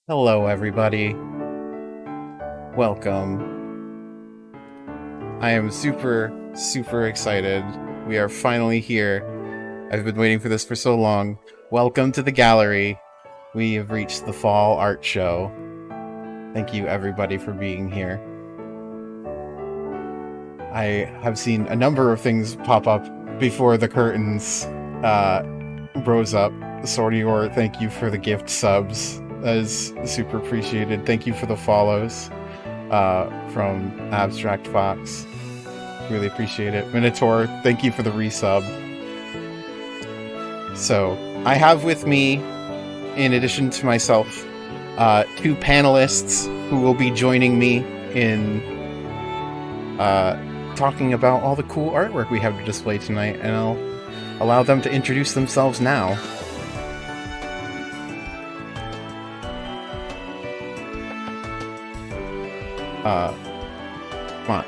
Hello, everybody. Welcome. I am super excited. We are finally here. I've been waiting for this for so long. Welcome to the gallery. We have reached the fall art show. Thank you, everybody, for being here. I have seen a number of things pop up before the curtains rose up. Swordior, thank you for the gift subs. That is super appreciated. Thank you for the follows from Abstract Fox. Really appreciate it. Minotaur, thank you for the resub. So, I have with me, in addition to myself, two panelists who will be joining me in talking about all the cool artwork we have to display tonight, and I'll allow them to introduce themselves now. Come on.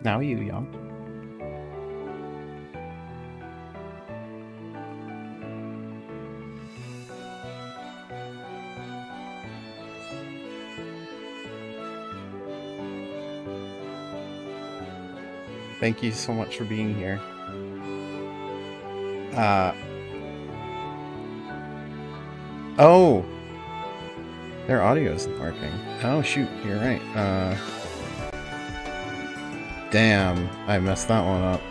Now you, Young. Thank you so much for being here. Oh! Their audio isn't working. Oh shoot, you're right. Damn, I messed that one up.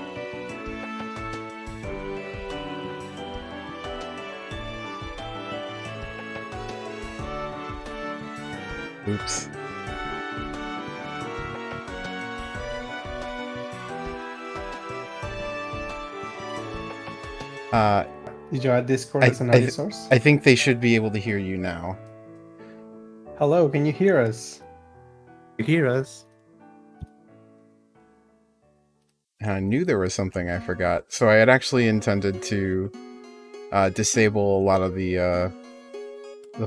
Oops. Did you add Discord as an audio source? I think they should be able to hear you now. Hello, can you hear us? You hear us? I knew there was something I forgot. So I had actually intended to disable a lot of the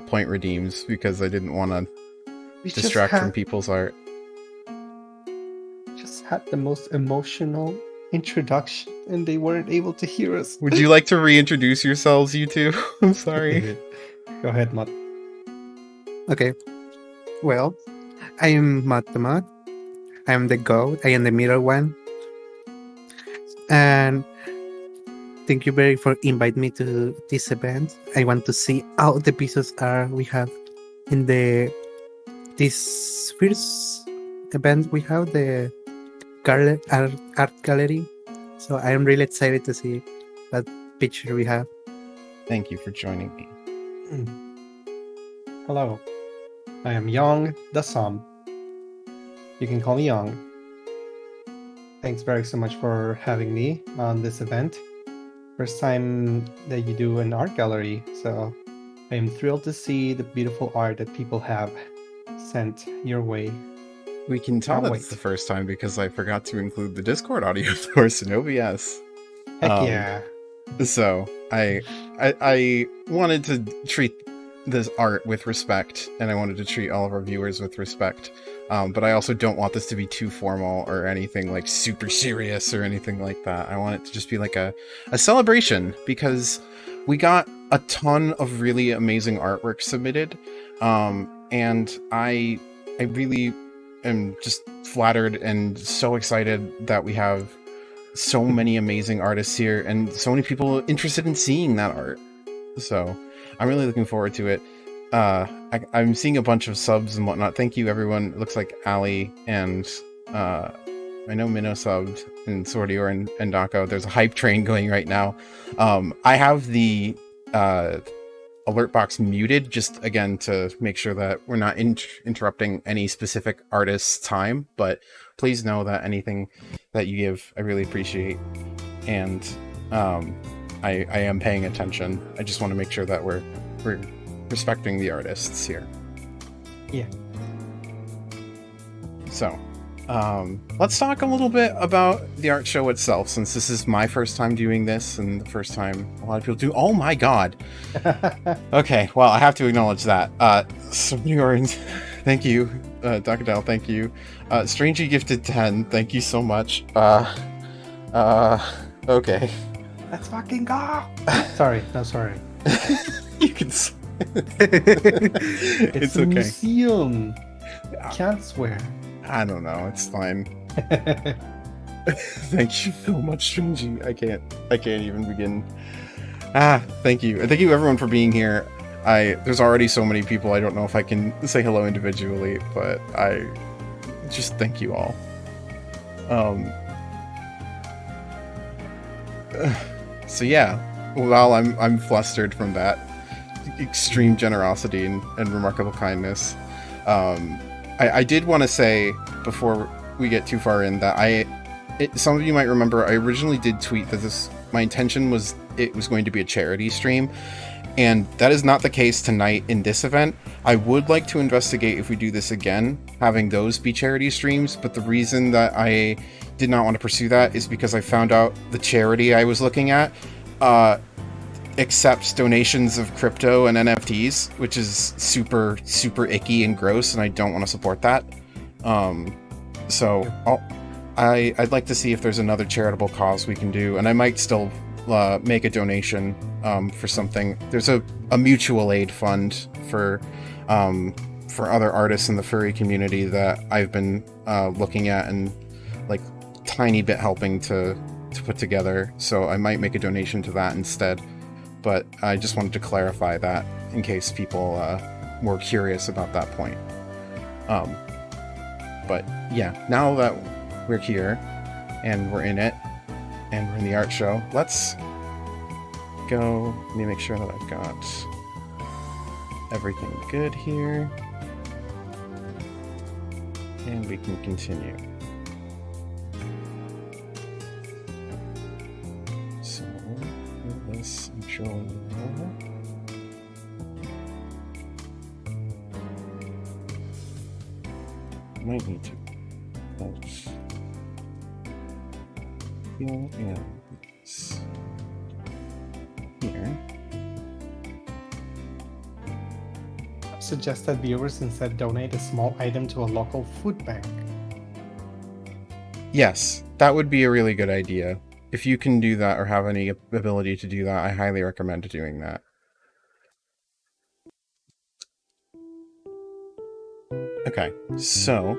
point redeems because I didn't want to distract from people's art. Just had the most emotional introduction and they weren't able to hear us. Would you like to reintroduce yourselves, you two? I'm sorry. Go ahead, Matt. Okay. Well, I am Matt the Matt. I am the goat. I am the middle one. And thank you very for inviting me to this event. I want to see all the pieces we have in this first event we have, the art gallery. So I am really excited to see what picture we have. Thank you for joining me. Hello, I am Young the Som. You can call me Young. Thanks very so much for having me on this event. First time that you do an art gallery, so I am thrilled to see the beautiful art that people have sent your way. We can tell that it's the first time because I forgot to include the Discord audio source in OBS. Heck yeah. So I wanted to treat this art with respect, and I wanted to treat all of our viewers with respect. But I also don't want this to be too formal or anything like super serious or anything like that. I want it to just be like a celebration because we got a ton of really amazing artwork submitted. And I really am just flattered and so excited that we have so many amazing artists here and so many people interested in seeing that art. So I'm really looking forward to it. I'm seeing a bunch of subs and whatnot. Thank you, everyone. It looks like Ali and I know Minnow subbed and Swordior and Dako. There's a hype train going right now. I have the alert box muted just again to make sure that we're not interrupting any specific artist's time. But please know that anything that you give, I really appreciate. And I am paying attention. I just want to make sure that we're respecting the artists here. Yeah. So, let's talk a little bit about the art show itself, since this is my first time doing this, and the first time a lot of people do. Oh my god! Okay, well, I have to acknowledge that. Some new orange, thank you. Dakadel, thank you. Strangely Gifted 10, thank you so much. Okay. Let's fucking go! Sorry, no, sorry. You can... It's okay. a museum. Can't swear. I don't know, it's fine. Thank you so much, Stringy. I can't even begin. Thank you. And thank you everyone for being here. There's already so many people, I don't know if I can say hello individually, but I just thank you all. So yeah, while I'm flustered from that extreme generosity and remarkable kindness, I did want to say before we get too far in that some of you might remember I originally did tweet that my intention was it was going to be a charity stream, and that is not the case tonight in this event. I would like to investigate if we do this again, having those be charity streams, but the reason that I did not want to pursue that is because I found out the charity I was looking at accepts donations of crypto and NFTs, which is super, super icky and gross, and I don't want to support that. So I'd like to see if there's another charitable cause we can do, and I might still make a donation for something. There's a mutual aid fund for other artists in the furry community that I've been looking at and like tiny bit helping to put together. So I might make a donation to that instead. But I just wanted to clarify that in case people were curious about that point. But yeah, now that we're here and we're in it and we're in the art show, let's go. Let me make sure that I've got everything good here. And we can continue. So, this control. Might need to. Let's go and here. Suggested viewers instead donate a small item to a local food bank. Yes, that would be a really good idea. If you can do that or have any ability to do that, I highly recommend doing that. Okay, so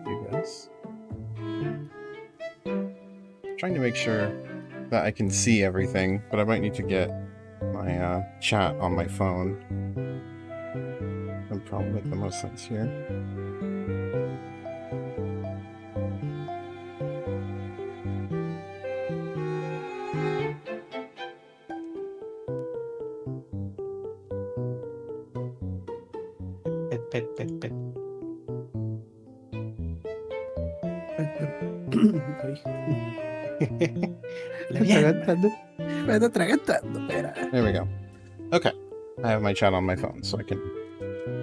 do this. Trying to make sure that I can see everything, but I might need to get my chat on my phone. That'd probably make the most sense here. Pet. There we go. Okay. I have my chat on my phone, so I can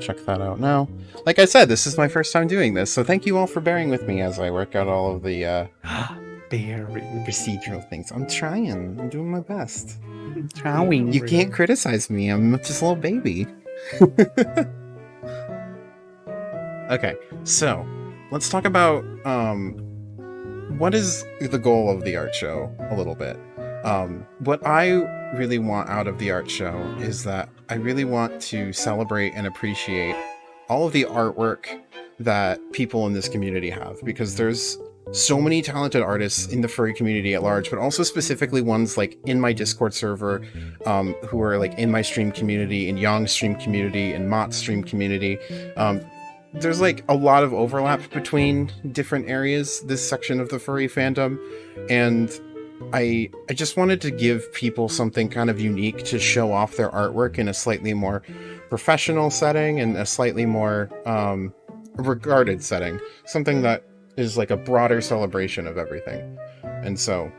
check that out now. Like I said, this is my first time doing this, so thank you all for bearing with me as I work out all of the procedural things. I'm trying. I'm doing my best. Trying. You can't criticize me. I'm just a little baby. Okay, so let's talk about what is the goal of the art show a little bit. What I really want out of the art show is that I really want to celebrate and appreciate all of the artwork that people in this community have, because there's so many talented artists in the furry community at large, but also specifically ones like in my Discord server, who are like in my stream community, in Yong's stream community, in Mott's stream community. There's like a lot of overlap between different areas, this section of the furry fandom, and I just wanted to give people something kind of unique to show off their artwork in a slightly more professional setting and a slightly more regarded setting. Something that is like a broader celebration of everything. And so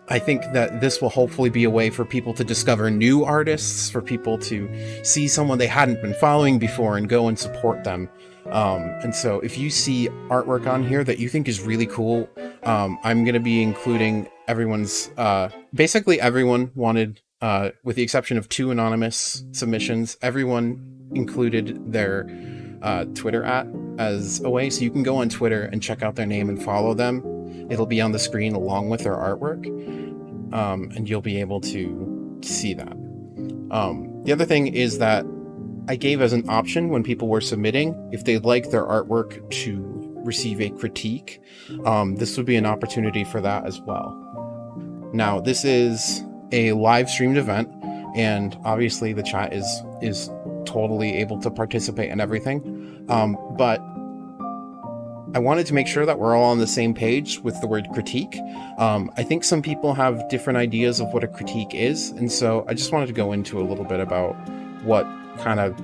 I think that this will hopefully be a way for people to discover new artists, for people to see someone they hadn't been following before and go and support them. And so if you see artwork on here that you think is really cool, I'm going to be including everyone's, basically everyone wanted, with the exception of 2 anonymous submissions, everyone included their Twitter as a way. So you can go on Twitter and check out their name and follow them. It'll be on the screen along with their artwork, and you'll be able to see that. The other thing is that I gave as an option when people were submitting, if they'd like their artwork to receive a critique, this would be an opportunity for that as well. Now, this is a live streamed event, and obviously the chat is totally able to participate in everything, but I wanted to make sure that we're all on the same page with the word critique. I think some people have different ideas of what a critique is, and so I just wanted to go into a little bit about what kind of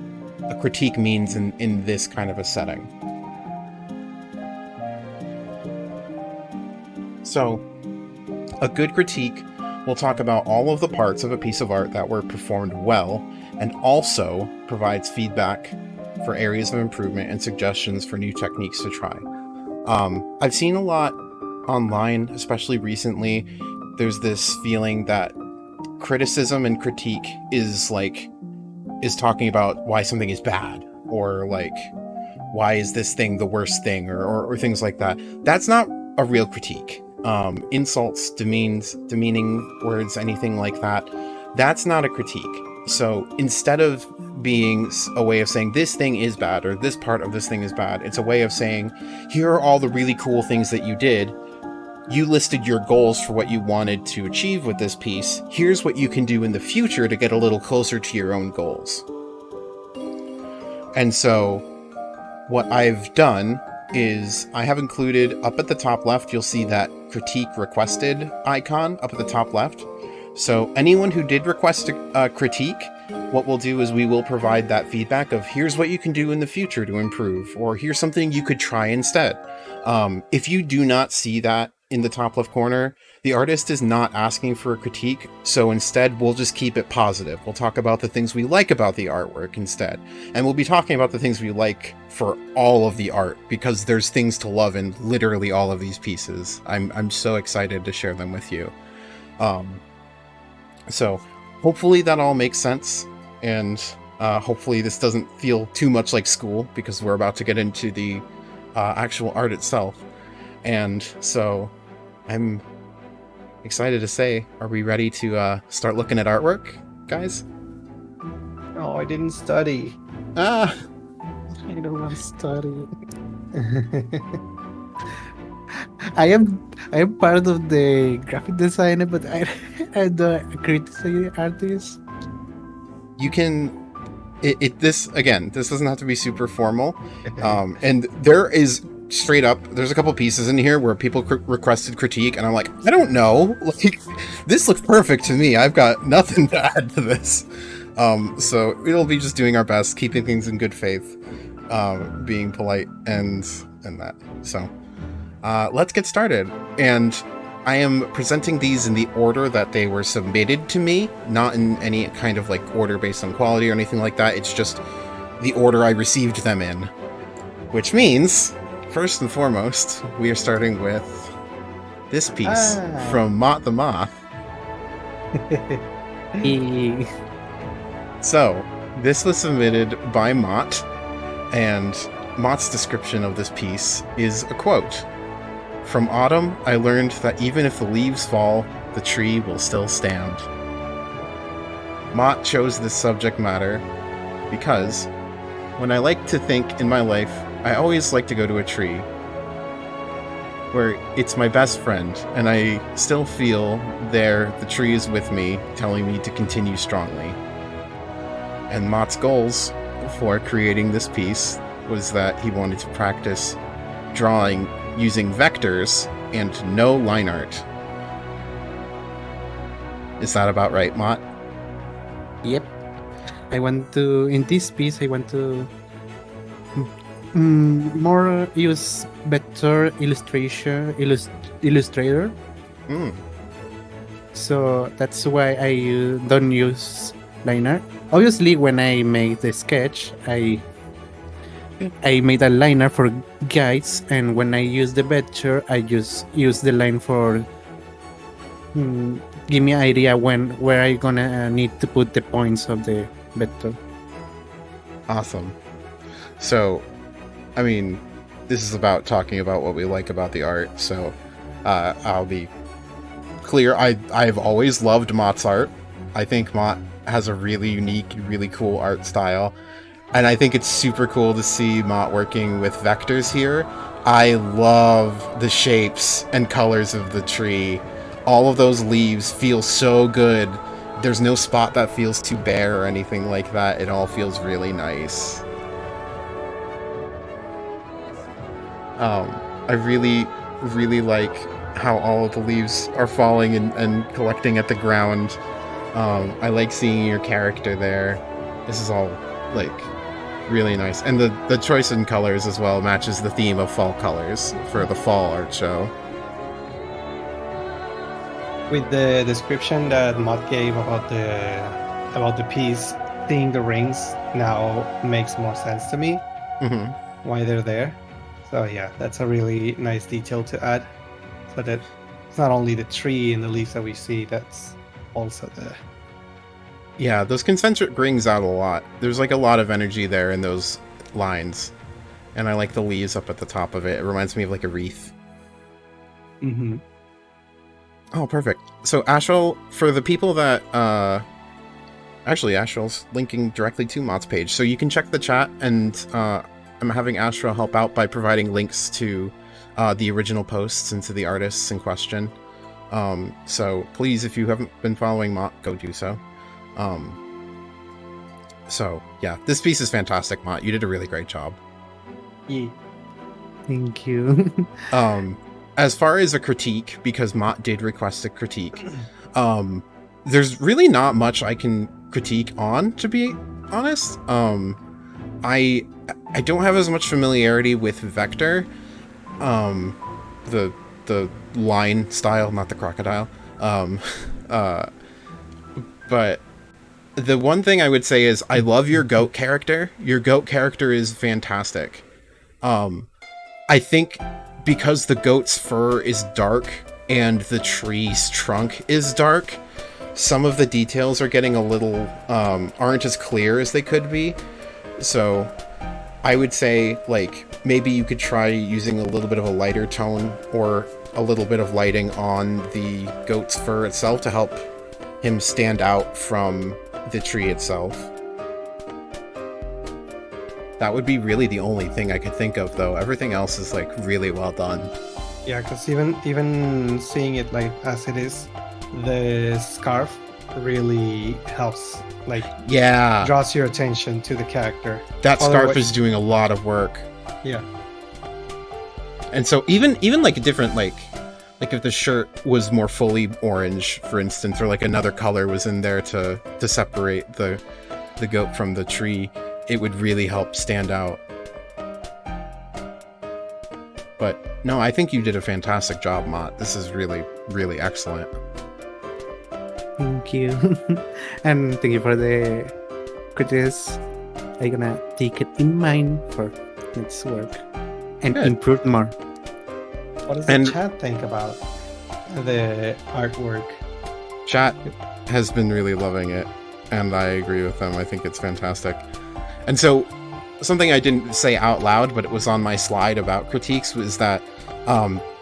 a critique means in this kind of a setting. So, a good critique will talk about all of the parts of a piece of art that were performed well, and also provides feedback for areas of improvement and suggestions for new techniques to try. I've seen a lot online, especially recently. There's this feeling that criticism and critique is talking about why something is bad, or like, why is this thing the worst thing, or things like that. That's not a real critique. Insults, demeaning words, anything like that, that's not a critique. So instead of being a way of saying this thing is bad or this part of this thing is bad, it's a way of saying, here are all the really cool things that you did. You listed your goals for what you wanted to achieve with this piece. Here's what you can do in the future to get a little closer to your own goals. And so what I've done is I have included up at the top left, you'll see that critique requested icon up at the top left. So anyone who did request a critique, what we'll do is we will provide that feedback of here's what you can do in the future to improve, or here's something you could try instead. If you do not see that in the top left corner, the artist is not asking for a critique, so instead we'll just keep it positive. We'll talk about the things we like about the artwork instead. And we'll be talking about the things we like for all of the art, because there's things to love in literally all of these pieces. I'm so excited to share them with you. So hopefully that all makes sense, and hopefully this doesn't feel too much like school, because we're about to get into the actual art itself. And so I'm excited to say, are we ready to start looking at artwork, guys? No, I didn't study. I don't want to study. I am part of the graphic designer, but I'm the creative artist. You can this doesn't have to be super formal, and there is straight up, there's a couple pieces in here where people requested critique, and I'm like, I don't know, like, this looks perfect to me. I've got nothing to add to this. So it'll be just doing our best, keeping things in good faith, being polite and that. So let's get started. And I am presenting these in the order that they were submitted to me, not in any kind of like order based on quality or anything like that. It's just the order I received them in, which means, first and foremost, we are starting with this piece from Mott the Moth. So, this was submitted by Mott, and Mott's description of this piece is a quote. From autumn, I learned that even if the leaves fall, the tree will still stand. Mott chose this subject matter because, when I like to think in my life, I always like to go to a tree where it's my best friend, and I still feel there the tree is with me, telling me to continue strongly. And Mott's goals for creating this piece was that he wanted to practice drawing using vectors and no line art. Is that about right, Mott? Yep. In this piece, I want to more use better illustrator. So that's why I don't use liner. Obviously, when I made the sketch, I made a liner for guides, and when I use the vector, I just use the line for give me an idea where I gonna need to put the points of the vector. Awesome. So, I mean, this is about talking about what we like about the art, so I'll be clear. I've always loved Mott's art. I think Mott has a really unique, really cool art style, and I think it's super cool to see Mott working with vectors here. I love the shapes and colors of the tree. All of those leaves feel so good. There's no spot that feels too bare or anything like that. It all feels really nice. I really, really like how all of the leaves are falling and collecting at the ground. I like seeing your character there. This is all, like, really nice. And the choice in colors as well matches the theme of fall colors for the fall art show. With the description that Mott gave about the piece, seeing the rings now makes more sense to me. Mm-hmm. Why they're there. So yeah, that's a really nice detail to add. So that it's not only the tree and the leaves that we see, that's also the... Yeah, those concentric rings out a lot. There's like a lot of energy there in those lines. And I like the leaves up at the top of it. It reminds me of like a wreath. Mm-hmm. Oh, perfect. So Ashel, for the people that... Actually, Ashel's linking directly to Mott's page. So you can check the chat, and I'm having Ashel help out by providing links to the original posts and to the artists in question. So please, if you haven't been following Mott, go do so. So yeah, this piece is fantastic, Mott. You did a really great job. Yeah. Thank you. As far as a critique, because Mott did request a critique, there's really not much I can critique on, to be honest. I don't have as much familiarity with Vector, the line style, not the crocodile. But the one thing I would say is I love your goat character. Your goat character is fantastic. I think because the goat's fur is dark and the tree's trunk is dark, some of the details are getting a little aren't as clear as they could be. So I would say, like, maybe you could try using a little bit of a lighter tone or a little bit of lighting on the goat's fur itself to help him stand out from the tree itself. That would be really the only thing I could think of, though. Everything else is, like, really well done. Yeah, because even seeing it like as it is, the scarf really helps, like, Yeah, draws your attention to the character. that scarf Otherwise- is doing a lot of work. Yeah. And so even like a different, like if the shirt was more fully orange, for instance, or like another color was in there to separate the goat from the tree, it would really help stand out. But no, I think you did a fantastic job, Mott. This is really, really excellent. Thank you. And thank you for the criticism. I'm gonna take it in mind for next work and Good. improve more. What does the And- chat think about the artwork? Chat has been really loving it, and I agree with them. I think it's fantastic. And so, something I didn't say out loud, but it was on my slide about critiques, was that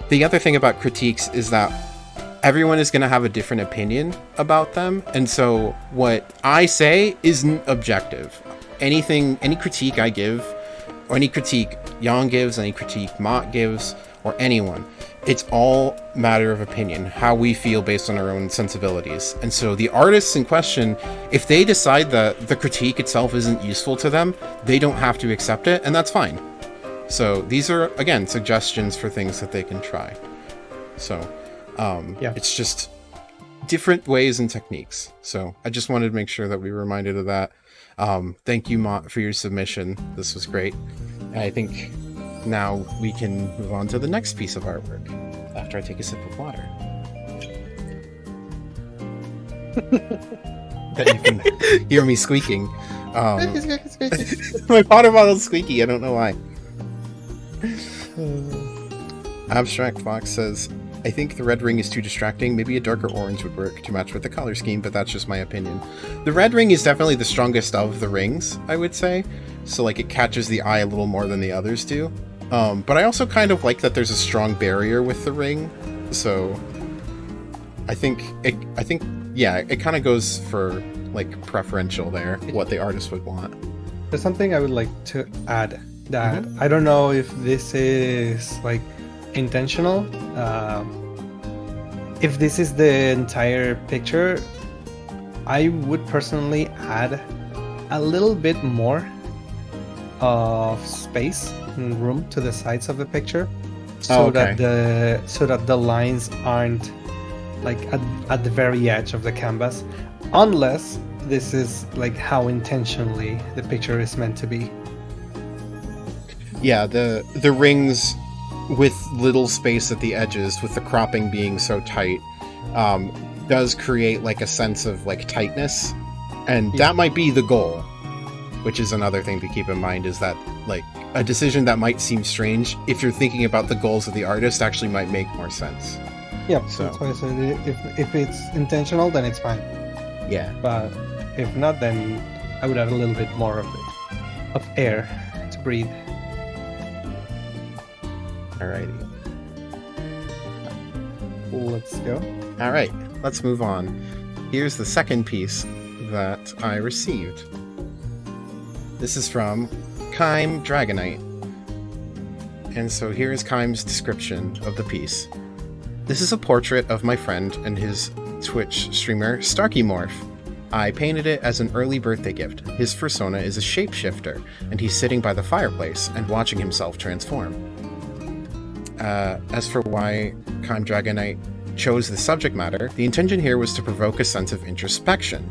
the other thing about critiques is that everyone is going to have a different opinion about them. And so, what I say isn't objective. Any critique I give, or any critique Jan gives, any critique Mott gives, or anyone, it's all matter of opinion, how we feel based on our own sensibilities. And so the artists in question, if they decide that the critique itself isn't useful to them, they don't have to accept it, and that's fine. So these are, again, suggestions for things that they can try. So Yeah. it's just different ways and techniques. So I just wanted to make sure that we were reminded of that. Thank you, Mott, for your submission. This was great. And I think now we can move on to the next piece of artwork after I take a sip of water. that you can hear me squeaking. My water bottle's squeaky. I don't know why. Abstract Fox says, I think the red ring is too distracting. Maybe a darker orange would work to match with the color scheme, but that's just my opinion. The red ring is definitely the strongest of the rings, I would say. So, like, it catches the eye a little more than the others do. But I also kind of like that there's a strong barrier with the ring. So, I think, yeah, it kind of goes for, like, preferential there, what the artist would want. There's something I would like to add that I don't know if this is, like, intentional. If this is the entire picture, I would personally add a little bit more of space and room to the sides of the picture, so that the lines aren't like at the very edge of the canvas, unless this is like how intentionally the picture is meant to be. Yeah, the rings with little space at the edges, with the cropping being so tight, does create like a sense of like tightness, and that might be the goal, which is another thing to keep in mind, is that like a decision that might seem strange, if you're thinking about the goals of the artist, actually might make more sense. Yeah, so that's why I said if it's intentional, then it's fine. Yeah, but if not, then I would add a little bit more of air to breathe. alrighty. Let's go. Alright, let's move on. Here's the second piece that I received. This is from KaimDragonite. And so here is Kaim's description of the piece. This is a portrait of my friend and his Twitch streamer, StarkyMorph. I painted it as an early birthday gift. His persona is a shapeshifter, and he's sitting by the fireplace and watching himself transform. As for why KaimDragonite chose the subject matter, the intention here was to provoke a sense of introspection.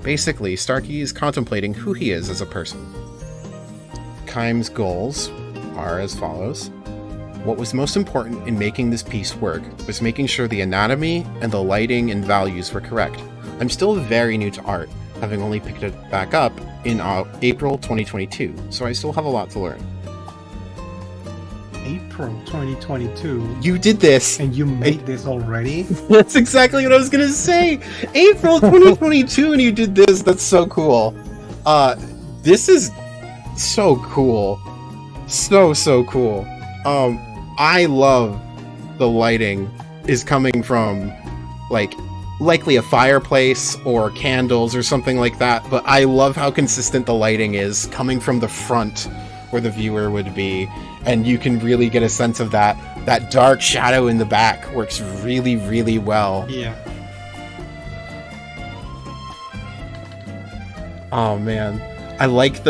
Basically, Starky is contemplating who he is as a person. Kaim's goals are as follows. What was most important in making this piece work was making sure the anatomy and the lighting and values were correct. I'm still very new to art, having only picked it back up in April 2022, so I still have a lot to learn. April 2022. You did this! And you made this already? That's exactly what I was gonna say! April 2022 and you did this! That's so cool. This is so cool. So cool. I love the lighting is coming from, like, likely a fireplace or candles or something like that, but I love how consistent the lighting is coming from the front where the viewer would be, and you can really get a sense of that. That dark shadow in the back works really, really well. Yeah. Oh man, I like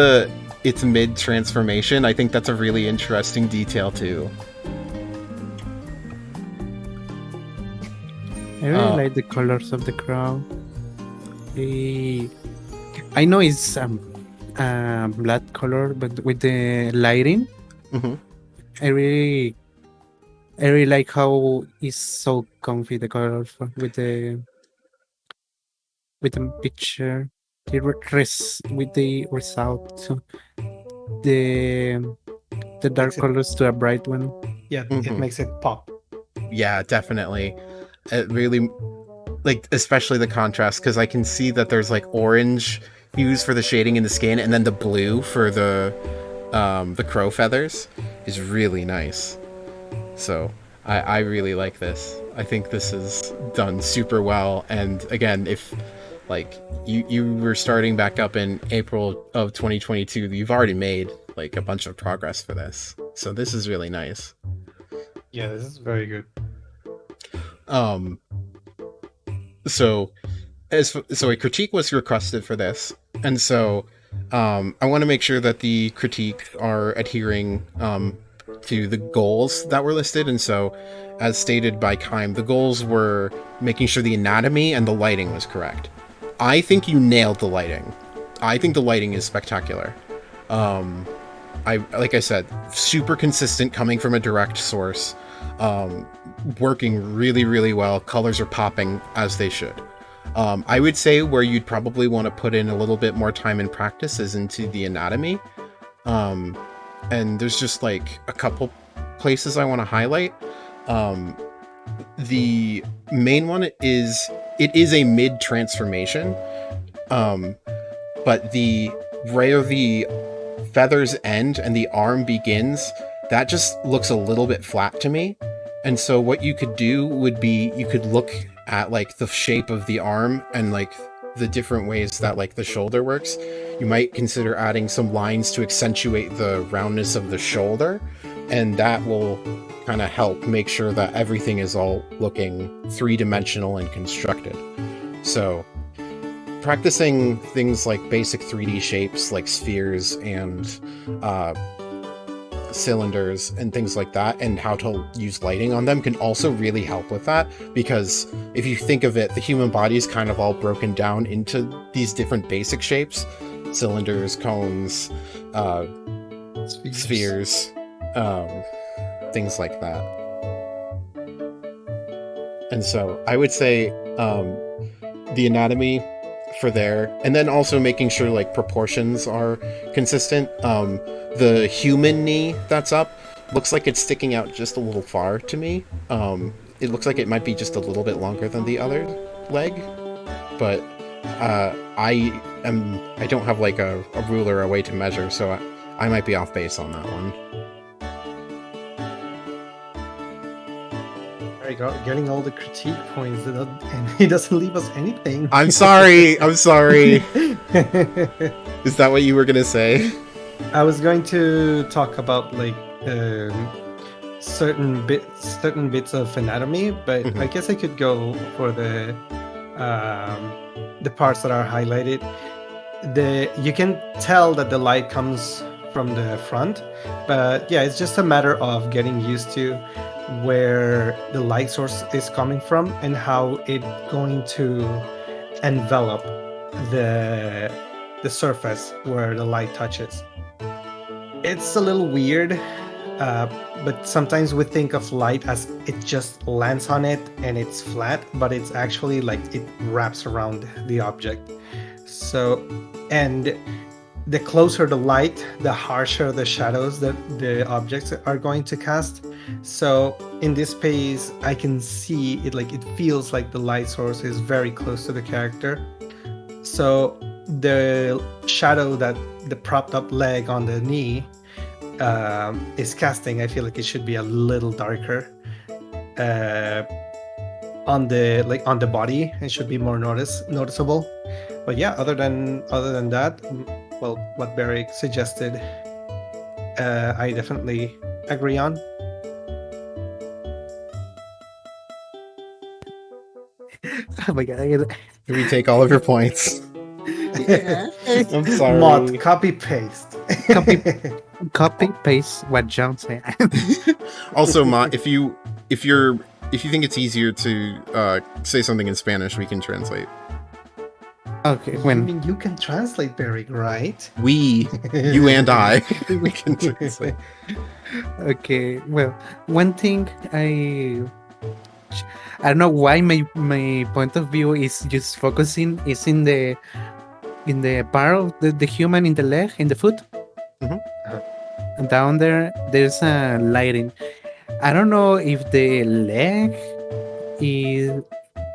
its mid-transformation. I think that's a really interesting detail too. I really like the colors of the crown. I know it's black color, but with the lighting, I really like how it's so comfy, the color with the picture, with the result, so the dark colors to a bright one. Yeah, it makes it pop. Yeah, definitely. It really, like, especially the contrast, because I can see that there's like orange hues for the shading in the skin, and then the blue for the crow feathers is really nice. So I really like this. I think this is done super well. And again, if like you were starting back up in April of 2022, you've already made like a bunch of progress for this. So this is really nice. Yeah, this is very good. So a critique was requested for this, and so I want to make sure that the critiques are adhering to the goals that were listed. And so, as stated by Kaim, the goals were making sure the anatomy and the lighting was correct. I think you nailed the lighting. I think the lighting is spectacular. Like I said, super consistent, coming from a direct source, working really, really well. Colors are popping as they should. I would say where you'd probably want to put in a little bit more time and practice is into the anatomy. And there's just like a couple places I want to highlight. The main one is a mid transformation, but where the feathers end and the arm begins, that just looks a little bit flat to me. And so what you could do would be you could look at like the shape of the arm and like the different ways that like the shoulder works. You might consider adding some lines to accentuate the roundness of the shoulder, and that will kind of help make sure that everything is all looking three-dimensional and constructed. So practicing things like basic 3D shapes like spheres and cylinders and things like that, and how to use lighting on them, can also really help with that, because if you think of it, the human body is kind of all broken down into these different basic shapes: cylinders, cones, spheres, things like that. And so I would say the anatomy for there, and then also making sure like proportions are consistent. The human knee that's up looks like it's sticking out just a little far to me. It looks like it might be just a little bit longer than the other leg, but I don't have like a ruler, a way to measure, so I might be off base on that one. There you go, getting all the critique points, and he doesn't leave us anything. I'm sorry. Is that what you were gonna say? I was going to talk about like certain bits of anatomy, but I guess I could go for the parts that are highlighted. You can tell that the light comes from the front, but yeah, it's just a matter of getting used to where the light source is coming from and how it's going to envelop the surface where the light touches. It's a little weird, but sometimes we think of light as it just lands on it and it's flat, but it's actually like it wraps around the object. So, and the closer the light, the harsher the shadows that the objects are going to cast. So in this phase, I can see it, like it feels like the light source is very close to the character. So the shadow that the propped up leg on the knee is casting, I feel like it should be a little darker on the body. It should be more noticeable. But yeah, other than that, well, what Beric suggested, I definitely agree on. Oh my god! We take all of your points. Yeah. I'm sorry. Mod copy paste. Copy paste what John said. Also, Ma, if you think it's easier to say something in Spanish, we can translate. Okay, I when mean, you can translate, Beric, right? We, you and I, we can translate. okay, well, one thing I don't know why my point of view is just focusing is in the part of the human, in the leg, in the foot. And down there's a lighting. I don't know if the leg is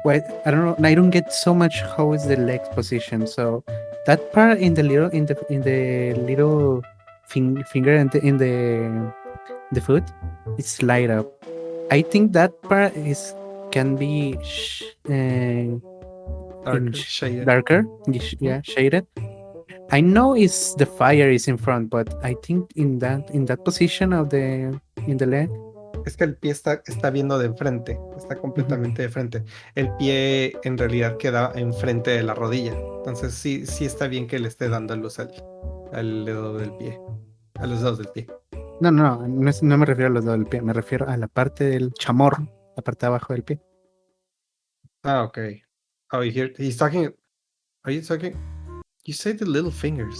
what, I don't know. I don't get so much how is the leg position. So that part in the little little finger and in the foot, it's light up. I think that part can be darker, yeah, shaded. I know it's the fire is in front, but I think in that position of in the leg. Es que el pie está viendo de frente, está completamente de frente. El pie en realidad queda enfrente de la rodilla. Entonces sí está bien que le esté dando luz al dedo del pie, a los dedos del pie. No me refiero a los dedos del pie, me refiero a la parte del chamorro, la parte de abajo del pie. Ah, okay. Oh, he's talking. Are you talking? You say the little fingers.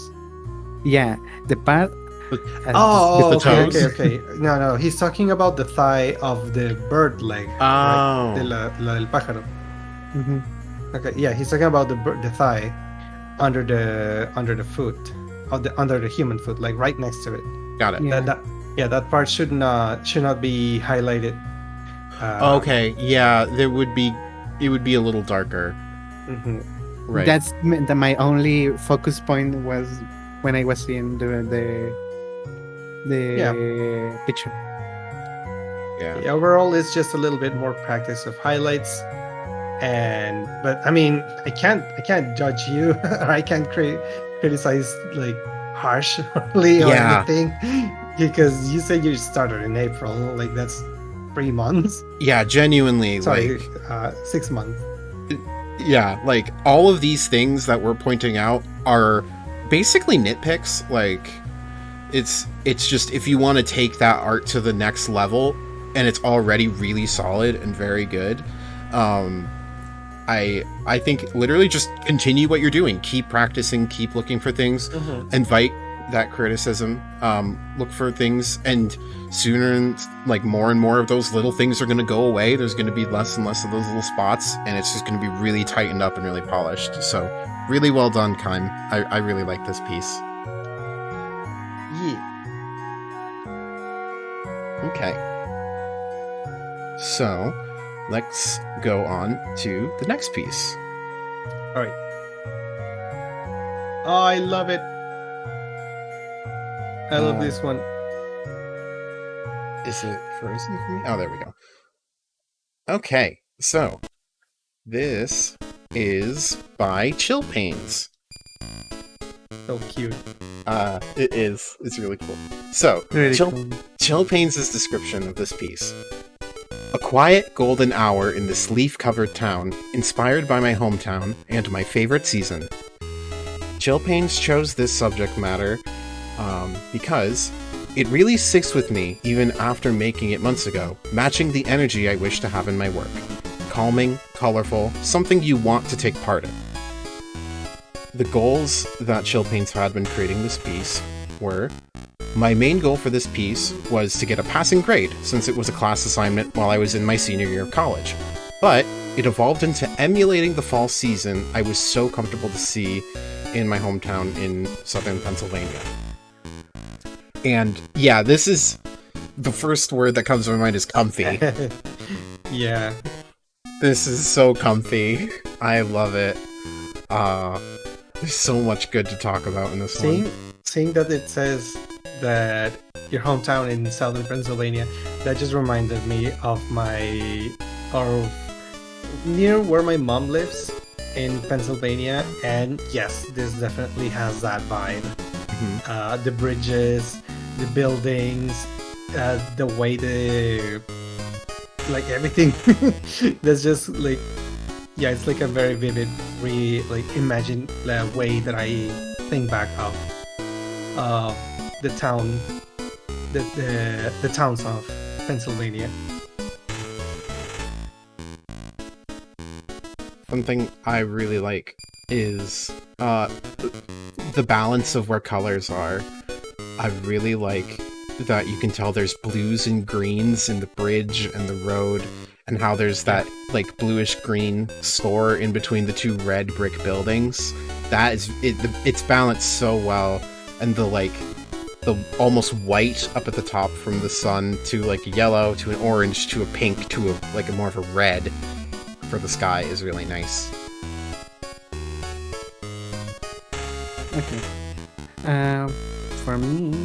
Yeah, the part. Okay. No, he's talking about the thigh of the bird leg. Oh. Right? La del pájaro. Mm-hmm. Okay, yeah, he's talking about the thigh under the foot, under the human foot, like right next to it. Got it. Yeah. That part should not be highlighted. Okay, yeah, it would be a little darker. Mhm. Right. That's my only focus point was when I was seeing the picture. Yeah. Overall, it's just a little bit more practice of highlights, but I mean, I can't judge you, or I can't criticize like harshly or Yeah. anything, because you said you started in April, like that's 3 months. Yeah, genuinely, Sorry, like 6 months. yeah, like all of these things that we're pointing out are basically nitpicks. Like it's just if you want to take that art to the next level and it's already really solid and very good, I think literally just continue what you're doing. Keep practicing, keep looking for things, invite that criticism, look for things, and sooner, like more and more of those little things are going to go away. There's going to be less and less of those little spots, and it's just going to be really tightened up and really polished. So really well done, Kaim. I really like this piece. Yeah. Okay. So let's go on to the next piece. All right. Oh, I love it. I love this one. Is it frozen for me? Oh, there we go. Okay, so this is by Chillpanes. So cute. It is. It's really cool. So, Really cool. Chillpanes' description of this piece. A quiet golden hour in this leaf-covered town, inspired by my hometown and my favorite season. Chillpanes chose this subject matter because it really sticks with me even after making it months ago, matching the energy I wish to have in my work. Calming, colorful, something you want to take part in. The goals that Chillpanes had when creating this piece were: my main goal for this piece was to get a passing grade, since it was a class assignment while I was in my senior year of college. But it evolved into emulating the fall season I was so comfortable to see in my hometown in southern Pennsylvania. And yeah, this is the first word that comes to my mind is comfy. Yeah. This is so comfy. I love it. There's so much good to talk about in this one. Seeing that it says that your hometown in southern Pennsylvania, that just reminded me of near where my mom lives in Pennsylvania, and yes, this definitely has that vibe. Mhm. The bridges, the buildings, the way like everything. That's just like, yeah, it's like a very vivid imagine the way that I think back of the town, the towns of Pennsylvania. Something I really like is the balance of where colors are. I really like that you can tell there's blues and greens in the bridge and the road, and how there's that like bluish green store in between the two red brick buildings. That is it's balanced so well, and the almost white up at the top from the sun to like a yellow to an orange to a pink to a more of a red for the sky is really nice. Okay. For me,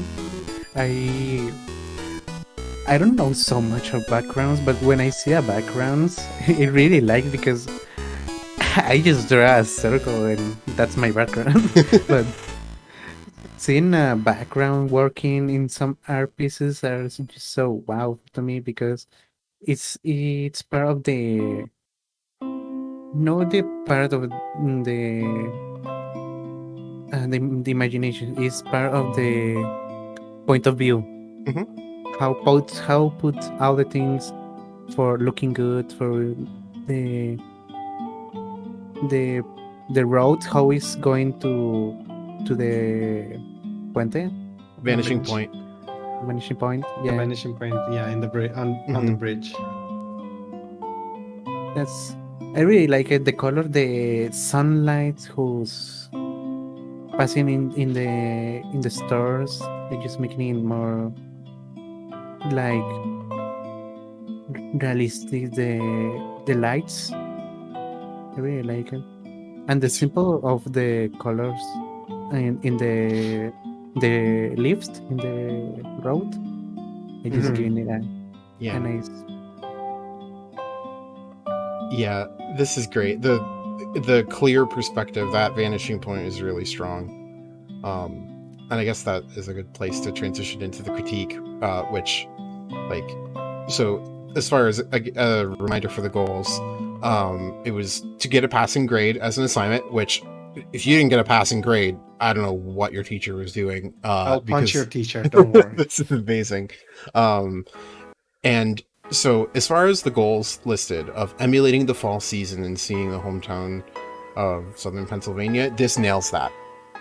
I don't know so much of backgrounds, but when I see a backgrounds, I really like, because I just draw a circle and that's my background. But seeing a background working in some art pieces are just so wow to me, because it's part of the part of the imagination. Is part of the point of view. Mhm. How put all the things for looking good, for the road, how is going to the puente, Vanishing Bridge. point. vanishing point. The Yeah, vanishing point, yeah, in the on the Mhm. bridge. that's I really like it. The color, the sunlight who's passing in the stores, they're just making it more like realistic. The lights, I really like it, and the simple of the colors in the leaves in the road. I just giving it a Yeah. nice. Yeah, this is great. The clear perspective, that vanishing point is really strong. And I guess that is a good place to transition into the critique, which, like, so as far as a reminder for the goals, it was to get a passing grade as an assignment, which if you didn't get a passing grade, I don't know what your teacher was doing. I'll punch because your teacher, don't worry. this is amazing. And so as far as the goals listed of emulating the fall season and seeing the hometown of Southern Pennsylvania, this nails that.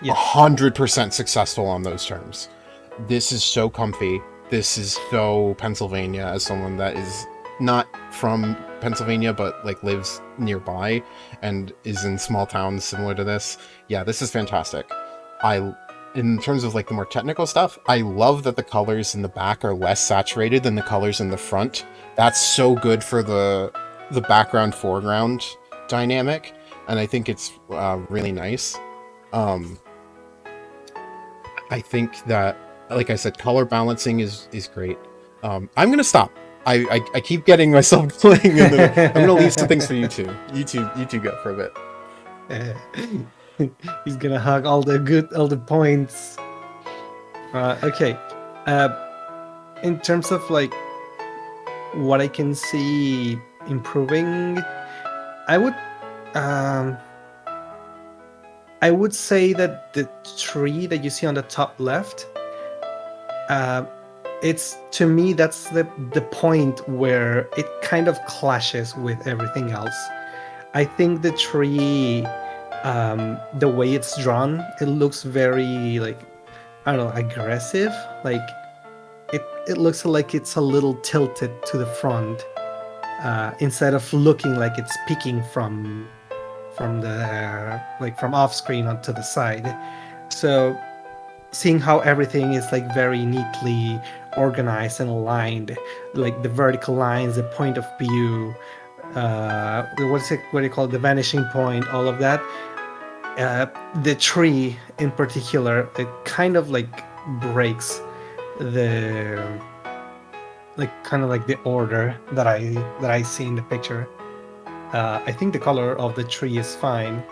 Yeah. 100% successful on those terms. This is so comfy. This is so Pennsylvania, as someone that is not from Pennsylvania but like lives nearby and is in small towns similar to this. Yeah, this is fantastic. In terms of like the more technical stuff, I love that the colors in the back are less saturated than the colors in the front. That's so good for the background foreground dynamic, and I think it's really nice. I think that, like I said, color balancing is great. I'm gonna stop. I keep getting myself playing. I'm gonna leave some things for you two. You two go for a bit. He's gonna hug all the points. Okay. In terms of like what I can see improving, I would say that the tree that you see on the top left, it's, to me, that's the point where it kind of clashes with everything else. I think the tree, the way it's drawn, it looks very, like, I don't know, aggressive. Like it looks like it's a little tilted to the front, instead of looking like it's peeking from the, like, from off screen onto the side. So seeing how everything is like very neatly organized and aligned, like the vertical lines, the point of view, what do you call it, the vanishing point, all of that. The tree in particular, it kind of like breaks the, like, kind of like the order that I see in the picture. I think the color of the tree is fine,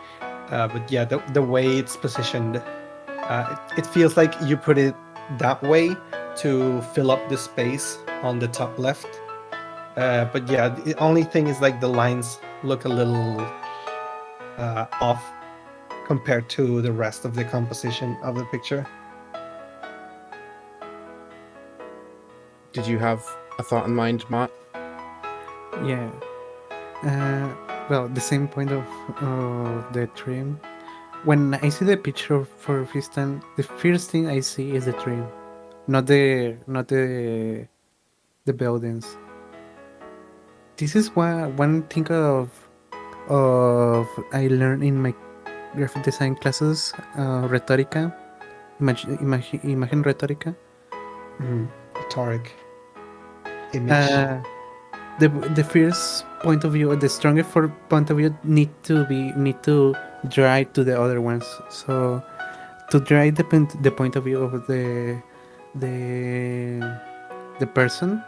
but yeah, the way it's positioned, it feels like you put it that way to fill up the space on the top left. But yeah, the only thing is like the lines look a little off compared to the rest of the composition of the picture. Did you have a thought in mind, Mott? Yeah. Well, the same point of the tree. When I see the picture for the first thing I see is the tree, not the buildings. This is one thing of I learned in my graphic design classes, Retórica, imagen retórica. Rhetoric. Image. The first point of view, the strongest point of view, need to dry to the other ones. So to dry the point of view of the person,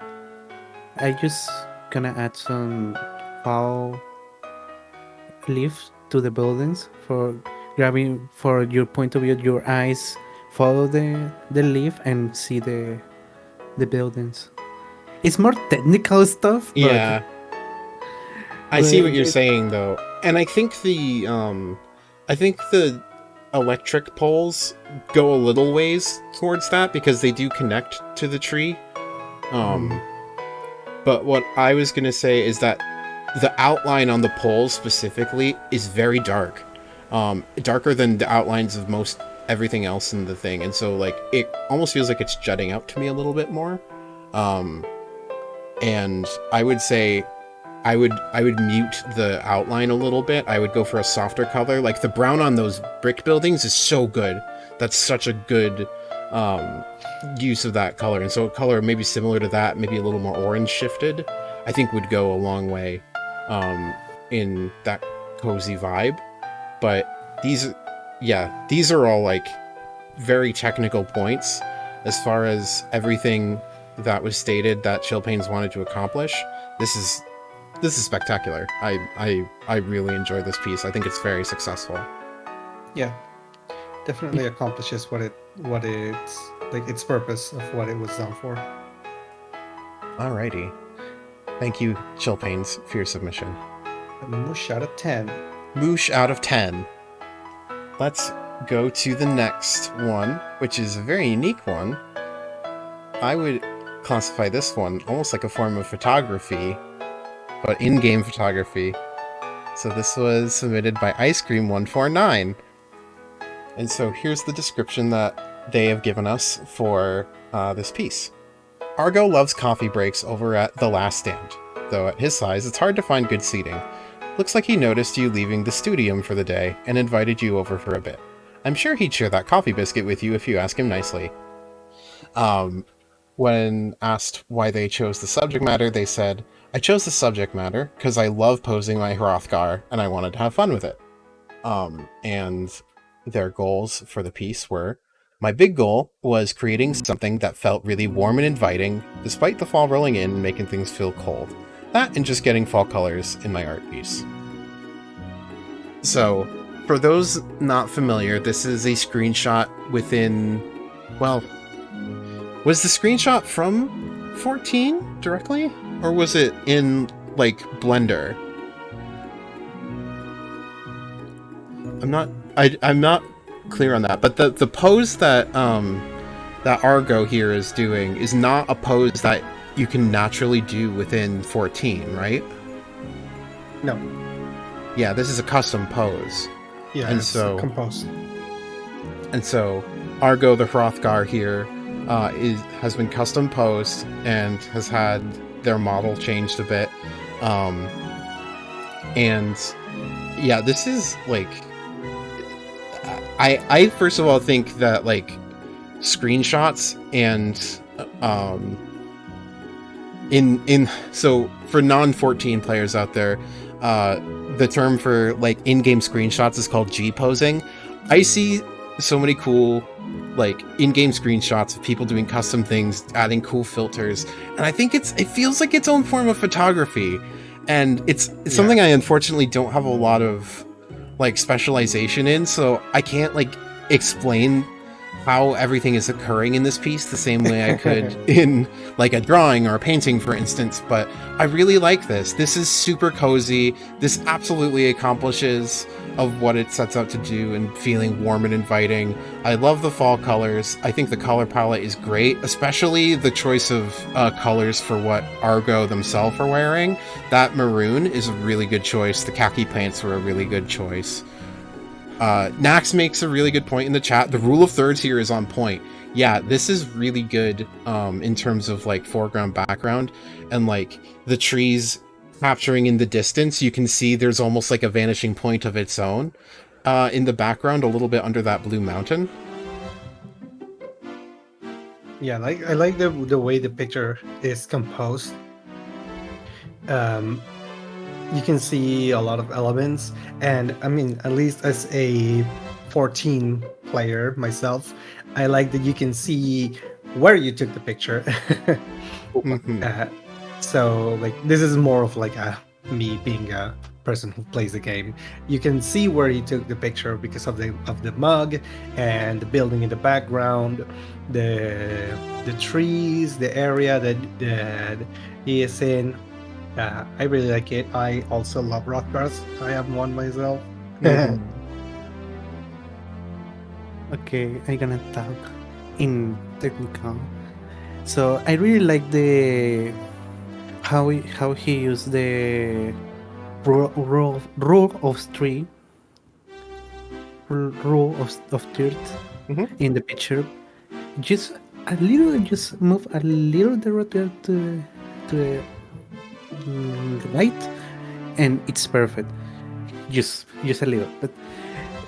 I just gonna add some foul leaves to the buildings for grabbing, for your point of view. Your eyes follow the leaf and see the buildings. It's more technical stuff. Yeah. I see what you're saying, though, and I think the electric poles go a little ways towards that because they do connect to the tree. But what I was gonna say is that the outline on the poles specifically is very dark, darker than the outlines of most everything else in the thing, and so like it almost feels like it's jutting out to me a little bit more. And I would say I would mute the outline a little bit. I would go for a softer color. Like the brown on those brick buildings is so good. That's such a good use of that color. And so a color maybe similar to that, maybe a little more orange shifted, I think would go a long way in that cozy vibe. But these are all like very technical points as far as everything that was stated that Chillpanes wanted to accomplish. This is spectacular. I really enjoy this piece. I think it's very successful. Yeah, definitely accomplishes what it's like, its purpose of what it was done for. Alrighty. Thank you, Chillpanes, for your submission. A moosh out of 10. Moosh out of 10. Let's go to the next one, which is a very unique one. I would classify this one almost like a form of photography, but in-game photography. So this was submitted by Ice Cream 149. And so here's the description that they have given us for this piece. Argo loves coffee breaks over at The Last Stand, though at his size it's hard to find good seating. Looks like he noticed you leaving the studium for the day and invited you over for a bit. I'm sure he'd share that coffee biscuit with you if you ask him nicely. When asked why they chose the subject matter, they said, I chose the subject matter because I love posing my Hrothgar and I wanted to have fun with it. And their goals for the piece were, my big goal was creating something that felt really warm and inviting, despite the fall rolling in and making things feel cold. That and just getting fall colors in my art piece. So, for those not familiar, this is a screenshot within, well, was the screenshot from 14 directly? Or was it in, like, Blender? I'm not clear on that, but the pose that that Argo here is doing is not a pose that you can naturally do within 14, right? No. Yeah, this is a custom pose. Yeah, and it's so composed. And so Argo the Hrothgar here has been custom posed and has had their model changed a bit. And yeah, this is like, I first of all think that like screenshots and so for non-14 players out there, the term for like in-game screenshots is called G-posing. I see so many cool like in-game screenshots of people doing custom things, adding cool filters, and I think it feels like its own form of photography, and it's something I unfortunately don't have a lot of like specialization in, so I can't like explain how everything is occurring in this piece the same way I could in like a drawing or a painting, for instance. But I really like this. This is super cozy. This absolutely accomplishes of what it sets out to do and feeling warm and inviting. I love the fall colors. I think the color palette is great, especially the choice of colors for what Argo themselves are wearing. That maroon is a really good choice. The khaki pants were a really good choice. Nax makes a really good point in the chat. The rule of thirds here is on point. Yeah, this is really good in terms of like foreground, background, and like the trees capturing in the distance. You can see there's almost like a vanishing point of its own in the background, a little bit under that blue mountain. Yeah, I like the way the picture is composed. You can see a lot of elements, and I mean, at least as a 14 player myself, I like that you can see where you took the picture. So like this is more of like me being a person who plays the game. You can see where he took the picture because of the mug and the building in the background, the trees, the area that he is in. I really like it. I also love Hrothgars. I am one myself. Okay, I'm gonna talk in technical. So I really like the how he used the rule of three, rule of third in the picture. Just move a little the rotor to light, and it's perfect. Just a little, but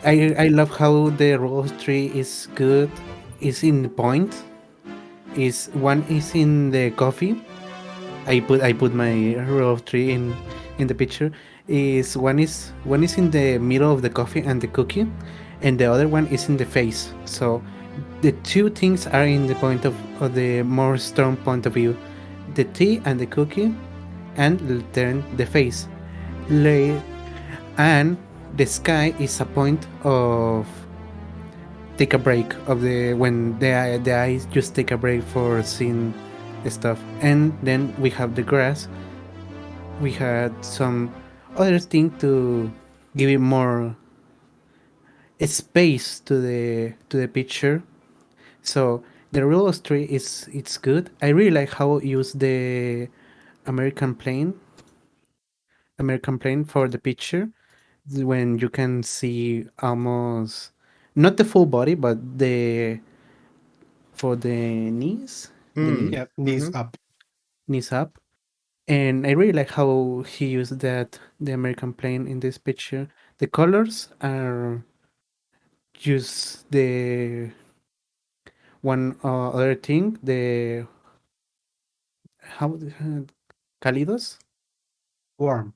I love how the row of three is good. Is in the point. Is one is in the coffee. I put my row of three in the picture. Is one is in the middle of the coffee and the cookie, and the other one is in the face. So the two things are in the point of the more strong point of view, the tea and the cookie, and then the face. And the sky is a point of take a break of the when the eyes just take a break for seeing stuff. And then we have the grass. We had some other thing to give it more space to the picture. So the real story is it's good. I really like how it use the American plane American plane for the picture when you can see almost not the full body but the for the knees Mm. Yeah, knees Mhm. up. knees up. And I really like how he used that the American plane in this picture. The colors are just the one other thing. The how cálidos Warm.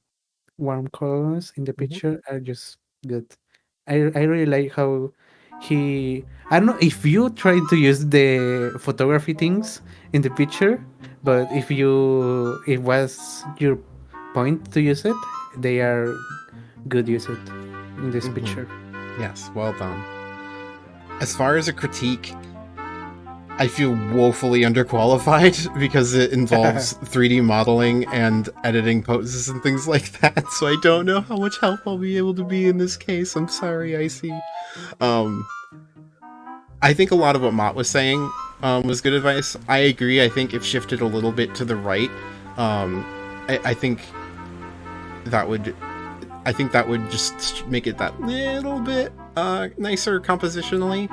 warm colors in the Mhm. picture are just good. I really like how he. I don't know if you try to use the photography things in the picture, but if you it was your point to use it, they are good use it in this Mhm. picture. Yes, well done. As far as a critique, I feel woefully underqualified because it involves 3D modeling and editing poses and things like that, so I don't know how much help I'll be able to be in this case. I'm sorry, Icy. Um, I think a lot of what Mott was saying was good advice. I agree. I think if shifted a little bit to the right, I think that would just make it that little bit nicer compositionally.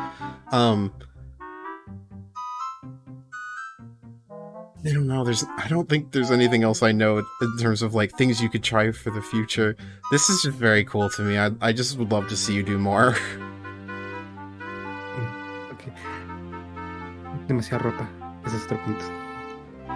I don't know. I don't think there's anything else I know in terms of like things you could try for the future. This is just very cool to me. I just would love to see you do more. Okay. Demasiada ropa. Ese es otro punto.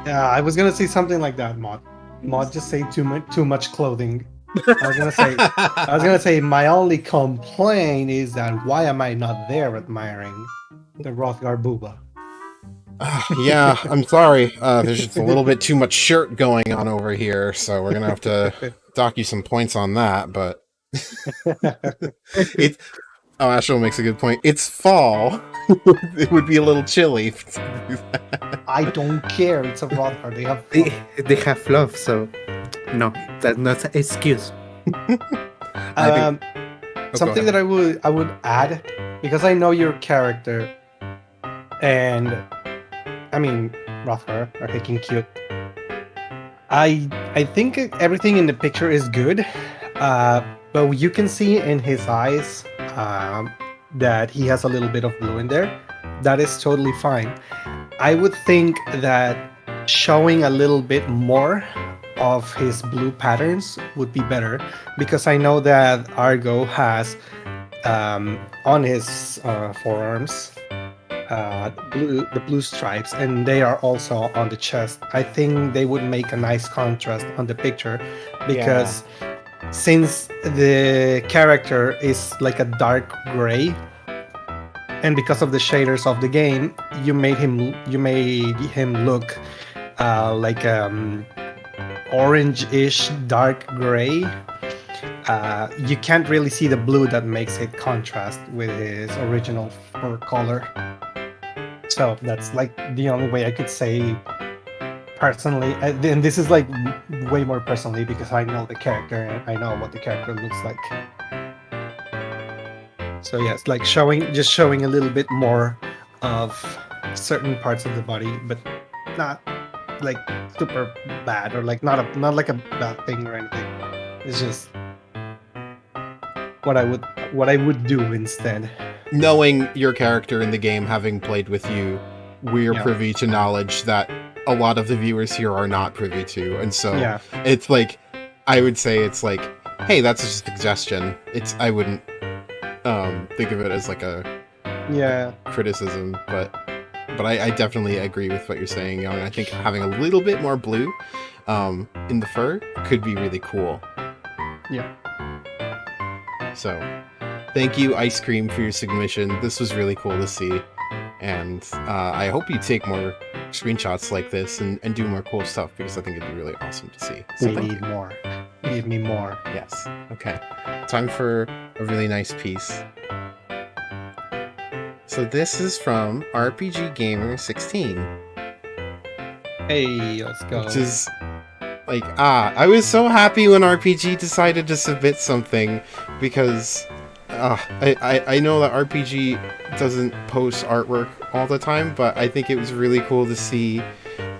Yeah, I was gonna say something like that, Mod. Mod just say too much clothing. I was gonna say my only complaint is that why am I not there admiring the Rothgar Booba? Yeah, I'm sorry. There's just a little bit too much shirt going on over here, so we're gonna have to dock you some points on that. But it. Oh, Ashel makes a good point. It's fall. It would be a little chilly. I don't care. It's a Rothgar. They have They have love, so no, that's not an excuse. I think. Oh, something that I would add, because I know your character, and I mean Rothgar are looking cute. I think everything in the picture is good, but you can see in his eyes that he has a little bit of blue in there. That is totally fine. I would think that showing a little bit more of his blue patterns would be better, because I know that Argo has on his forearms the blue stripes, and they are also on the chest. I think they would make a nice contrast on the picture, because since the character is like a dark gray, and because of the shaders of the game, you made him look like orange-ish dark gray. You can't really see the blue that makes it contrast with his original fur color. So that's like the only way I could say personally. And this is like way more personally because I know the character and I know what the character looks like. So yeah, it's like showing a little bit more of certain parts of the body, but not like super bad, or like not like a bad thing or anything. It's just what I would do instead. Knowing your character in the game, having played with you, we're Yeah. privy to knowledge that a lot of the viewers here are not privy to, and so Yeah. it's like, I would say it's like, hey, that's just a suggestion. I wouldn't think of it as like a Yeah. criticism, but I definitely agree with what you're saying, Young. I think having a little bit more blue in the fur could be really cool. Yeah. So, thank you, Ice Cream, for your submission. This was really cool to see, and I hope you take more screenshots like this and do more cool stuff, because I think it'd be really awesome to see. So We thank need you. more. Give me more. Yes. Okay. Time for a really nice piece. So this is from RPG Gamer 16. Hey, let's go. Which is like, I was so happy when RPG decided to submit something, because I know that RPG doesn't post artwork all the time, but I think it was really cool to see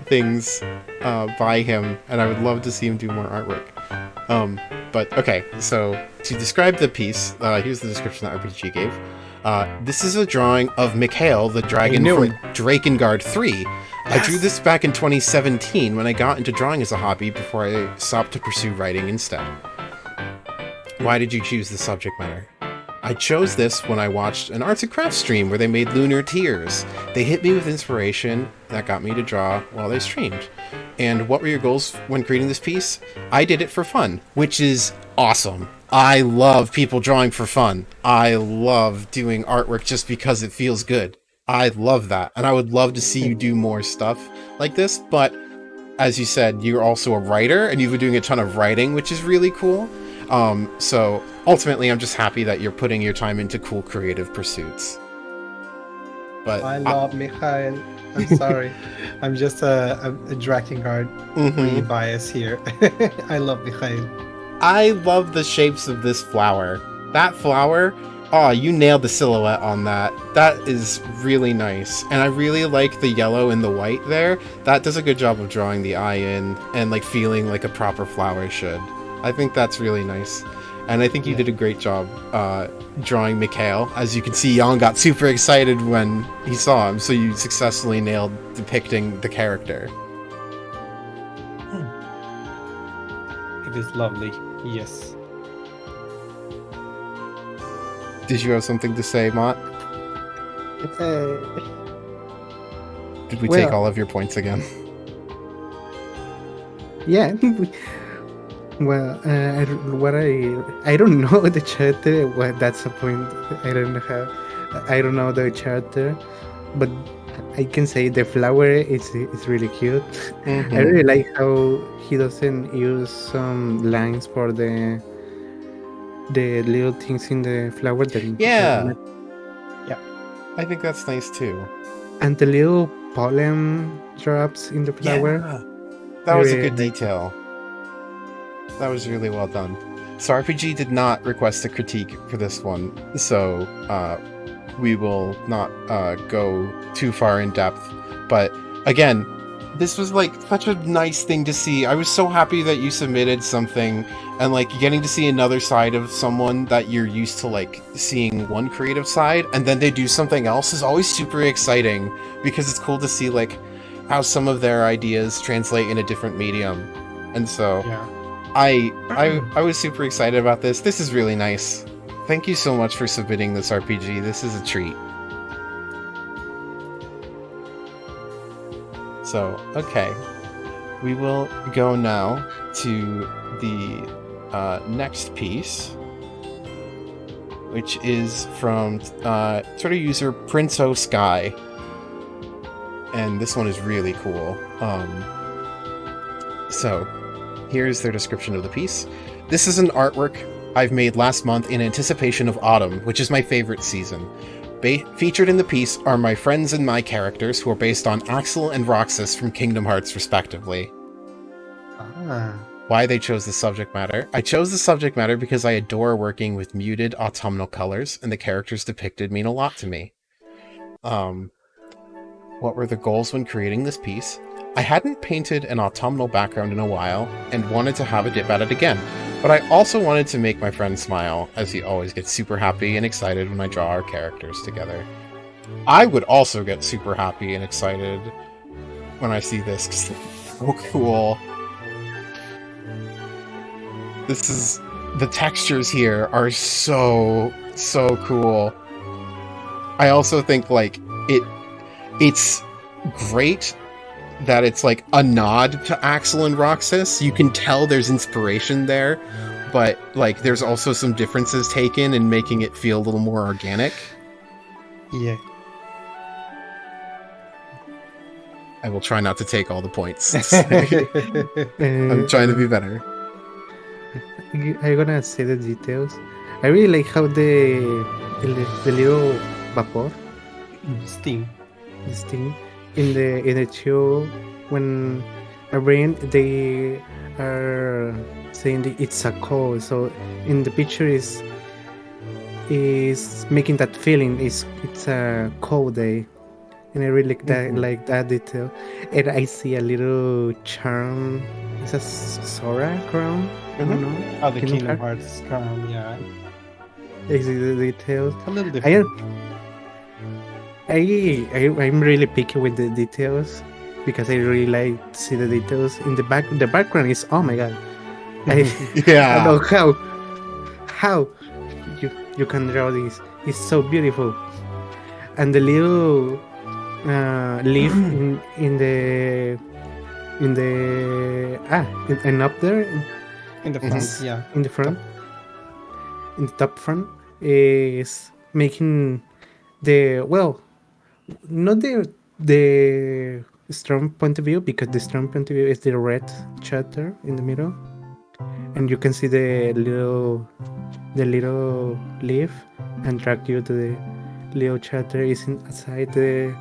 things by him, and I would love to see him do more artwork. But okay, so to describe the piece, here's the description that RPG gave. This is a drawing of Mikhail, the dragon from Drakengard 3. I drew this back in 2017 when I got into drawing as a hobby before I stopped to pursue writing instead. Why did you choose the subject matter? I chose this when I watched an arts and crafts stream where they made lunar tears. They hit me with inspiration that got me to draw while they streamed. And what were your goals when creating this piece? I did it for fun, which is awesome. I love people drawing for fun. I love doing artwork just because it feels good. I love that. And I would love to see you do more stuff like this. But as you said, you're also a writer, and you've been doing a ton of writing, which is really cool. So ultimately, I'm just happy that you're putting your time into cool creative pursuits. But I love Mikhail. I'm sorry. I'm just a Drakengard bias here. I love Mikhail. I love the shapes of this flower. That flower, oh, you nailed the silhouette on that. That is really nice. And I really like the yellow and the white there. That does a good job of drawing the eye in and like feeling like a proper flower should. I think that's really nice. And I think you did a great job drawing Mikhail. As you can see, Jan got super excited when he saw him, so you successfully nailed depicting the character. It is lovely. Yes. Did you have something to say, Mott? Did we take all of your points again? Yeah. Well, I don't know the character. Well, that's the point. I don't know the character, but I can say the flower is really cute. I really like how he doesn't use some lines for the little things in the flower. Yeah, I think that's nice too. And the little pollen drops in the flower. Yeah. That was a good detail. That was really well done. So RPG did not request a critique for this one, so we will not go too far in depth. But again, this was like such a nice thing to see. I was so happy that you submitted something, and like getting to see another side of someone that you're used to like seeing one creative side, and then they do something else is always super exciting, because it's cool to see like how some of their ideas translate in a different medium. And so I was super excited about this. This is really nice. Thank you so much for submitting this RPG. This is a treat. So, okay. We will go now to the next piece, which is from Twitter user Prince Sky. And this one is really cool. So, here's their description of the piece. This is an artwork I've made last month in anticipation of autumn, which is my favorite season. Featured in the piece are my friends and my characters, who are based on Axel and Roxas from Kingdom Hearts, respectively. Why they chose the subject matter? I chose the subject matter because I adore working with muted autumnal colors, and the characters depicted mean a lot to me. What were the goals when creating this piece? I hadn't painted an autumnal background in a while, and wanted to have a dip at it again. But I also wanted to make my friend smile, as he always gets super happy and excited when I draw our characters together. I would also get super happy and excited when I see this, 'cause it's so cool. The textures here are so cool. I also think like it's great that it's like a nod to Axel and Roxas. You can tell there's inspiration there, but like there's also some differences taken in making it feel a little more organic. Yeah. I will try not to take all the points. I'm trying to be better. I'm gonna say the details. I really like how the little vapor, Steam. this thing in the show, when a brain they are saying that it's a cold. So in the picture is making that feeling. It's a cold day, and I really like that detail. And I see a little charm. It's a Sora crown. I don't know. Oh, the Kingdom Kingdom Heart. Hearts crown, yeah. I see the details. A little different. I'm really picky with the details because I really like to see the details in the back. The background is, oh my god! I Yeah. don't know how you can draw this. It's so beautiful, and the little leaf in the and up there In the front, is- yeah. in the front, in the top front is making not the strong point of view, because the strong point of view is the red chatter in the middle, and you can see the little leaf and drag you to the little chatter is inside the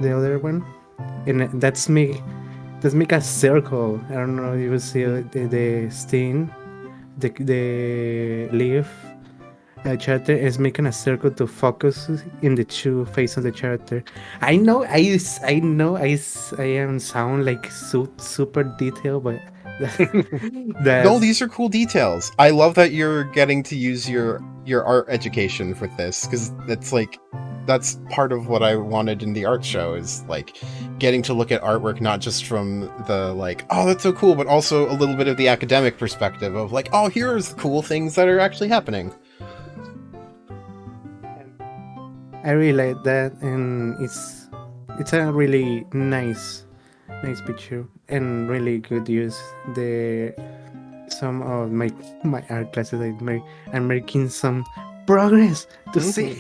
other one, and that's make a circle. I don't know if you see the stain, the leaf. Character is making a circle to focus in the two face of the character. I know I am sound like super detailed, but No, these are cool details. I love that you're getting to use your art education for this, because that's part of what I wanted in the art show, is like getting to look at artwork not just from the like, oh, that's so cool, but also a little bit of the academic perspective of like, oh, here's the cool things that are actually happening. I really like that, and it's a really nice picture and really good use. Some of my art classes I'm making some progress to see.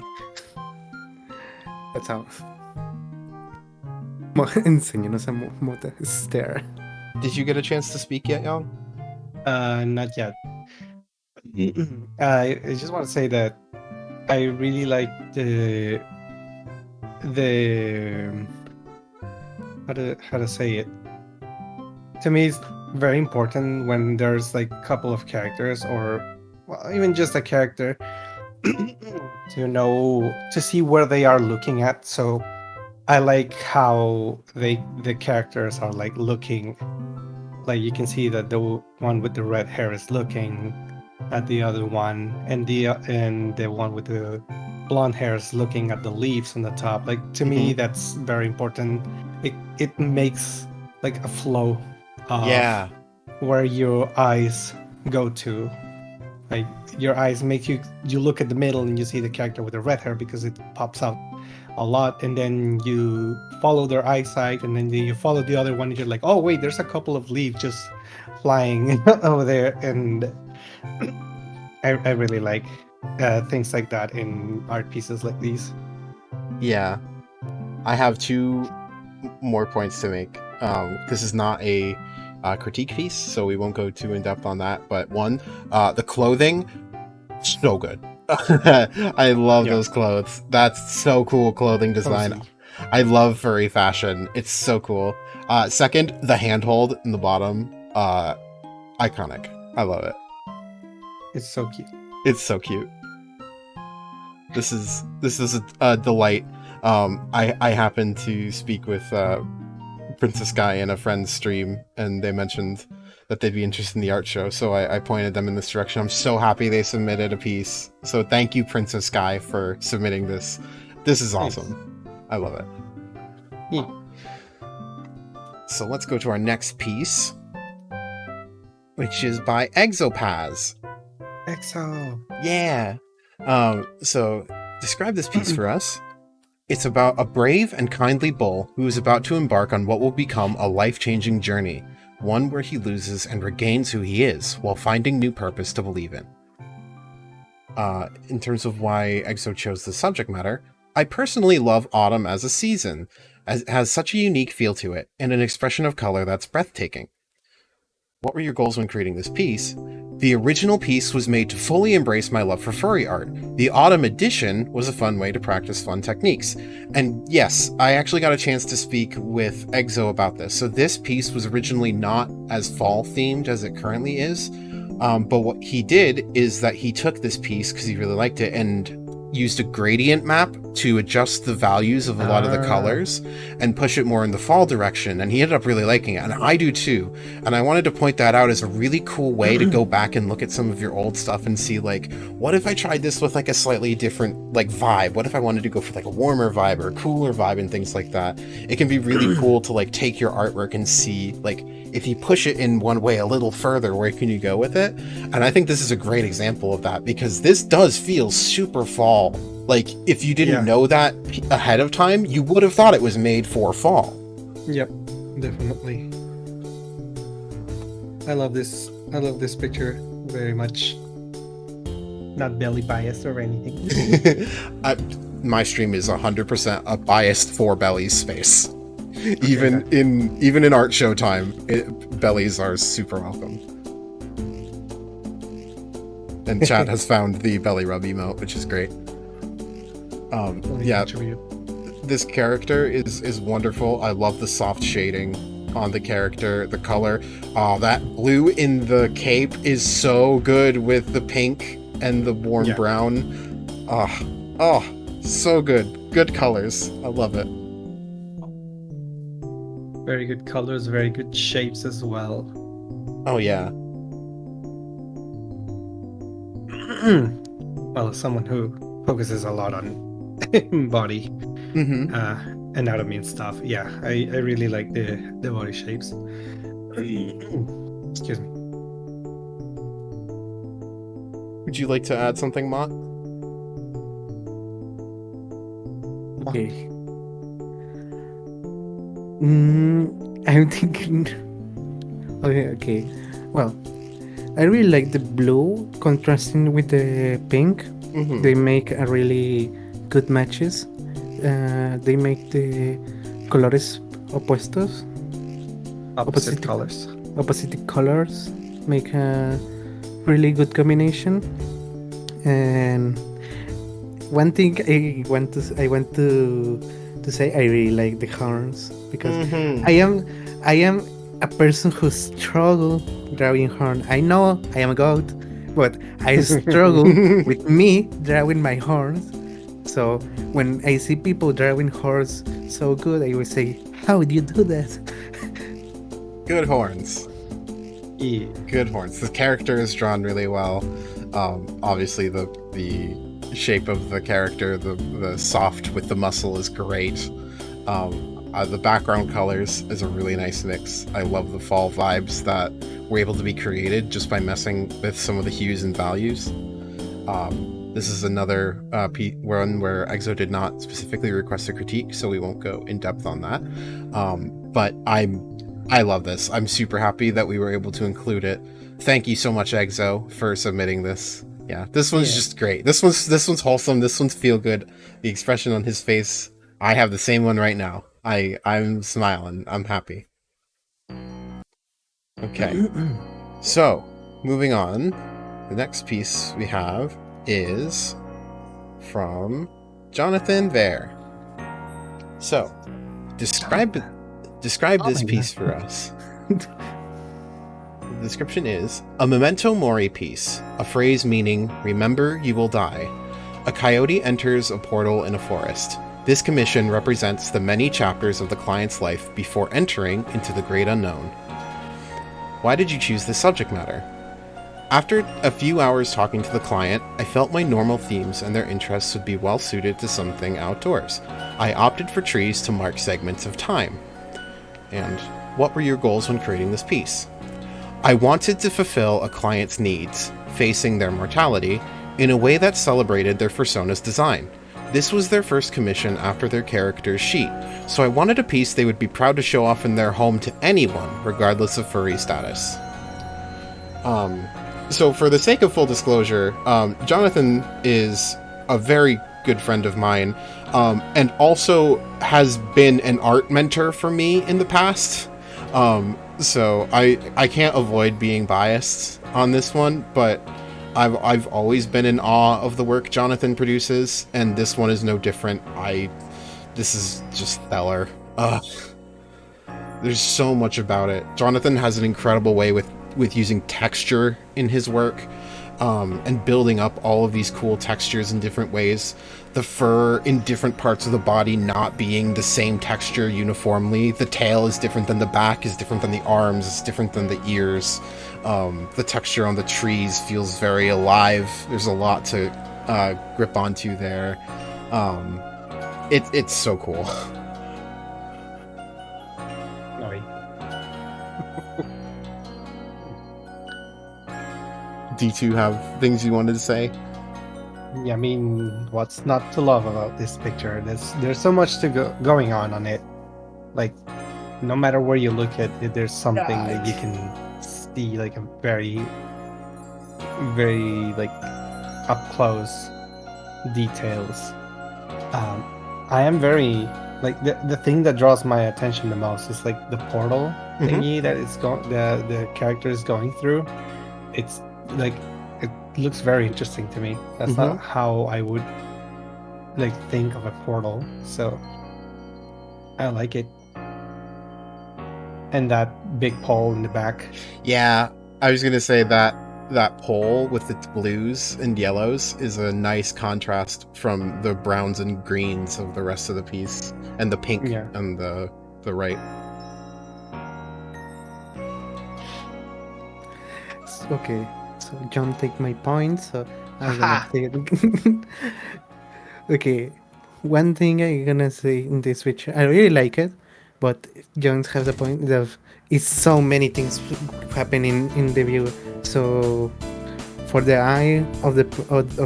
That's how. Enséñanos a Mota stare. Did you get a chance to speak yet, Young? Not yet. I just want to say that I really like the how to say it. To me, it's very important when there's like a couple of characters, or even just a character, to see where they are looking at. So I like how the characters are like looking. Like you can see that the one with the red hair is looking at the other one, and the one with the blonde hair is looking at the leaves on the top. Like to me, that's very important. It makes like a flow of where your eyes go to. Like your eyes make you look at the middle and you see the character with the red hair because it pops out a lot, and then you follow their eyesight, and then you follow the other one and you're like, oh wait, there's a couple of leaves just flying over there. And I really like things like that in art pieces like these. Yeah. I have two more points to make. This is not a critique piece, so we won't go too in depth on that. But one, the clothing, so good. I love those clothes. That's so cool clothing design. Cozy. I love furry fashion. It's so cool. Second, the handhold in the bottom, iconic. I love it. It's so cute. It's so cute. This is a delight. I happened to speak with Princess Guy in a friend's stream, and they mentioned that they'd be interested in the art show, so I pointed them in this direction. I'm so happy they submitted a piece. So thank you, Princess Guy, for submitting this. This is awesome. I love it. Yeah. So let's go to our next piece, which is by Exopaz. Exo. Yeah. So describe this piece for us. It's about a brave and kindly bull who is about to embark on what will become a life-changing journey, one where he loses and regains who he is while finding new purpose to believe in. In terms of why Exo chose the subject matter, I personally love autumn as a season, as it has such a unique feel to it and an expression of color that's breathtaking. What were your goals when creating this piece? The original piece was made to fully embrace my love for furry art. The autumn edition was a fun way to practice fun techniques. And yes, I actually got a chance to speak with Exo about this. So this piece was originally not as fall themed as it currently is. But what he did is that he took this piece because he really liked it and used a gradient map to adjust the values of a lot of the colors and push it more in the fall direction, and he ended up really liking it, and I do too. And I wanted to point that out as a really cool way to go back and look at some of your old stuff and see, like, what if I tried this with like a slightly different like vibe? What if I wanted to go for like a warmer vibe or a cooler vibe and things like that? It can be really cool to like take your artwork and see, like, if you push it in one way a little further, where can you go with it? And I think this is a great example of that, because this does feel super fall. Like, if you didn't know that ahead of time, you would have thought it was made for fall. Yep, definitely. I love this picture very much. Not belly biased or anything. My stream is 100% a biased for bellies space. Even in art show time, bellies are super welcome. And chat has found the belly rub emote, which is great. Yeah, this character is wonderful. I love the soft shading on the character, the color. That blue in the cape is so good with the pink and the warm brown. So good. Good colors. I love it. Very good colors, very good shapes as well. Oh yeah. Well, as someone who focuses a lot on body anatomy and stuff, I really like the body shapes. Excuse me. Would you like to add something, Mott? Okay. I'm thinking. Okay. Well, I really like the blue contrasting with the pink. They make a really good matches. They make the colores opuestos. Opposite colors. Opposite colors make a really good combination. And one thing I want to say, I really like the horns, because I am a person who struggle drawing horn. I know I am a goat, but I struggle with me drawing my horns. So when I see people drawing horns so good, I will say, how do you do that? Good horns. Yeah. Good horns. The character is drawn really well. Obviously the shape of the character, the soft with the muscle is great. The background colors is a really nice mix. I love the fall vibes that were able to be created just by messing with some of the hues and values. This is another one where Exo did not specifically request a critique, so we won't go in depth on that. But I love this. I'm super happy that we were able to include it. Thank you so much, Exo, for submitting this. Yeah, this one's just great. This one's wholesome. This one's feel good. The expression on his face, I have the same one right now. I'm smiling. I'm happy. Okay. So, moving on. The next piece we have is from JonathanVair. So, describe this piece for us. The description is a memento mori piece, a phrase meaning remember you will die. A coyote enters a portal in a forest. This commission represents the many chapters of the client's life before entering into the great unknown. Why did you choose this subject matter? After a few hours talking to the client, I felt my normal themes and their interests would be well suited to something outdoors. I opted for trees to mark segments of time. And what were your goals when creating this piece? I wanted to fulfill a client's needs, facing their mortality, in a way that celebrated their persona's design. This was their first commission after their character's sheet, so I wanted a piece they would be proud to show off in their home to anyone, regardless of furry status. So for the sake of full disclosure, Jonathan is a very good friend of mine, and also has been an art mentor for me in the past. So I can't avoid being biased on this one, but I've always been in awe of the work Jonathan produces, and this one is no different. This is just stellar. There's so much about it. Jonathan has an incredible way with using texture in his work, and building up all of these cool textures in different ways. The fur in different parts of the body not being the same texture uniformly. The tail is different than the back, is different than the arms, is different than the ears. The texture on the trees feels very alive. There's a lot to grip onto there. It's so cool. D2 have things you wanted to say? Yeah, I mean, what's not to love about this picture? There's so much going on it. Like, no matter where you look at it, there's something that you can see, like a very, very like up close details. I am very like the thing that draws my attention the most is like the portal thingy that the character is going through. It's like it looks very interesting to me. That's not how I would like think of a portal, so I like it. And that big pole in the back. Yeah, I was gonna say that pole with its blues and yellows is a nice contrast from the browns and greens of the rest of the piece, and the pink on the right. Okay, so John take my point, so I'm gonna say it. Okay, one thing I'm gonna say in this picture, I really like it, but John has a point of it's so many things happening in the view. So for the eye of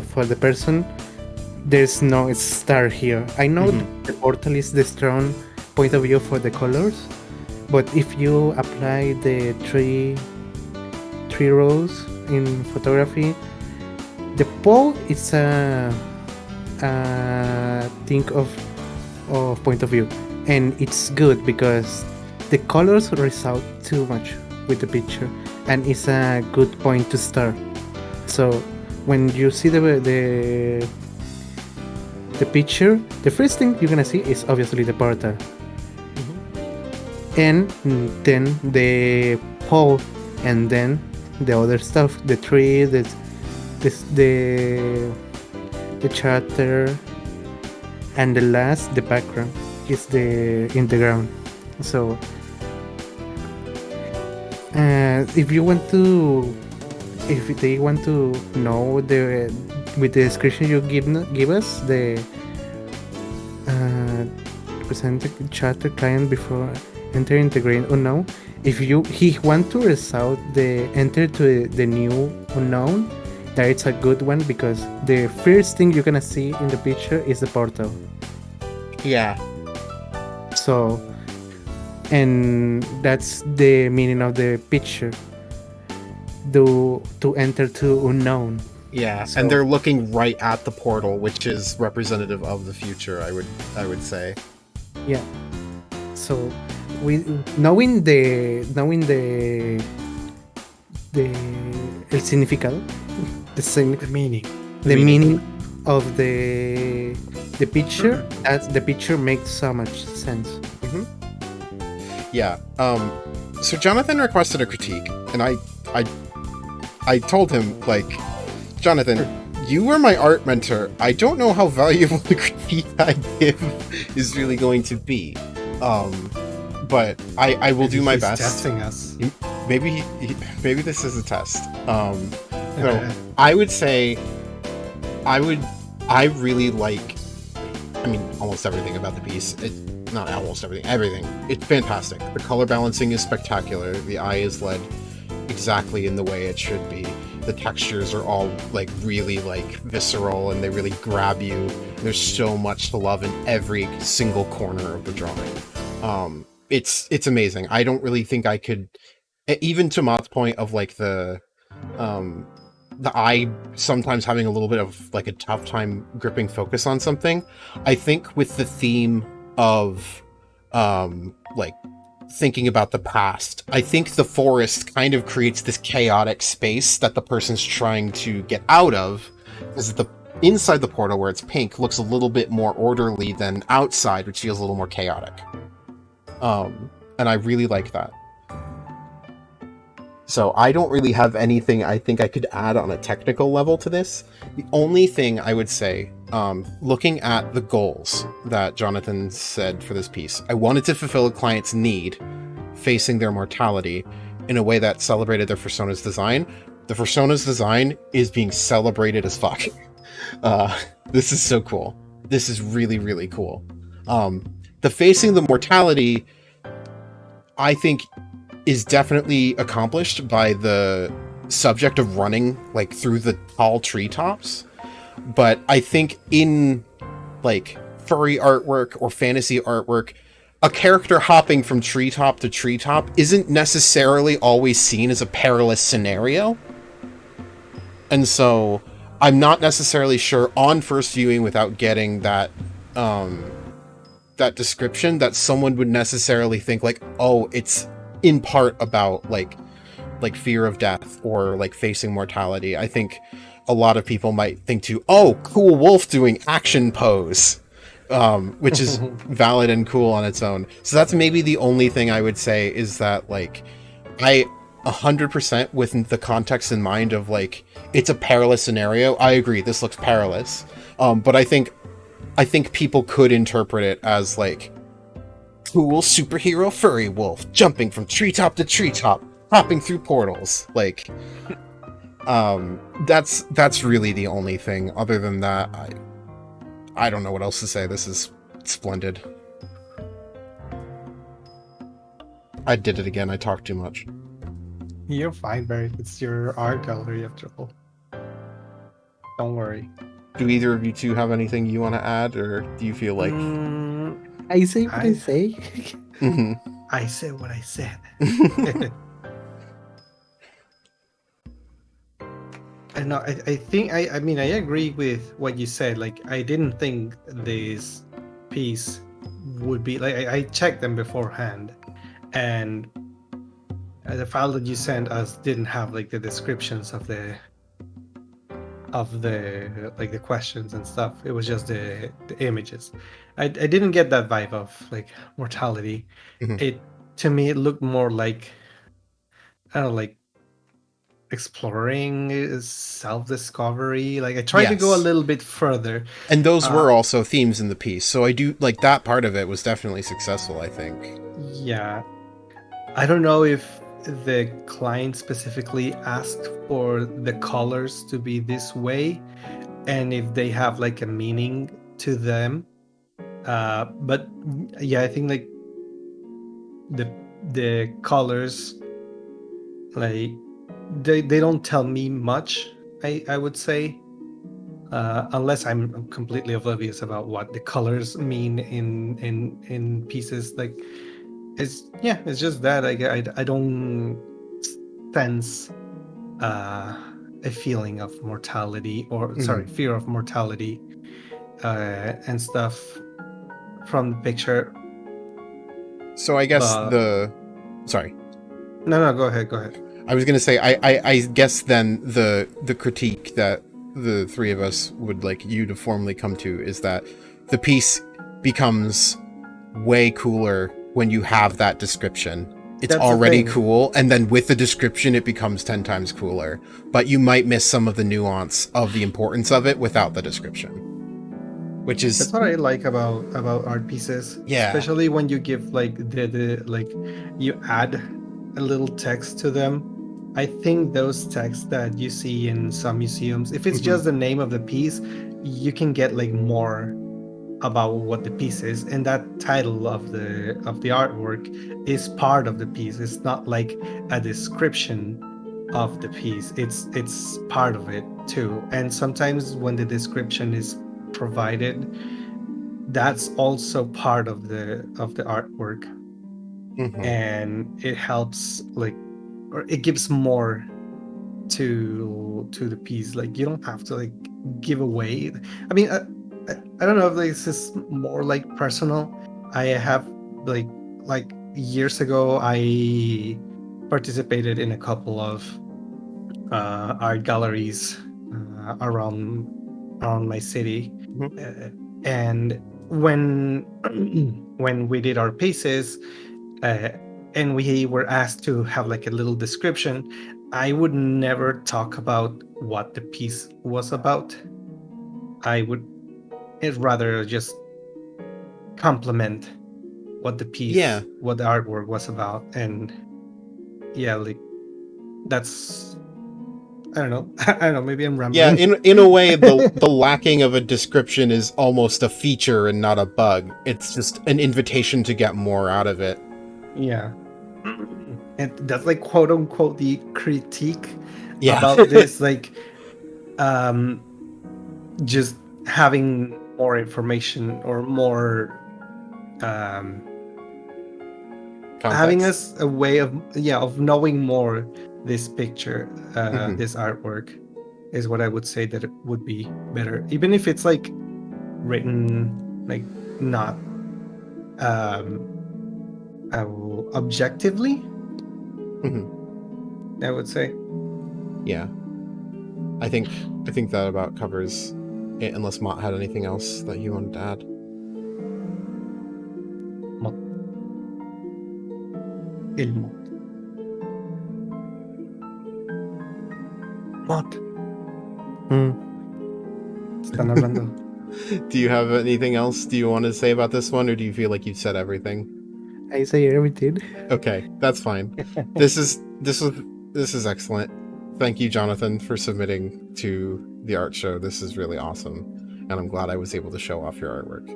for the person, there's no star here. I know the portal is the strong point of view for the colors, but if you apply the three rows in photography, the pole is a thing of point of view, and it's good because the colors result too much with the picture, and it's a good point to start. So when you see the picture, the first thing you're gonna see is obviously the portal, and then the pole, and then the other stuff, the tree, the charter, and the background is in the ground. So if they want to know with the description you give us, the present the charter client before entering the green unknown. If he want to result the enter to the new unknown, that it's a good one because the first thing you're gonna see in the picture is the portal. Yeah. So, and that's the meaning of the picture. To enter to unknown. Yeah, so, and they're looking right at the portal, which is representative of the future. I would say. Yeah. So, knowing the el significado, the meaning of the picture, as the picture makes so much sense. Yeah. So Jonathan requested a critique, and I told him, like, Jonathan, you were my art mentor. I don't know how valuable the critique I give is really going to be. But I will do my best. Testing us. Maybe this is a test. So I would say I really like, I mean, almost everything about the piece. not almost everything. It's fantastic. The color balancing is spectacular. The eye is led exactly in the way it should be. The textures are all like really like visceral and they really grab you. There's so much to love in every single corner of the drawing. It's amazing. I don't really think I could, even to Mott's point of like the eye sometimes having a little bit of like a tough time gripping focus on something. I think with the theme of like thinking about the past, I think the forest kind of creates this chaotic space that the person's trying to get out of, because the inside the portal where it's pink looks a little bit more orderly than outside, which feels a little more chaotic. And I really like that. So I don't really have anything I think I could add on a technical level to this. The only thing I would say, looking at the goals that Jonathan said for this piece, I wanted to fulfill a client's need facing their mortality in a way that celebrated their persona's design. The persona's design is being celebrated as fuck. This is so cool. This is really, really cool. The facing the mortality, I think, is definitely accomplished by the subject of running like through the tall treetops. But I think in like furry artwork or fantasy artwork, a character hopping from treetop to treetop isn't necessarily always seen as a perilous scenario. And so I'm not necessarily sure on first viewing without getting that that description that someone would necessarily think like, oh, it's in part about like fear of death or like facing mortality. I think a lot of people might think too, oh, cool wolf doing action pose, which is valid and cool on its own. So that's maybe the only thing I would say, is that like I 100% with the context in mind of like it's a perilous scenario. I agree, this looks perilous, but I think people could interpret it as like cool superhero furry wolf jumping from treetop to treetop, hopping through portals. Like, that's really the only thing. Other than that, I don't know what else to say. This is splendid. I did it again. I talked too much. You're fine, Barry. It's your art gallery after all. Don't worry. Do either of you two have anything you want to add, or do you feel like... I say what I say. Mm-hmm. I said what I said. I know. I think. I mean, I agree with what you said. Like, I didn't think this piece would be like. I checked them beforehand, and the file that you sent us didn't have like the descriptions of the like the questions and stuff. It was just the images. I didn't get that vibe of like mortality. Mm-hmm. To me it looked more like, I don't know, like exploring, self-discovery. Like I tried to go a little bit further. And those were also themes in the piece. So I do like that part of it was definitely successful, I think. Yeah. I don't know if the client specifically asked for the colors to be this way and if they have like a meaning to them. But yeah, I think like the colors, like they don't tell me much, I would say, unless I'm completely oblivious about what the colors mean in pieces. Like it's just that I don't sense a feeling of mortality or fear of mortality and stuff from the picture. So I guess sorry. No, go ahead. I was gonna say I guess then the critique that the three of us would like uniformly come to is that the piece becomes way cooler when you have that description. It's already cool, and then with the description it becomes 10 times cooler, but you might miss some of the nuance of the importance of it without the description, which is... That's what I like about art pieces. Yeah. Especially when you give like the like you add a little text to them. I think those texts that you see in some museums, if it's just the name of the piece, you can get like more about what the piece is, and that title of the artwork is part of the piece. It's not like a description of the piece. It's part of it too. And sometimes when the description is provided, that's also part of the artwork, and it helps, like, or it gives more to the piece. Like, you don't have to like give away. I mean, I don't know if this is more like personal. I have like years ago, I participated in a couple of art galleries around my city, and when when we did our pieces, and we were asked to have like a little description, I would never talk about what the piece was about. I would rather just compliment what the piece, what the artwork was about. And yeah, like, that's, I don't know. I don't know, maybe I'm rambling. Yeah, in a way, the lacking of a description is almost a feature and not a bug. It's just an invitation to get more out of it. Yeah. And that's like quote unquote the critique Yeah. about this, like just having more information or more having us a way of knowing more this picture, this artwork is what I would say that it would be better, even if it's like written like not objectively. I would say. Yeah. I think that about covers it, unless Mott had anything else that you wanted to add. Mott. Están hablando. Do you have anything else do you want to say about this one, or do you feel like you've said everything? I say everything. Okay, that's fine. This is excellent. Thank you, Jonathan, for submitting to the art show. This is really awesome, and I'm glad I was able to show off your artwork.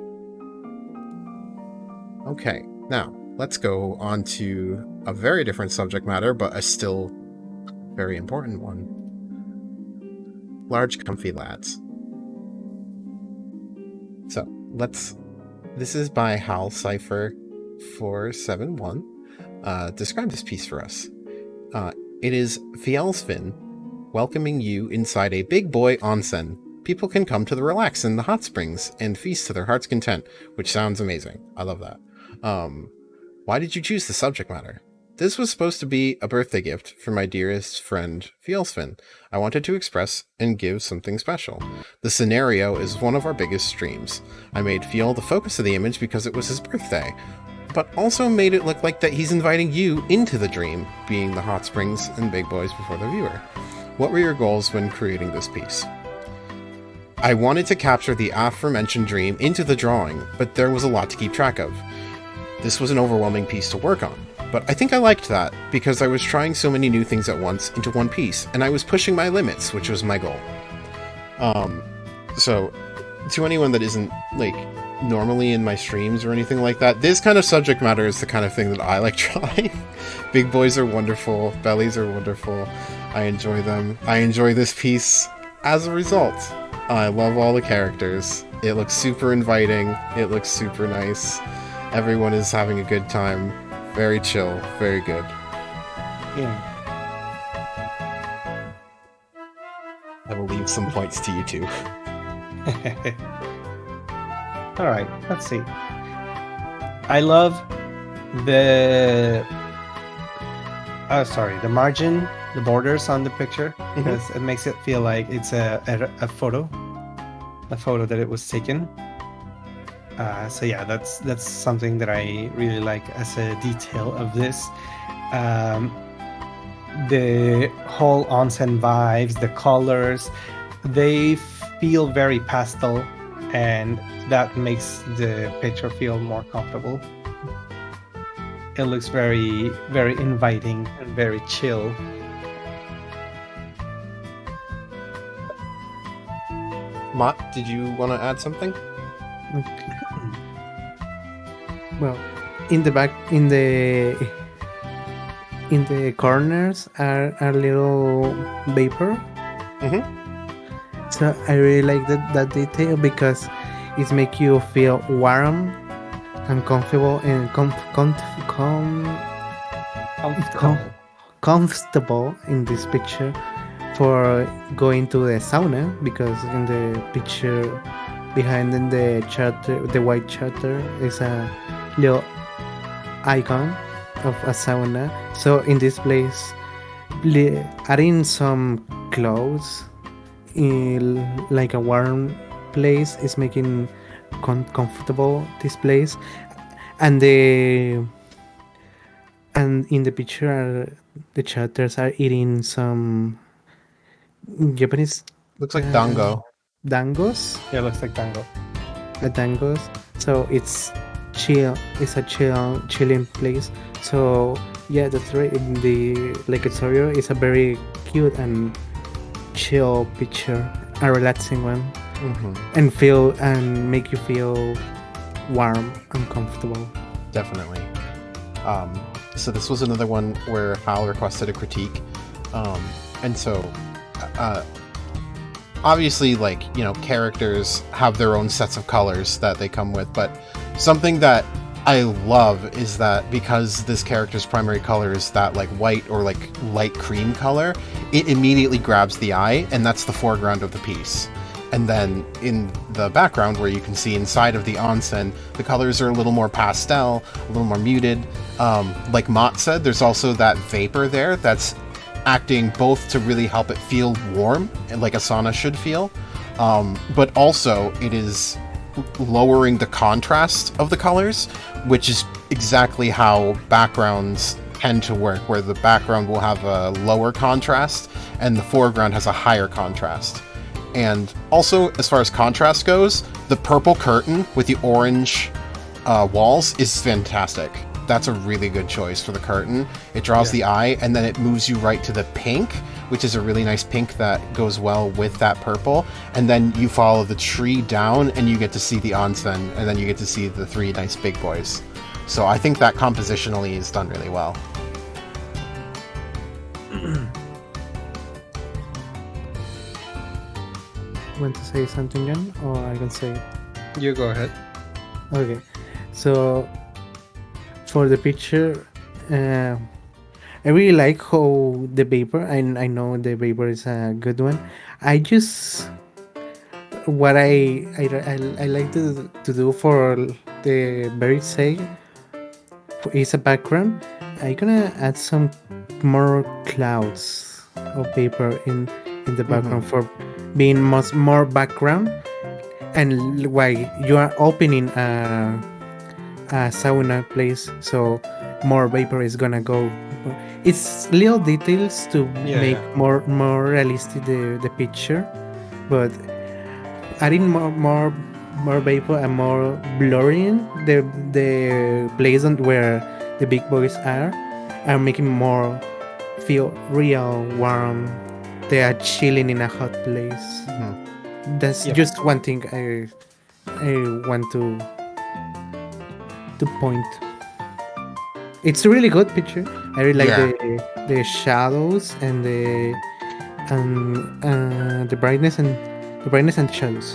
Okay, now let's go on to a very different subject matter, but a still very important one. Large comfy lads. So this is by Hal Cypher 471. Describe this piece for us. It is Fjeldsvin welcoming you inside a big boy onsen. People can come to the relax in the hot springs and feast to their heart's content, which sounds amazing. I love that. Why did you choose the subject matter? This was supposed to be a birthday gift for my dearest friend, Fjeldsvin. I wanted to express and give something special. The scenario is one of our biggest streams. I made Fjell the focus of the image because it was his birthday, but also made it look like that he's inviting you into the dream, being the hot springs and big boys before the viewer. What were your goals when creating this piece? I wanted to capture the aforementioned dream into the drawing, but there was a lot to keep track of. This was an overwhelming piece to work on, but I think I liked that because I was trying so many new things at once into one piece, and I was pushing my limits, which was my goal. So, to anyone that isn't, like, normally in my streams or anything like that, this kind of subject matter is the kind of thing that I like trying. Big boys are wonderful, bellies are wonderful, I enjoy them. I enjoy this piece as a result. I love all the characters. It looks super inviting, it looks super nice. Everyone is having a good time. Very chill, very good. Yeah. I will leave some points to you too. All right, let's see. I love the the margin, the borders on the picture, because it makes it feel like it's a photo that it was taken. So yeah, that's something that I really like as a detail of this. The whole onsen vibes, the colors, they feel very pastel, and that makes the picture feel more comfortable. It looks very, very inviting and very chill. Mott, did you want to add something? Okay. Well, in the back, in the corners are little vapor. Mhm. So I really like that detail because it makes you feel warm and comfortable and comfortable in this picture for going to the sauna, because in the picture behind in the charter, the white charter, is a little icon of a sauna. So in this place, adding some clothes in like a warm place is making comfortable this place. And in the picture, the chatters are eating some Japanese Looks like dango. dangos. Yeah, looks like tango. Dangos. So it's chill. It's a chilling place. So yeah, that's right. In the Lake Swordior is a very cute and chill picture, a relaxing one, and make you feel warm and comfortable. Definitely. So this was another one where Hal requested a critique, and so obviously, like, you know, characters have their own sets of colors that they come with, but something that I love is that because this character's primary color is that like white or like light cream color, it immediately grabs the eye, and that's the foreground of the piece. And then in the background, where you can see inside of the onsen, the colors are a little more pastel, a little more muted. Like Mott said, there's also that vapor there that's acting both to really help it feel warm, and like a sauna should feel, but also it is lowering the contrast of the colors, which is exactly how backgrounds tend to work, where the background will have a lower contrast and the foreground has a higher contrast. And also, as far as contrast goes, the purple curtain with the orange walls is fantastic. That's a really good choice for the curtain. It draws the eye, and then it moves you right to the pink, which is a really nice pink that goes well with that purple. And then you follow the tree down, and you get to see the onsen, and then you get to see the three nice big boys. So I think that compositionally is done really well. Want to say something, Jan, or I can say it? You go ahead. Okay, so for the picture, I really like how the vapor. I know the vapor is a good one. I just what I like to do for the BearicTheCleric is a background. I'm gonna add some more clouds of vapor in the background for being much more background. And while you are opening a sauna place, so more vapor is gonna go. It's little details to make more realistic the picture, but adding more vapor and more blurring the place where the big boys are making more feel real warm. They are chilling in a hot place. That's just one thing I want to point. It's a really good picture. I really like the shadows and the brightness and shadows.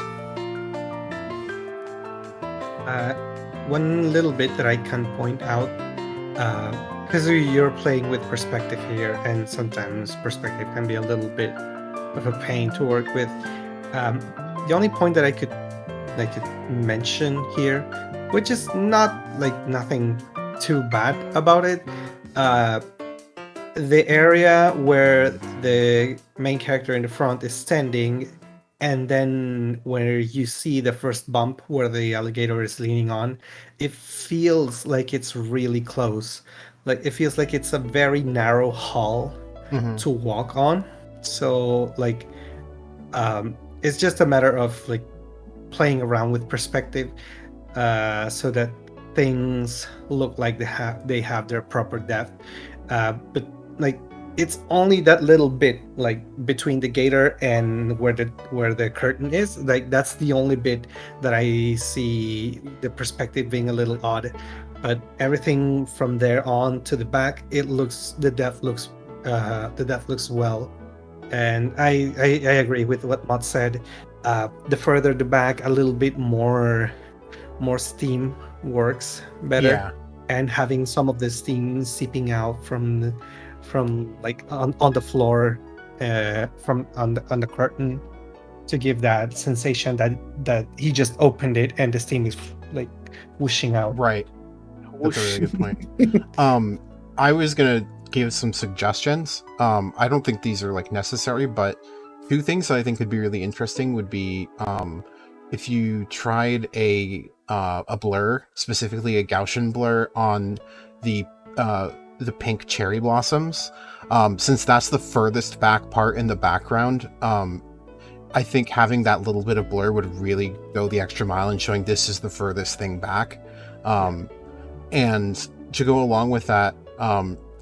One little bit that I can point out, because you're playing with perspective here, and sometimes perspective can be a little bit of a pain to work with. The only point that I could mention here, which is not like nothing too bad about it, the area where the main character in the front is standing, and then where you see the first bump where the alligator is leaning on, it feels like it's really close. Like it feels like it's a very narrow hall to walk on. So like it's just a matter of like playing around with perspective so that things look like they have their proper depth. But like it's only that little bit, like between the gator and where the curtain is. Like that's the only bit that I see the perspective being a little odd. But everything from there on to the back, the depth looks well. And I agree with what Mott said. The further the back, a little bit more steam works better. Yeah. And having some of the steam seeping out from like on the floor, from on the curtain, to give that sensation that he just opened it and the steam is like whooshing out. Right. That's a really good point. I was gonna give some suggestions. I don't think these are like necessary, but two things that I think could be really interesting would be if you tried a blur, specifically a Gaussian blur on the pink cherry blossoms, since that's the furthest back part in the background. I think having that little bit of blur would really go the extra mile in showing this is the furthest thing back. And to go along with that,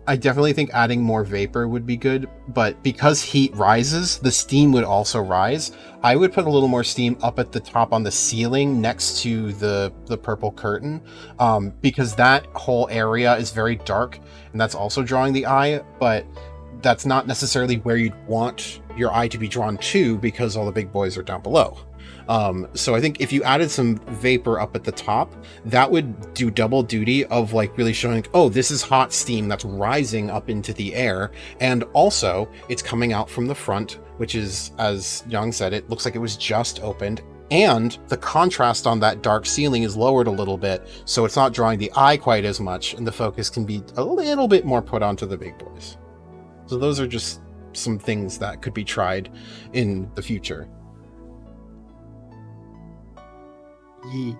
I definitely think adding more vapor would be good, but because heat rises, the steam would also rise. I would put a little more steam up at the top on the ceiling next to the purple curtain, because that whole area is very dark, and that's also drawing the eye, but that's not necessarily where you'd want your eye to be drawn to, because all the big boys are down below. So I think if you added some vapor up at the top, that would do double duty of like really showing, oh, this is hot steam that's rising up into the air. And also it's coming out from the front, which is, as Young said, it looks like it was just opened. And the contrast on that dark ceiling is lowered a little bit, so it's not drawing the eye quite as much, and the focus can be a little bit more put onto the big boys. So those are just some things that could be tried in the future. Yeah.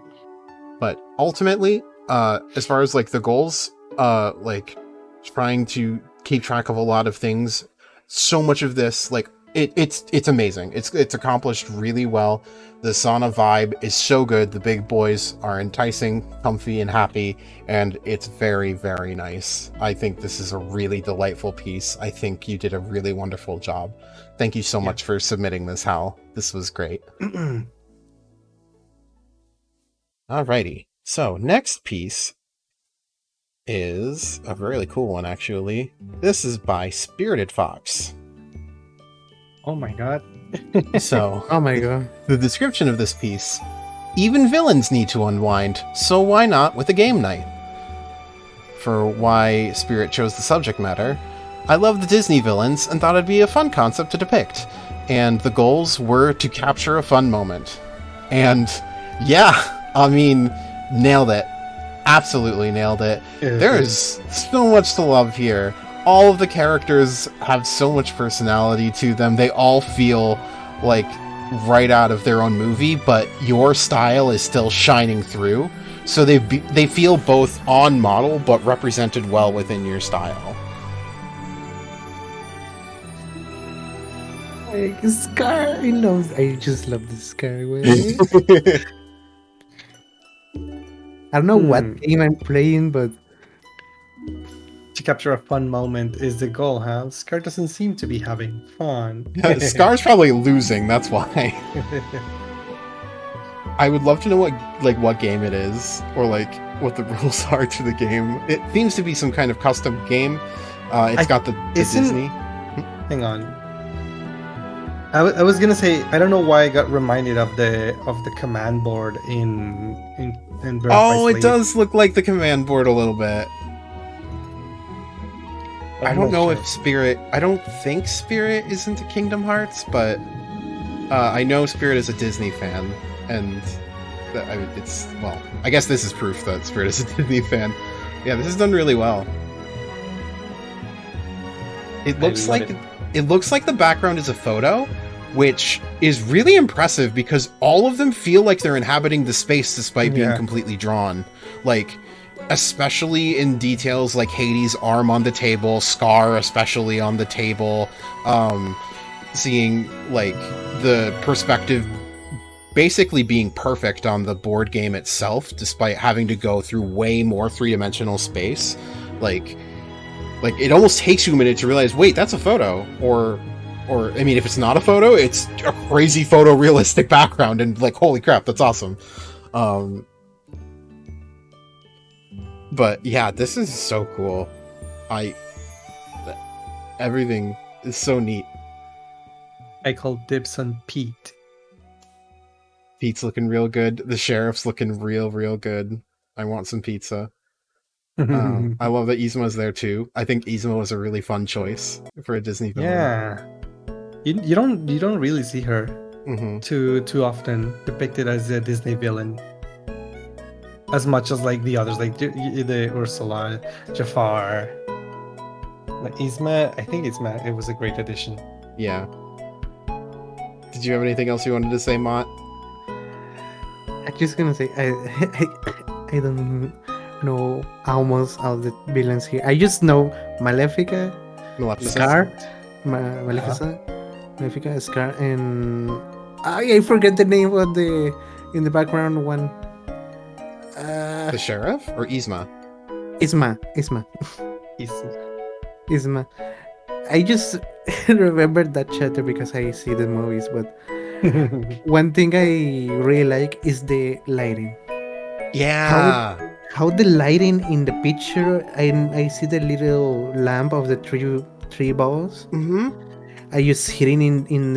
But ultimately, as far as like the goals, like trying to keep track of a lot of things, so much of this, like it's amazing. It's accomplished really well. The sauna vibe is so good. The big boys are enticing, comfy, and happy, and it's very, very nice. I think this is a really delightful piece. I think you did a really wonderful job. Thank you so much for submitting this, Hal. This was great. Alrighty, so next piece is a really cool one, actually. This is by Spirited Fox. Oh my god. So, Oh my god. the description of this piece: even villains need to unwind, so why not with a game night? For why Spirit chose the subject matter: I love the Disney villains and thought it'd be a fun concept to depict, and the goals were to capture a fun moment. And yeah, I mean, nailed it. Absolutely nailed it. There is so much to love here. All of the characters have so much personality to them. They all feel like right out of their own movie, but your style is still shining through. So they feel both on model, but represented well within your style. Like, Scar, I just love the Scar way. I don't know what game I'm playing, but To capture a fun moment is the goal, huh? Scar doesn't seem to be having fun. Scar's probably losing, that's why. I would love to know what game it is, or like what the rules are to the game. It seems to be some kind of custom game. It's got the Disney. Hang on. I was gonna say, I don't know why I got reminded of the command board in Birth by Oh, it Sleep. does look like the command board a little bit. I don't know if Spirit... I don't think Spirit is into Kingdom Hearts, but I know Spirit is a Disney fan, and it's... Well, I guess this is proof that Spirit is a Disney fan. Yeah, this is done really well. It looks like the background is a photo, which is really impressive because all of them feel like they're inhabiting the space despite being completely drawn. Like, especially in details like Hades' arm on the table, Scar especially on the table, seeing like the perspective basically being perfect on the board game itself, despite having to go through way more three-dimensional space. Like, Like, it almost takes you a minute to realize, wait, that's a photo, or I mean, if it's not a photo, it's a crazy photorealistic background, and like, holy crap, that's awesome. But yeah, this is so cool. Everything is so neat. I call dibs on Pete. Pete's looking real good. The sheriff's looking real good. I want some pizza. I love that Yzma's there too. I think Yzma was a really fun choice for a Disney villain. Yeah, you don't really see her too often depicted as a Disney villain, as much as like the others, like the Ursula, Jafar, like Yzma. I think Yzma, it was a great addition. Yeah. Did you have anything else you wanted to say, Mott? I'm just gonna say I don't know almost all the villains here. I just know Malefica, Scar, Malefica, Scar, and I forget the name of the in the background one. The sheriff or Yzma? Yzma. Yzma. I just remember that chapter because I see the movies, but one thing I really like is the lighting. Yeah. How the lighting in the picture, I see the little lamp of the three balls. I just hitting in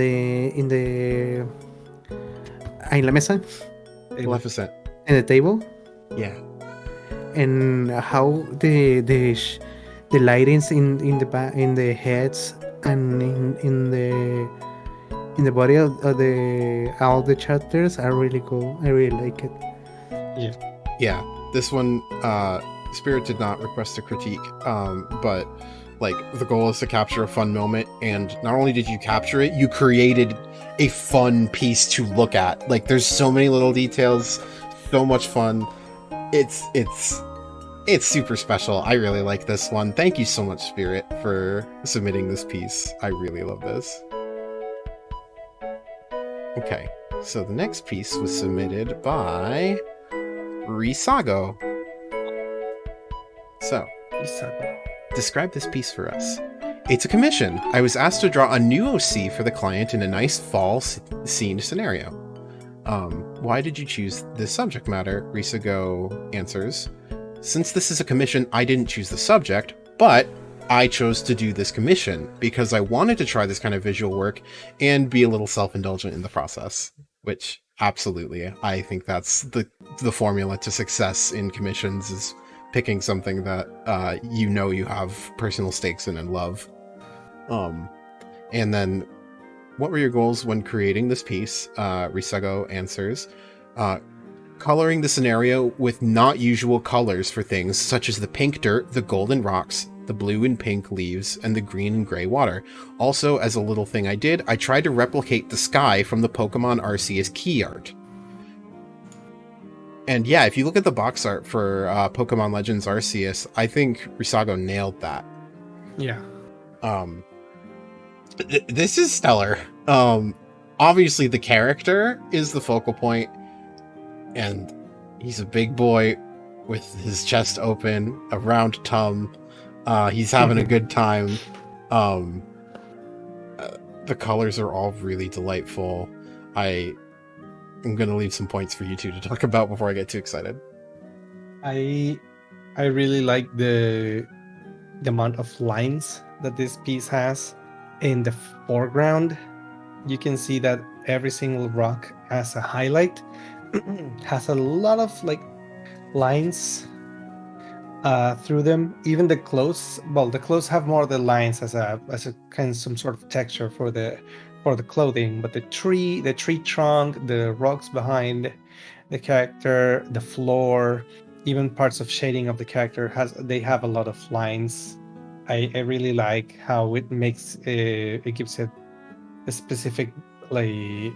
la mesa. Maleficent. In the table. Yeah. And how the lightings in the heads and in the body of all the chapters are really cool. I really like it. Yeah. This one, Spirit did not request a critique, but like the goal is to capture a fun moment, and not only did you capture it, you created a fun piece to look at. Like, there's so many little details, so much fun. It's super special. I really like this one. Thank you so much, Spirit, for submitting this piece. I really love this. Okay, so the next piece was submitted by Riisago. So, describe this piece for us. It's a commission. I was asked to draw a new OC for the client in a nice fall scene scenario. Why did you choose this subject matter? Riisago answers, since this is a commission, I didn't choose the subject, but I chose to do this commission because I wanted to try this kind of visual work and be a little self-indulgent in the process, which absolutely, I think that's the formula to success in commissions, is picking something that you have personal stakes in and love. And then, what were your goals when creating this piece? Riisago answers, coloring the scenario with not usual colors for things such as the pink dirt, the golden rocks, the blue and pink leaves, and the green and gray water. Also, as a little thing I did, I tried to replicate the sky from the Pokemon Arceus key art. And yeah, if you look at the box art for Pokemon Legends Arceus, I think Riisago nailed that. Yeah. This is stellar. Obviously the character is the focal point, and he's a big boy with his chest open, a round tum. He's having a good time. The colors are all really delightful. I'm gonna leave some points for you two to talk about before I get too excited. I really like the amount of lines that this piece has. In the foreground, you can see that every single rock has a highlight, has a lot of like lines through them. Even the clothes, well, the clothes have more of the lines as a kind of some sort of texture for the clothing, but the tree trunk, the rocks behind the character, the floor, even parts of shading of the character they have a lot of lines. I really like how it makes it gives it a specific like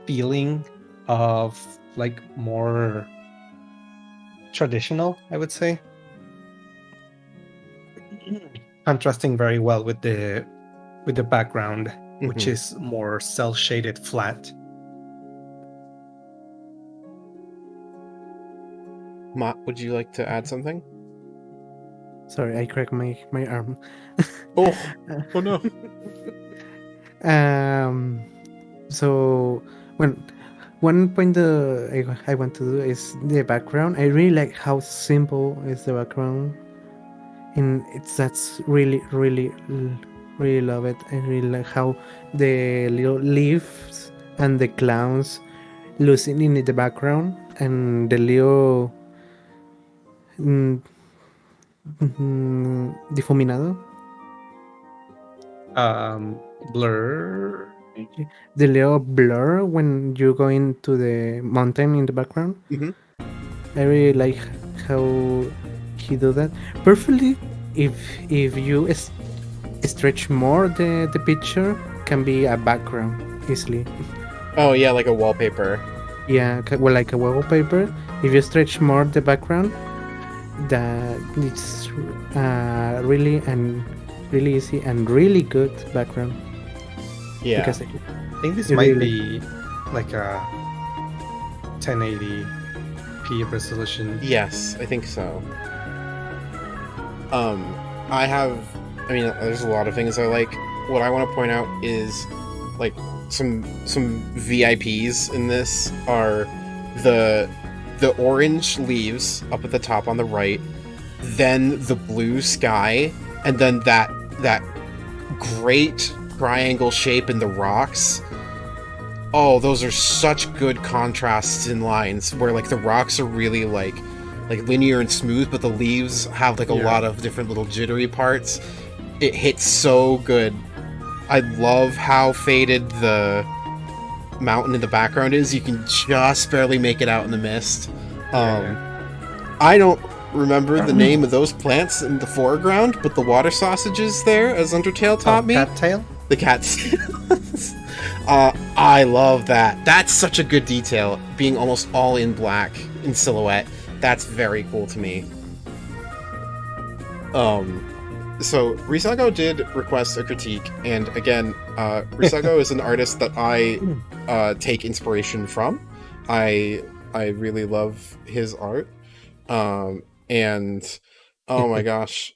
feeling of like more traditional, I would say, contrasting very well with the background, which is more cel-shaded flat. Mott, would you like to add something? Sorry, I cracked my arm. Oh, oh no. So when one point I want to do is the background. I really like how simple is the background, and that's really love it. I really like how the little leaves and the clowns losing in the background, and the little difuminado, Blur. the little blur when you go into the mountain in the background. Mm-hmm. I really like how he do that perfectly. If you stretch more, the picture can be a background easily. Oh yeah, like a wallpaper. Yeah, well, like a wallpaper. If you stretch more the background, that it's really easy and really good background. Yeah. Because I think this It might really- be like a 1080p resolution. Yes, I think so. I mean, there's a lot of things I like. What I want to point out is, like, some VIPs in this are the orange leaves up at the top on the right, then the blue sky, and then that great triangle shape in the rocks. Oh, those are such good contrasts in lines where like the rocks are really like linear and smooth, but the leaves have like a lot of different little jittery parts. It hits so good. I love how faded the mountain in the background is. You can just barely make it out in the mist. I don't remember the name of those plants in the foreground, but the water sausages there, as Undertale taught me. Cattail? The cats. I love that. That's such a good detail, being almost all in black in silhouette. That's very cool to me. So Riisago did request a critique, and again, Riisago is an artist that I take inspiration from. I really love his art, and oh my gosh,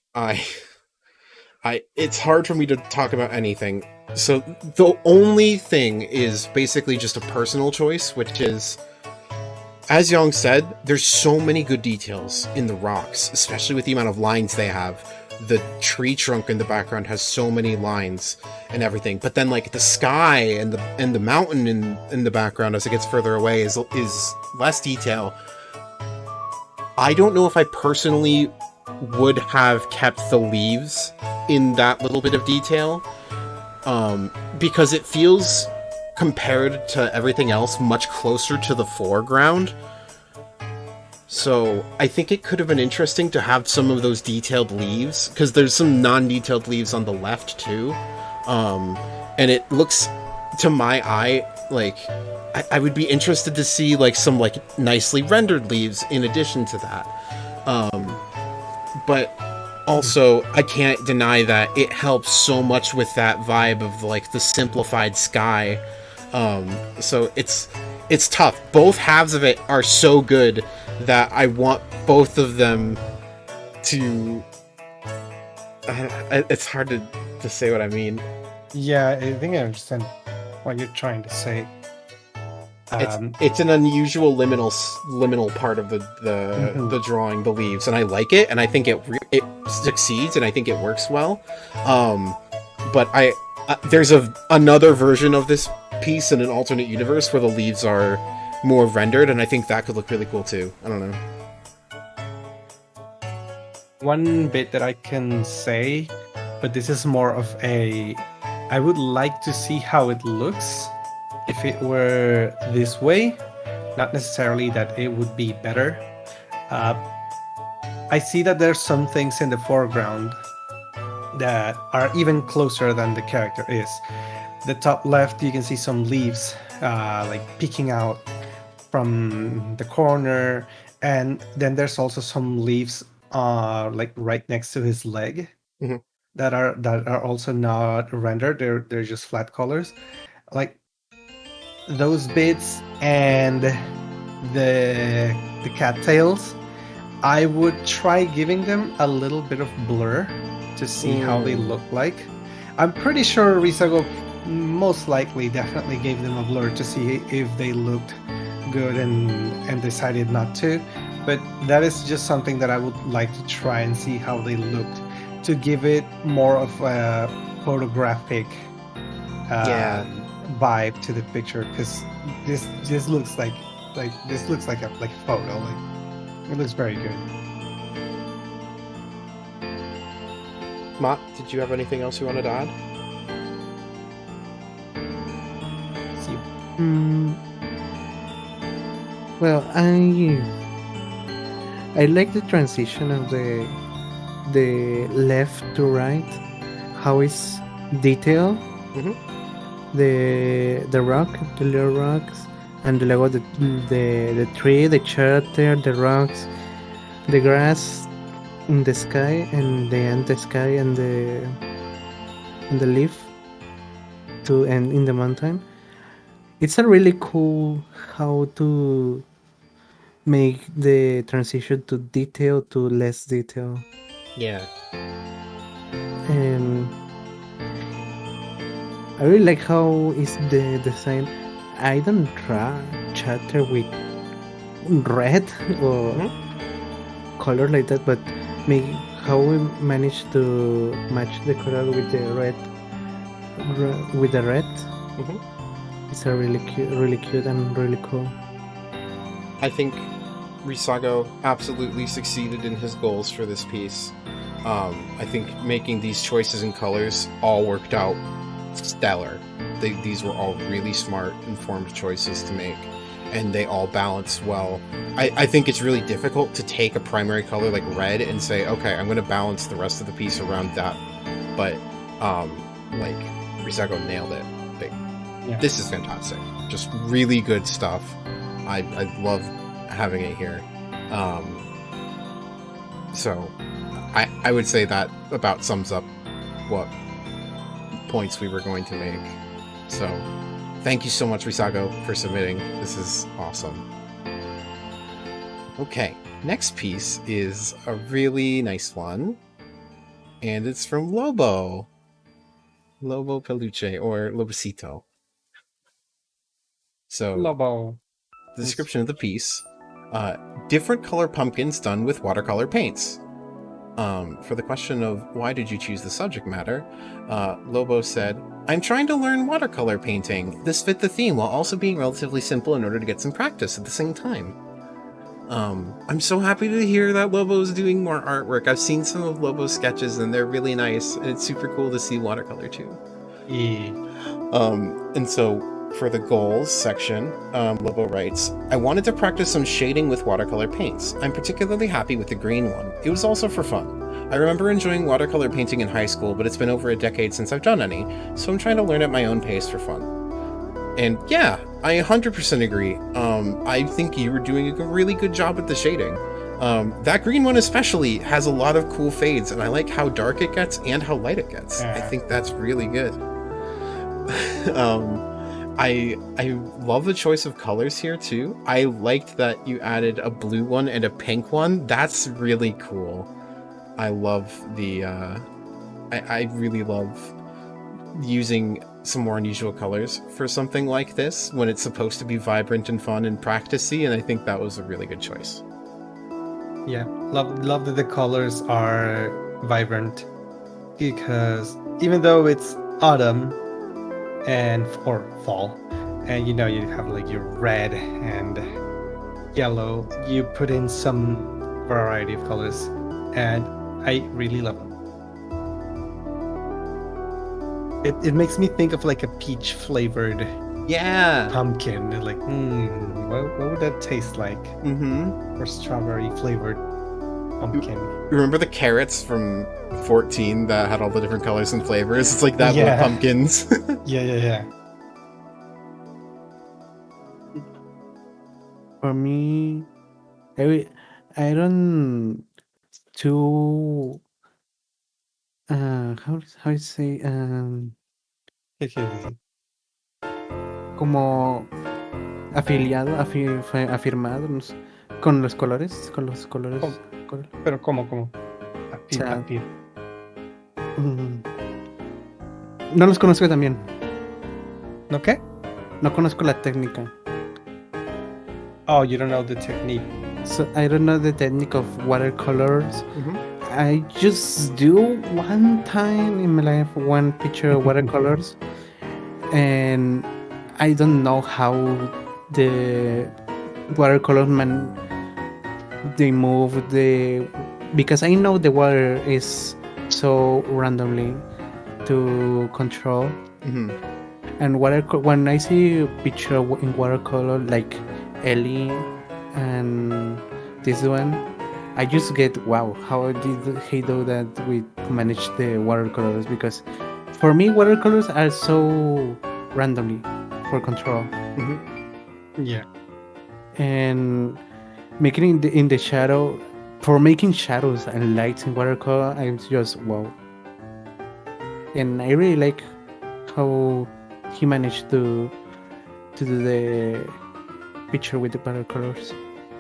it's hard for me to talk about anything. So the only thing is basically just a personal choice, which is, as Young said, there's so many good details in the rocks, especially with the amount of lines they have. The tree trunk in the background has so many lines and everything, but then like the sky and the mountain in the background as it gets further away is less detail. I don't know if I personally would have kept the leaves in that little bit of detail, because it feels, compared to everything else, much closer to the foreground. So I think it could have been interesting to have some of those detailed leaves, because there's some non-detailed leaves on the left too, and it looks, to my eye, like I would be interested to see like some like nicely rendered leaves in addition to that. But also, I can't deny that it helps so much with that vibe of like the simplified sky. So it's tough. Both halves of it are so good that I want both of them to... it's hard to say what I mean. Yeah, I think I understand what you're trying to say. It's an unusual liminal part of the drawing, the leaves, and I like it, and I think it succeeds, and I think it works well. But there's another version of this piece in an alternate universe where the leaves are more rendered, and I think that could look really cool too. I don't know. One bit that I can say, but this is more of I would like to see how it looks if it were this way, not necessarily that it would be better. I see that there's some things in the foreground that are even closer than the character is. The top left, you can see some leaves like peeking out from the corner, and then there's also some leaves like right next to his leg. Mm-hmm. that are also not rendered. They're just flat colors. Like those bits and the cattails I would try giving them a little bit of blur to see how they look like. I'm pretty sure Riisago most likely definitely gave them a blur to see if they looked good and decided not to. But that is just something that I would like to try and see how they looked to give it more of a photographic vibe to the picture, because this looks like this looks like a photo. Like, it looks very good. Matt, did you have anything else you wanted to add? See, Well, I like the transition of the left to right, how it's detailed. Mhm. The rock, the little rocks, and the tree, the shelter, the rocks, the grass in the sky, and the sky and the leaf to and in the mountain. It's a really cool how to make the transition to detail to less detail. Yeah. And I really like how is the design. I don't draw chatter with red or color like that, but make how we managed to match the color with the red. It's a really cute and really cool. I think Riisago absolutely succeeded in his goals for this piece. I think making these choices in colors all worked out stellar. These were all really smart, informed choices to make, and they all balance well. I think it's really difficult to take a primary color like red and say, okay, I'm going to balance the rest of the piece around that. But, like, Riisago nailed it. This is fantastic. Just really good stuff. I love having it here. So I would say that about sums up what points we were going to make. So thank you so much, Riisago, for submitting. This is awesome. Okay, next piece is a really nice one, and it's from LoboPeluche, or Lobocito. So Lobo. the description of the piece: different color pumpkins done with watercolor paints. For the question of why did you choose the subject matter, Lobo said, I'm trying to learn watercolor painting. This fit the theme while also being relatively simple in order to get some practice at the same time. I'm so happy to hear that Lobo's doing more artwork. I've seen some of Lobo's sketches and they're really nice, and it's super cool to see watercolor too. And so for the goals section, Lobo writes, I wanted to practice some shading with watercolor paints. I'm particularly happy with the green one. It was also for fun. I remember enjoying watercolor painting in high school, but it's been over a decade since I've done any, so I'm trying to learn at my own pace for fun. And yeah, I 100% agree. I think you were doing a really good job with the shading. That green one especially has a lot of cool fades, and I like how dark it gets and how light it gets. I think that's really good. I love the choice of colors here too. I liked that you added a blue one and a pink one. That's really cool. I love the I really love using some more unusual colors for something like this when it's supposed to be vibrant and fun and practicey, and I think that was a really good choice. Yeah, love that the colors are vibrant, because even though it's autumn or fall, and you have like your red and yellow, you put in some variety of colors, and I really love them. It makes me think of like a peach flavored pumpkin. Like, what would that taste like? Or strawberry flavored pumpkin. Remember the carrots from 14 that had all the different colors and flavors? It's like that with pumpkins. Yeah. For me, I don't too how you say como afiliado, afirmado, no sé, Con los colores, con los colores. Oh. Pero ¿cómo? Así, sea, así. Mm, No los conozco también. ¿No qué? No conozco la técnica. Oh, you don't know the technique. So I don't know the technique of watercolors. Mhm. I just do one time in my life one picture of watercolors, and I don't know how the watercolor they move because I know the water is so randomly to control. Mhm. And when I see a picture in watercolor like Ellie and this one, I just get wow, how did he do that with manage the watercolors? Because for me watercolors are so randomly for control, Yeah. and making in the shadow, for making shadows and lights in watercolor, I'm just wow. And I really like how he managed to do the picture with the watercolors.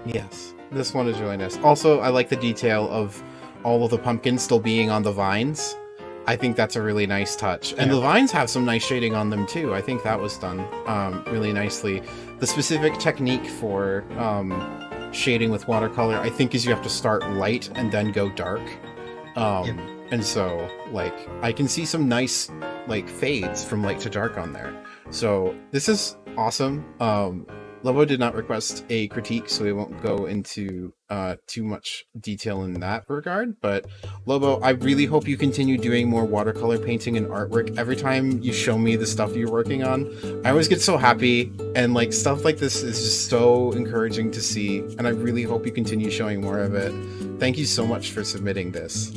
Yes, this one is really nice. Also, I like the detail of all of the pumpkins still being on the vines. I think that's a really nice touch. And Yeah. the vines have some nice shading on them too. I think that was done really nicely. The specific technique for shading with watercolor, I think, is you have to start light and then go dark. Yep. And so, like, I can see some nice, like, fades from light to dark on there. So this is awesome. Lobo did not request a critique, so we won't go into too much detail in that regard. But Lobo, I really hope you continue doing more watercolor painting and artwork. Every time you show me the stuff you're working on, I always get so happy, and like stuff like this is just so encouraging to see. And I really hope you continue showing more of it. Thank you so much for submitting this.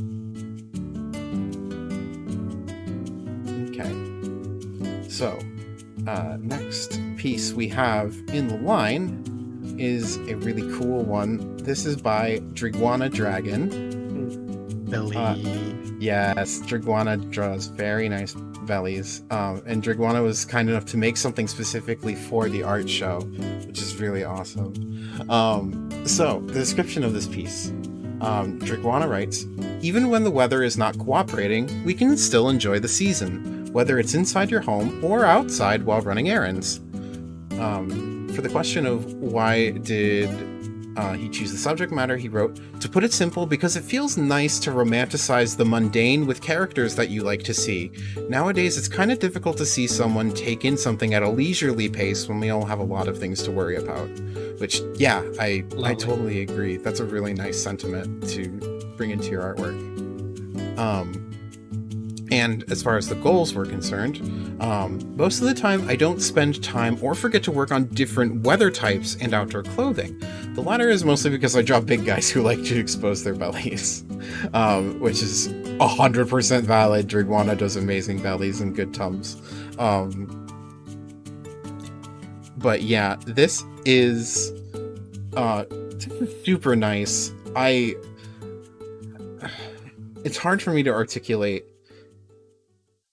Okay, so. Next piece we have in the line is a really cool one. This is by DriguanaDragon. Belly. Yes, Driguana draws very nice bellies. And Driguana was kind enough to make something specifically for the art show, which is really awesome. So, the description of this piece. Driguana writes, "Even when the weather is not cooperating, we can still enjoy the season, whether it's inside your home or outside while running errands." For the question of why did he choose the subject matter, he wrote, "To put it simple, because it feels nice to romanticize the mundane with characters that you like to see. Nowadays, it's kind of difficult to see someone take in something at a leisurely pace when we all have a lot of things to worry about." Which, yeah, I totally agree. That's a really nice sentiment to bring into your artwork. And as far as the goals were concerned, most of the time I don't spend time or forget to work on different weather types and outdoor clothing. The latter is mostly because I draw big guys who like to expose their bellies, which is 100% valid. Driguana does amazing bellies and good tums. But yeah, this is super nice. It's hard for me to articulate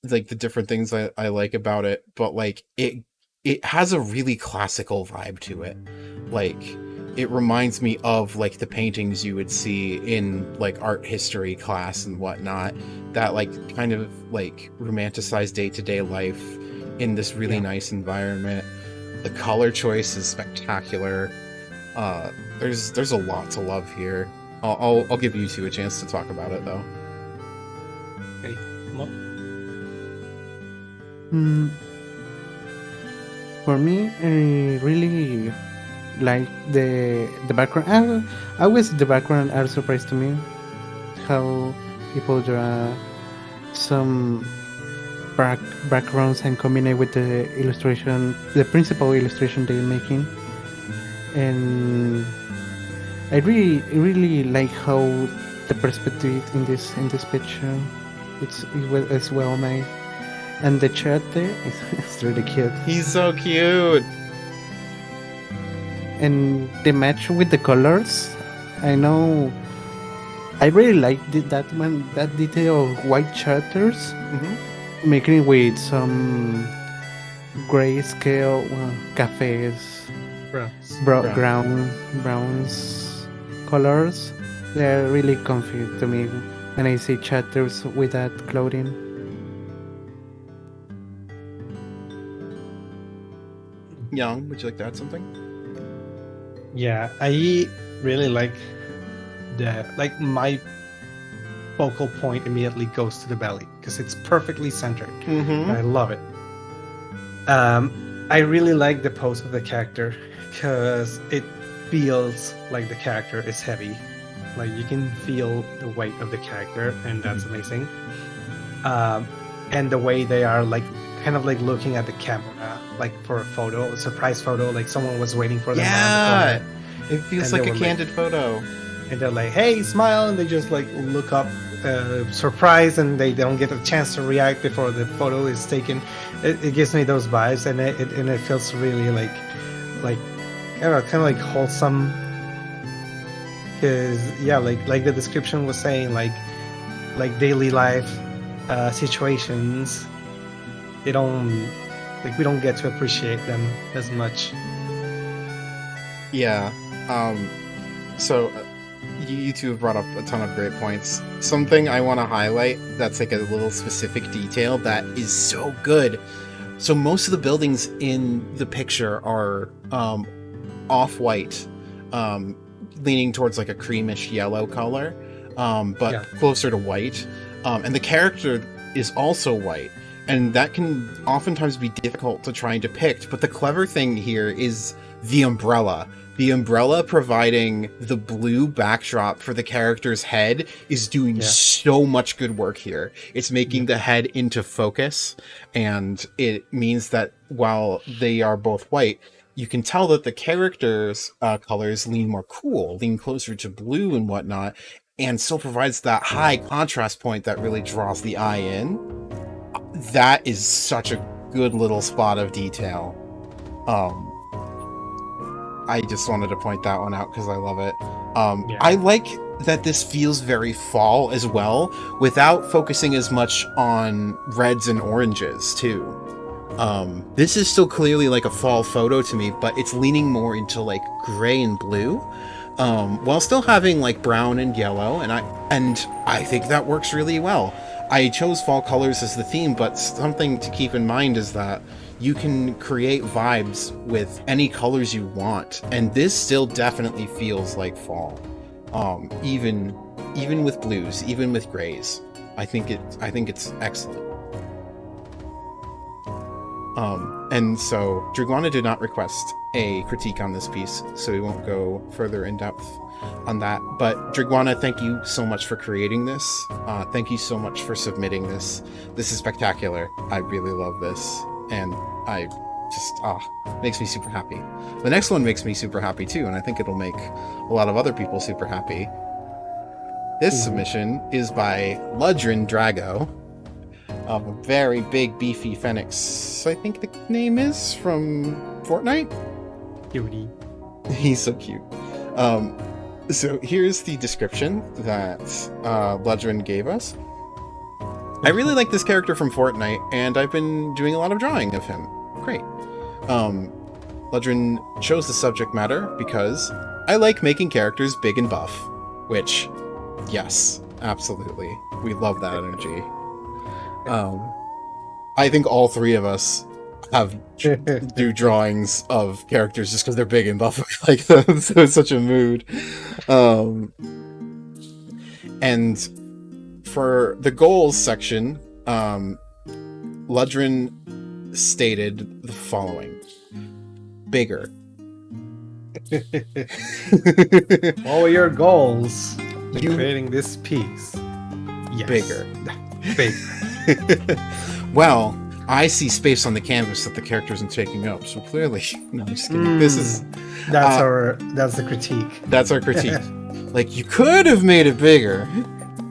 like the different things I like about it, but like it has a really classical vibe to it. Like it reminds me of like the paintings you would see in like art history class and whatnot, that like kind of like romanticized day-to-day life in this really nice environment. The color choice is spectacular. There's a lot to love here. I'll give you two a chance to talk about it though. Okay. For me, I really like the background. Always the background are surprised to me. How people draw some backgrounds and combine it with the illustration, the principal illustration they're making. And I really like how the perspective in this picture it's well made. And the chat there is really cute. He's so cute. And the match with the colors, I know. I really like that one. That detail of white charters, making it with some grayscale cafes, browns, colors, they're really comfy to me when I see chatters with that clothing. Young, would you like to add something? Yeah, I really like my focal point immediately goes to the belly because it's perfectly centered. Mm-hmm. I love it. I really like the pose of the character because it feels like the character is heavy. Like you can feel the weight of the character, and that's amazing. And the way they are like kind of like looking at the camera, like for a photo, a surprise photo, like someone was waiting for them. Yeah, it feels And like they a were candid photo. And they're like, "Hey, smile!" And they just like look up, surprised, and they don't get a chance to react before the photo is taken. It gives me those vibes, and it feels really like I don't know, kind of like wholesome. Because yeah, like the description was saying, like daily life situations, we don't get to appreciate them as much. Yeah. So you two have brought up a ton of great points. Something I want to highlight that's like a little specific detail that is so good. So most of the buildings in the picture are off-white, leaning towards like a creamish yellow color, but closer to white. And the character is also white. And that can oftentimes be difficult to try and depict. But the clever thing here is the umbrella. The umbrella providing the blue backdrop for the character's head is doing so much good work here. It's making the head into focus, and it means that while they are both white, you can tell that the character's colors lean more cool, lean closer to blue and whatnot, and still provides that high contrast point that really draws the eye in. That is such a good little spot of detail. I just wanted to point that one out because I love it. I like that this feels very fall as well, without focusing as much on reds and oranges too. This is still clearly like a fall photo to me, but it's leaning more into like gray and blue, while still having like brown and yellow, and I think that works really well. I chose fall colors as the theme, but something to keep in mind is that you can create vibes with any colors you want, and this still definitely feels like fall. Even with blues, even with grays, I think it's excellent. And so Driguana did not request a critique on this piece, so we won't go further in depth on that. But Driguana, thank you so much for creating this. Thank you so much for submitting this. This is spectacular. I really love this, and I just makes me super happy. The next one makes me super happy too, and I think it'll make a lot of other people super happy. This submission is by LudrenDrago, of a very big beefy phoenix. I think the name is from Fortnite. Cutie. He's so cute. So here's the description that Ludren gave us. I really like this character from Fortnite, and I've been doing a lot of drawing of him. Great. Ludren chose the subject matter because I like making characters big and buff, which, yes, absolutely. We love that energy. I think all three of us do drawings of characters just because they're big and buff. We like them, so it's such a mood. And for the goals section, Ludren stated the following: bigger. What were your goals in creating this piece? Yes. Bigger. Bigger. Well, I see space on the canvas that the character isn't taking up, so clearly... No, I'm just kidding. This is... That's the critique. That's our critique. Like, you could have made it bigger,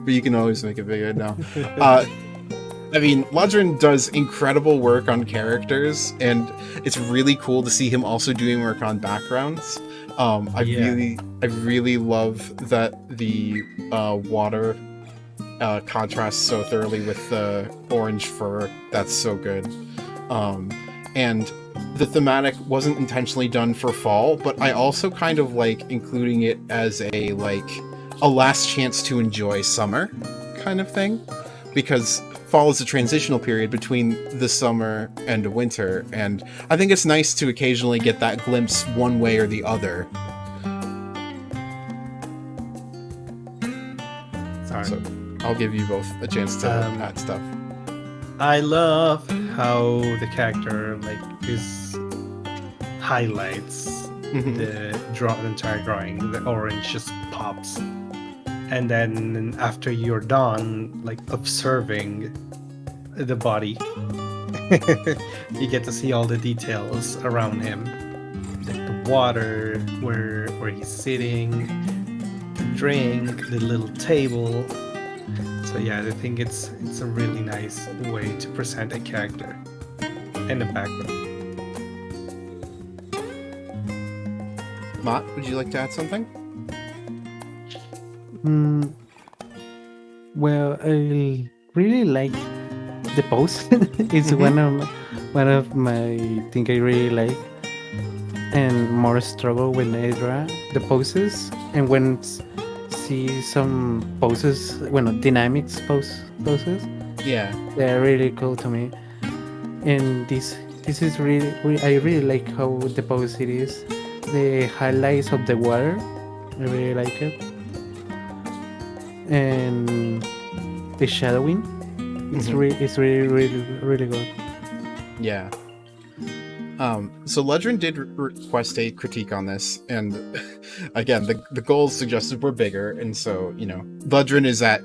but you can always make it bigger now. I mean, Ludren does incredible work on characters, and it's really cool to see him also doing work on backgrounds. I really love that the water contrasts so thoroughly with the orange fur. That's so good. And the thematic wasn't intentionally done for fall, but I also kind of like including it as a last chance to enjoy summer kind of thing, because fall is a transitional period between the summer and winter, and I think it's nice to occasionally get that glimpse one way or the other. Sorry. So I'll give you both a chance to add stuff. I love how the character is highlights the entire drawing. The orange just pops, and then after you're done, observing the body, you get to see all the details around him, like the water, where he's sitting, the drink, the little table. So yeah, I think it's a really nice way to present a character in the background. Mott, would you like to add something? Well, I really like the pose. It's one of my thing I really like, and more struggle when I draw the poses, and when see some poses, dynamics poses. Yeah. They're really cool to me, and this is really I really like how the pose it is. The highlights of the water, I really like it, and the shadowing. It's really good. Yeah. So Ludren did request a critique on this, and again, the goals suggested were bigger, and so, Ludren is at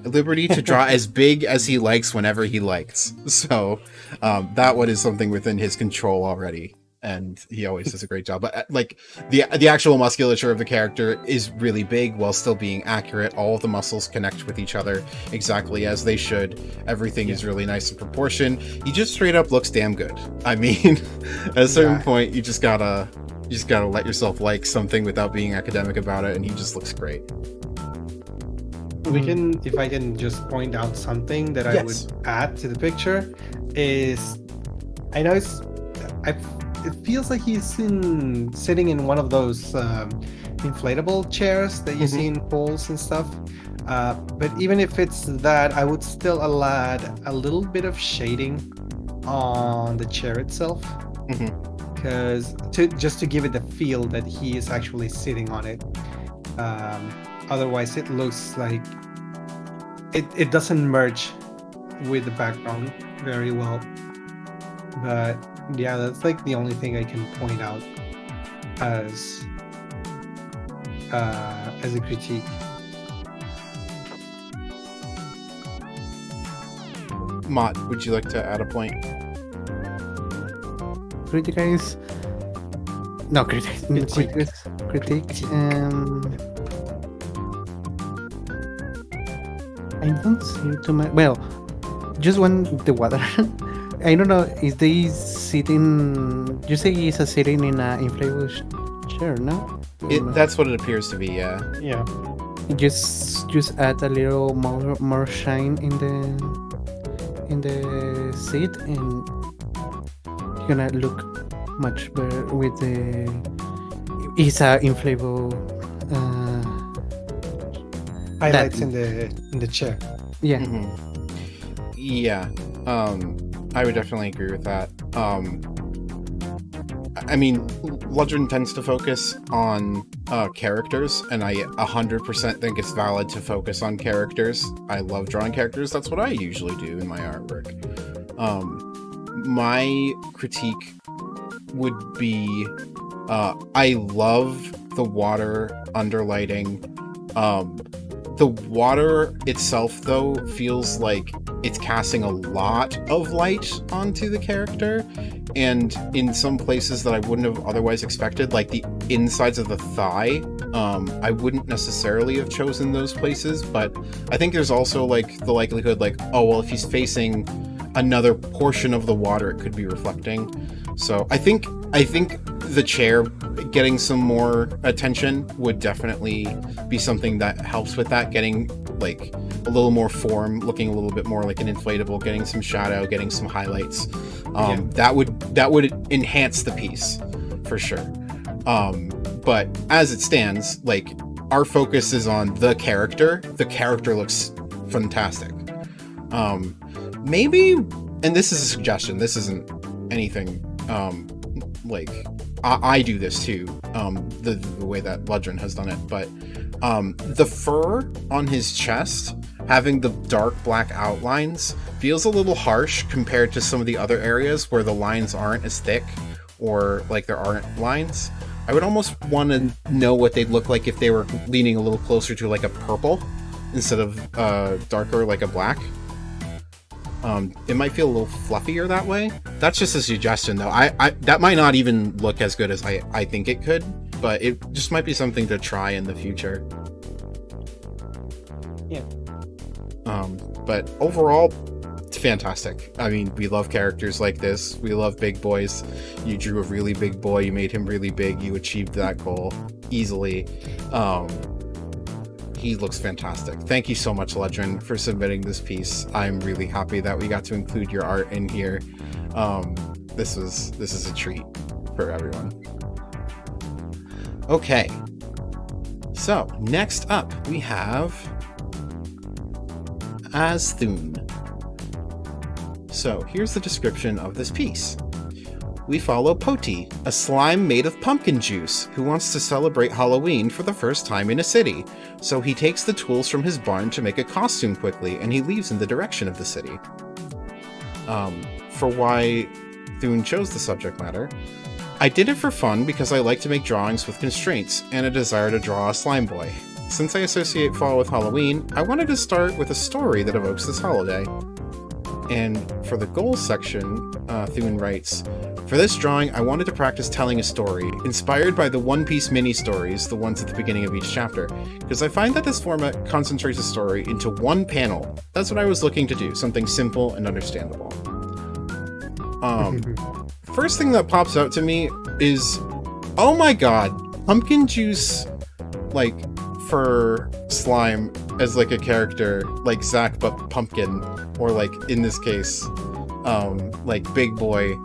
liberty to draw as big as he likes whenever he likes. So that one is something within his control already, and he always does a great job. But the actual musculature of the character is really big while still being accurate. All of the muscles connect with each other exactly as they should. Everything is really nice in proportion. He just straight up looks damn good. I mean, at a certain point, you just gotta let yourself like something without being academic about it, and he just looks great. If I can just point out something that I would add to the picture is, I know it feels like he's sitting in one of those inflatable chairs that you see in pools and stuff. But even if it's that, I would still add a little bit of shading on the chair itself, because just to give it the feel that he is actually sitting on it. Otherwise, it looks like it doesn't merge with the background very well. But yeah, that's the only thing I can point out as a critique. Mott, would you like to add a point? Critique. I don't see too much. Well, just the water. I don't know. Is they sitting? You say he's sitting in an inflatable chair, no? That's what it appears to be. Yeah. Yeah. Just add a little more shine in the seat, and you're gonna look much better with the. It's a inflatable. Highlights in the chair. Yeah. Yeah. I would definitely agree with that. I mean, Ludren tends to focus on characters, and I 100% think it's valid to focus on characters. I love drawing characters. That's what I usually do in my artwork. My critique would be, I love the water underlighting. The water itself, though, feels like it's casting a lot of light onto the character, and in some places that I wouldn't have otherwise expected, like the insides of the thigh, I wouldn't necessarily have chosen those places, but I think there's also the likelihood if he's facing another portion of the water, it could be reflecting. So I think the chair getting some more attention would definitely be something that helps with that, getting a little more form, looking a little bit more like an inflatable, getting some shadow, getting some highlights. That would enhance the piece for sure. But as it stands, like, our focus is on the character. The character looks fantastic. Maybe, and this is a suggestion, this isn't anything, like, I do this too, the way that Ludren has done it, but the fur on his chest, having the dark black outlines, feels a little harsh compared to some of the other areas where the lines aren't as thick, or like there aren't lines. I would almost want to know what they'd look like if they were leaning a little closer to like a purple instead of darker like a black. It might feel a little fluffier that way. That's just a suggestion though. I that might not even look as good as I think it could, but it just might be something to try in the future. Yeah. But overall, it's fantastic. I mean, we love characters like this. We love big boys. You drew a really big boy, you made him really big, you achieved that goal easily. He looks fantastic. Thank you so much, Ludren, for submitting this piece. I'm really happy that we got to include your art in here. This is a treat for everyone. Okay. So, next up, we have Azthun. So, here's the description of this piece. We follow Poti, a slime made of pumpkin juice, who wants to celebrate Halloween for the first time in a city. So he takes the tools from his barn to make a costume quickly, and he leaves in the direction of the city. For why Thune chose the subject matter, I did it for fun because I like to make drawings with constraints, and a desire to draw a slime boy. Since I associate fall with Halloween, I wanted to start with a story that evokes this holiday. And for the goals section, Thune writes, for this drawing, I wanted to practice telling a story, inspired by the One Piece mini-stories, the ones at the beginning of each chapter, because I find that this format concentrates a story into one panel. That's what I was looking to do, something simple and understandable. First thing that pops out to me is, oh my god, pumpkin juice, like, for slime as like a character, like Zack but pumpkin, or like, in this case, like Big Boy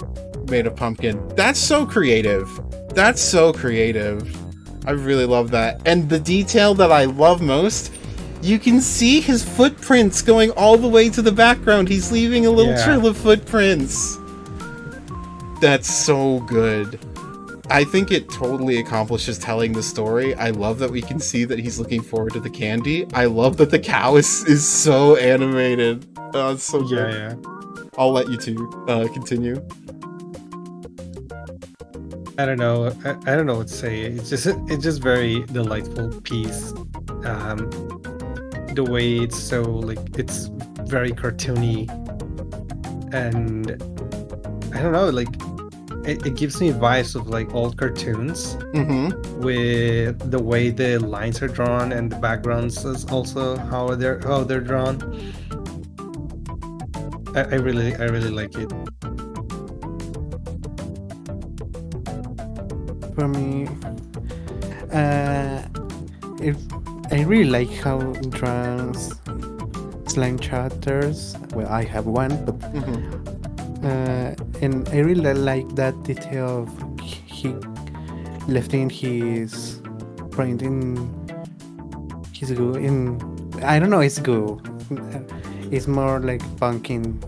made of pumpkin. That's so creative. That's so creative. I really love that. And the detail that I love most, you can see his footprints going all the way to the background. He's leaving a little trail of footprints. That's so good. I think it totally accomplishes telling the story. I love that we can see that he's looking forward to the candy. I love that the cow is so animated. Oh, it's so good. Yeah. I'll let you two continue. I don't know. I don't know what to say. It's just very delightful piece. The way it's so like it's very cartoony, and I don't know, like it gives me vibes of like old cartoons with the way the lines are drawn and the backgrounds is also how they're drawn. I really like it. For me, I really like how it draws slime chapters. Well, I have one, but and I really like that detail of he lifting his print in his goo. In I don't know, it's goo. It's more like pumpkin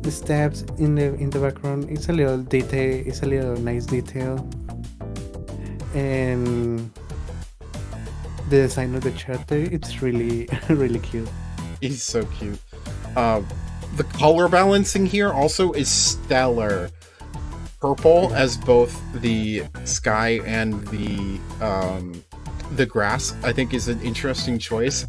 steps in the background. It's a little detail. It's a little nice detail, and the design of the character, it's really really cute. He's so cute. The color balancing here also is stellar. Purple as both the sky and the grass, I think, is an interesting choice,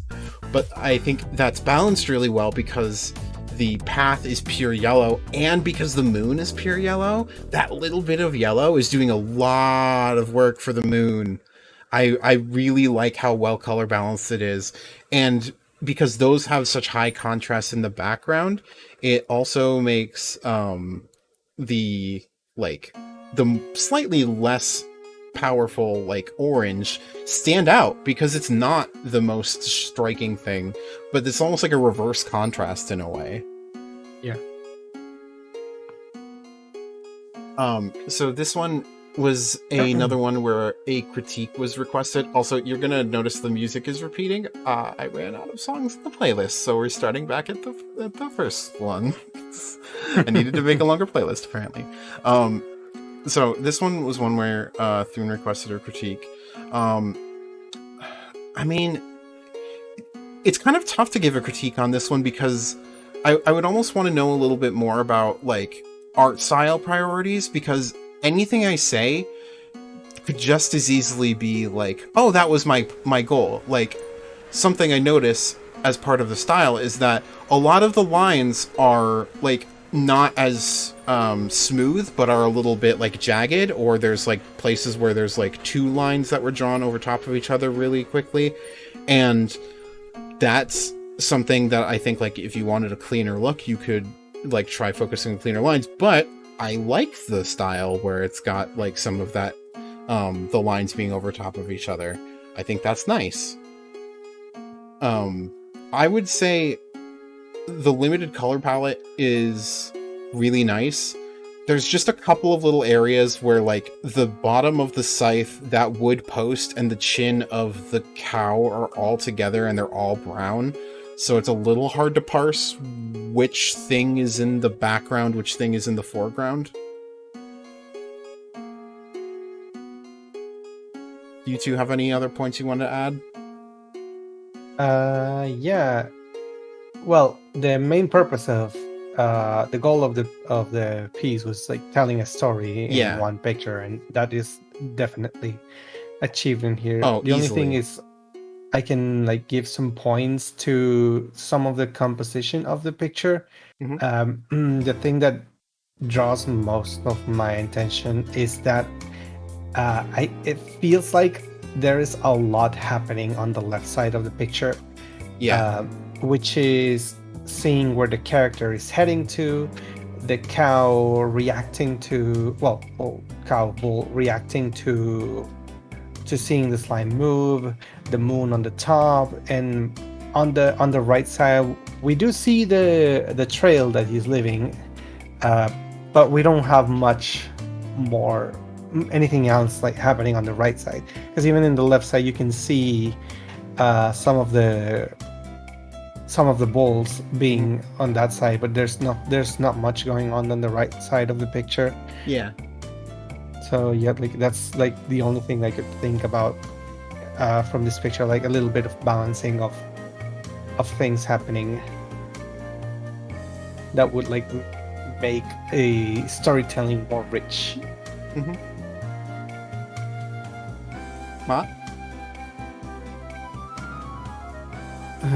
but I think that's balanced really well because the path is pure yellow, and because the moon is pure yellow, that little bit of yellow is doing a lot of work for the moon. I really like how well color balanced it is, and because those have such high contrast in the background, it also makes the slightly less powerful like orange stand out because it's not the most striking thing, but it's almost like a reverse contrast in a way. Yeah. So this one was another one where a critique was requested. Also, you're gonna notice the music is repeating. I ran out of songs in the playlist, so we're starting back at the first one. I needed to make a longer playlist, apparently. So this one was one where Thune requested a critique. I mean, it's kind of tough to give a critique on this one because I would almost want to know a little bit more about like art style priorities, because anything I say could just as easily be like, oh, that was my goal. Like, something I notice as part of the style is that a lot of the lines are like not as smooth, but are a little bit like jagged, or there's like places where there's like two lines that were drawn over top of each other really quickly. And that's something that I think, like, if you wanted a cleaner look, you could like try focusing on cleaner lines. But I like the style where it's got like some of that, the lines being over top of each other. I think that's nice. I would say the limited color palette is really nice. There's just a couple of little areas where like the bottom of the scythe, that wood post, and the chin of the cow are all together and they're all brown. So it's a little hard to parse which thing is in the background, which thing is in the foreground. Do you two have any other points you want to add? Yeah. Well, the main purpose of the goal of the piece was like telling a story in one picture, and that is definitely achieved in here. Oh, the only thing is, I can like give some points to some of the composition of the picture. The thing that draws most of my attention is that it feels like there is a lot happening on the left side of the picture. Which is seeing where the character is heading to, the cow reacting to, cow bull reacting to seeing the slime move, the moon on the top, and on the right side we do see the trail that he's leaving, but we don't have much more anything else like happening on the right side, because even in the left side you can see some of the balls being on that side, but there's not much going on the right side of the picture. So yeah, like that's like the only thing I could think about from this picture, like a little bit of balancing of things happening that would like make a storytelling more rich. Matt?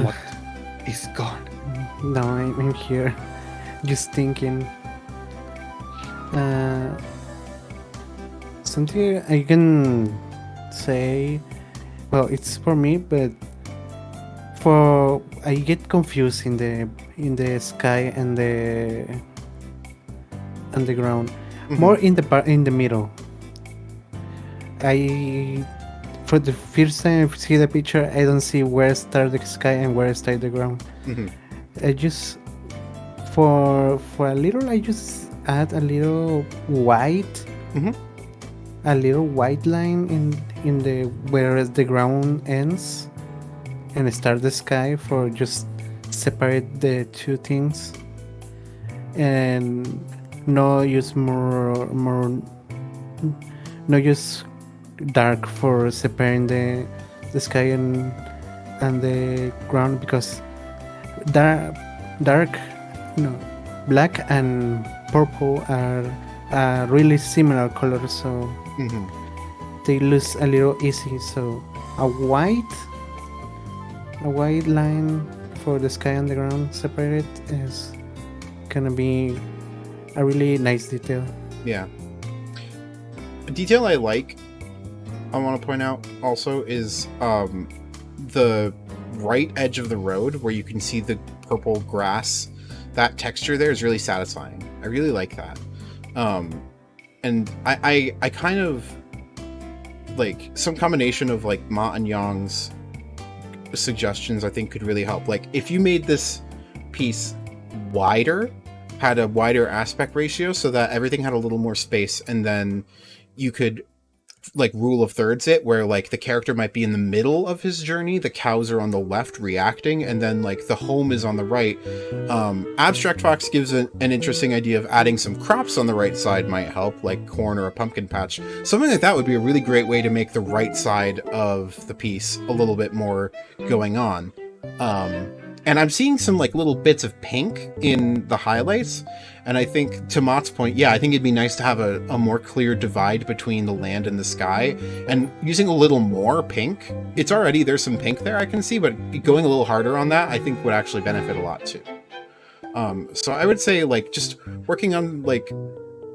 What is gone? No, I'm here, just thinking. Something I can say, well, it's for me, but I get confused in the sky and the ground, more in the middle. For the first time I see the picture, I don't see where start the sky and where start the ground. I just for a little, I just add a little white. A little white line in the where the ground ends and start the sky, for just separate the two things, and no use more no use dark for separating the sky and the ground, because dark black and purple are really similar colors, so they lose a little easy. So a white line for the sky and the ground separated is gonna be a really nice detail. Yeah. A detail I like, I want to point out also, is the right edge of the road where you can see the purple grass. That texture there is really satisfying. I really like that. And I kind of like some combination of like Ma and Yang's suggestions I think could really help. Like if you made this piece wider, had a wider aspect ratio so that everything had a little more space, and then you could like rule of thirds it, where like the character might be in the middle of his journey, the cows are on the left reacting, and then like the home is on the right. Abstract Fox gives an interesting idea of adding some crops on the right side might help, like corn or a pumpkin patch. Something like that would be a really great way to make the right side of the piece a little bit more going on. And I'm seeing some like little bits of pink in the highlights. And I think to Mott's point, yeah, I think it'd be nice to have a more clear divide between the land and the sky, and using a little more pink. It's already, there's some pink there I can see, but going a little harder on that I think would actually benefit a lot too. So I would say like just working on like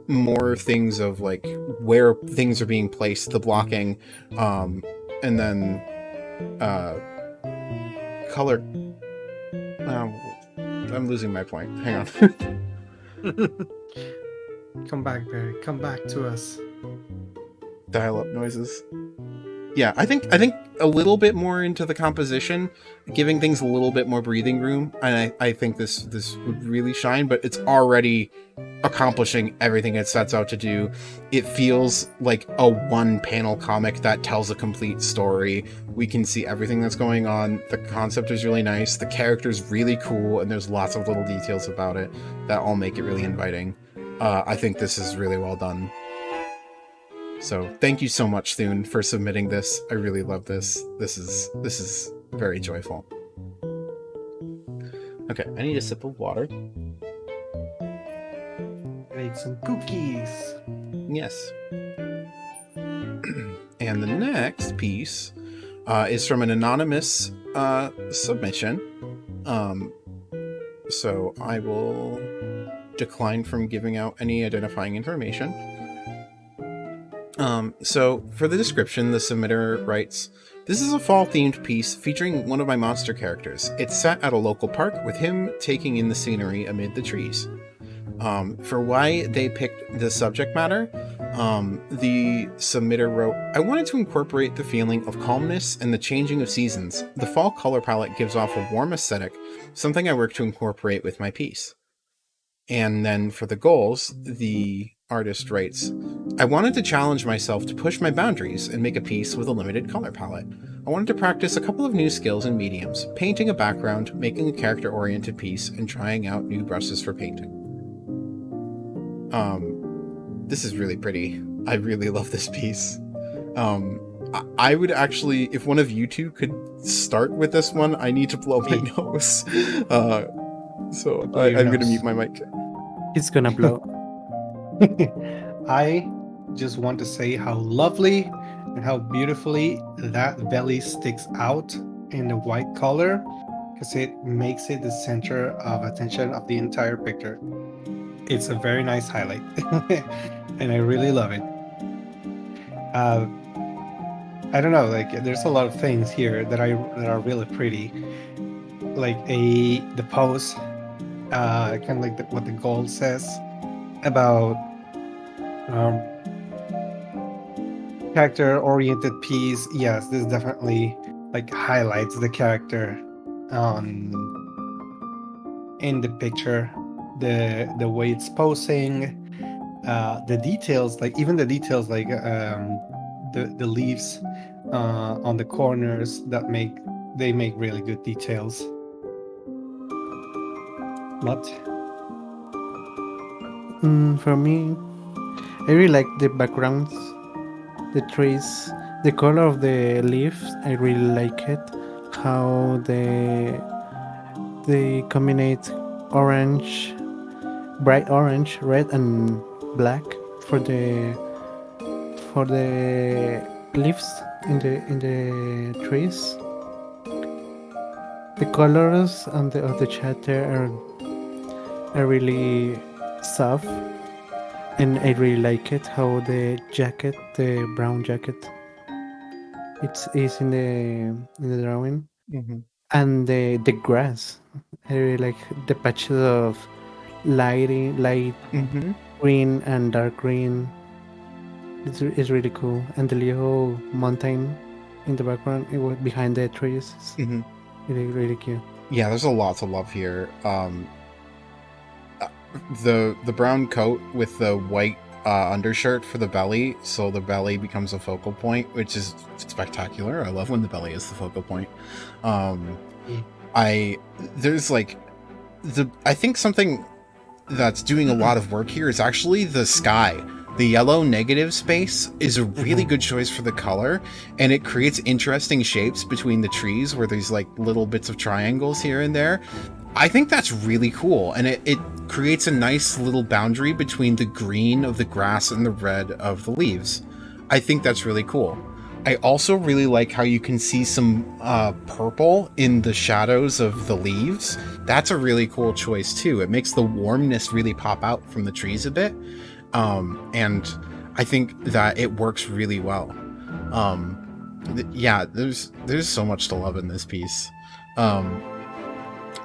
more things of like where things are being placed, the blocking, and then color. I'm losing my point. Hang on. Come back, Barry. Come back to us. Dial-up noises. Yeah, I think a little bit more into the composition, giving things a little bit more breathing room, and I think this would really shine. But it's already accomplishing everything it sets out to do. It feels like a one-panel comic that tells a complete story. We can see everything that's going on. The concept is really nice. The character's really cool, and there's lots of little details about it that all make it really inviting. I think this is really well done. So thank you so much, Thune, for submitting this. I really love this. This is very joyful. Okay, I need a sip of water. I need some cookies. Yes. And the next piece is from an anonymous submission. So I will decline from giving out any identifying information. So for the description, the submitter writes, "This is a fall-themed piece featuring one of my monster characters. It's set at a local park with him taking in the scenery amid the trees." For why they picked the subject matter, the submitter wrote, "I wanted to incorporate the feeling of calmness and the changing of seasons. The fall color palette gives off a warm aesthetic, something I work to incorporate with my piece." And then for the goals, the artist writes, "I wanted to challenge myself to push my boundaries and make a piece with a limited color palette. I wanted to practice a couple of new skills and mediums, painting a background, making a character-oriented piece, and trying out new brushes for painting." This is really pretty. I really love this piece. I would actually, if one of you two could start with this one, I need to blow my nose. So I'm going to mute my mic. It's gonna blow. I just want to say how lovely and how beautifully that belly sticks out in the white color, because it makes it the center of attention of the entire picture. It's a very nice highlight, and I really love it. I don't know, like there's a lot of things here that are really pretty, like the pose, kind of like what the gold says about character-oriented piece. Yes, this definitely like highlights the character in the picture. The way it's posing, the details, like even the details, like the leaves on the corners that make really good details. What? For me, I really like the backgrounds, the trees, the color of the leaves. I really like it. How they combine orange, bright orange, red, and black for the leaves in the trees. The colors of the chatter are really soft, and I really like it. How the jacket, the brown jacket, is in the drawing, and the grass. I really like the patches of light green and dark green. It's really cool, and the little mountain in the background, behind the trees, is Mhm. really cute. Yeah, there's a lot to love here. The brown coat with the white undershirt for the belly, so the belly becomes a focal point, which is spectacular. I love when the belly is the focal point. I think something that's doing a lot of work here is actually the sky. The yellow negative space is a really good choice for the color, and it creates interesting shapes between the trees where there's like little bits of triangles here and there. I think that's really cool, and it creates a nice little boundary between the green of the grass and the red of the leaves. I think that's really cool. I also really like how you can see some purple in the shadows of the leaves. That's a really cool choice too. It makes the warmness really pop out from the trees a bit. And I think that it works really well. Yeah, there's so much to love in this piece.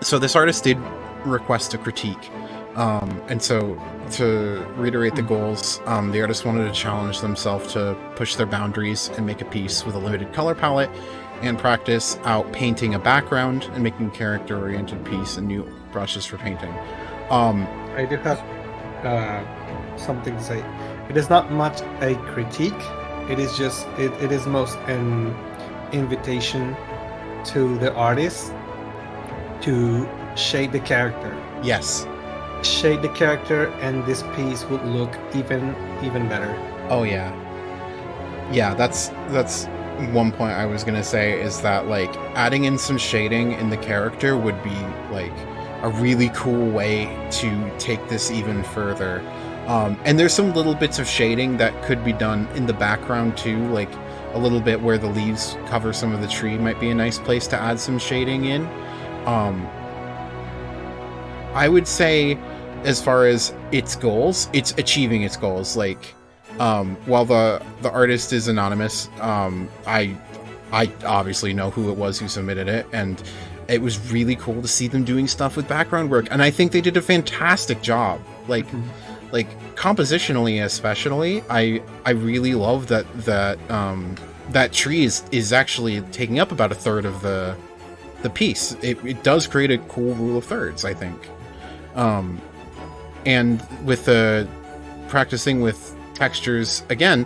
So this artist did request a critique. And so to reiterate the goals, the artist wanted to challenge themselves to push their boundaries and make a piece with a limited color palette and practice out painting a background and making a character-oriented piece and new brushes for painting. I do have something to say. It is not much a critique. It is just it is most an invitation to the artist to shade the character. Yes. Shade the character, and this piece would look even better. Oh yeah. Yeah, that's one point I was gonna say, is that like adding in some shading in the character would be like a really cool way to take this even further. And there's some little bits of shading that could be done in the background too, like a little bit where the leaves cover some of the tree might be a nice place to add some shading in. I would say, as far as its goals, it's achieving its goals. Like, while the artist is anonymous, I obviously know who it was who submitted it, and it was really cool to see them doing stuff with background work, and I think they did a fantastic job. Like compositionally, especially, I really love that tree is actually taking up about a third of the piece. It does create a cool rule of thirds, I think. And with the practicing with textures again,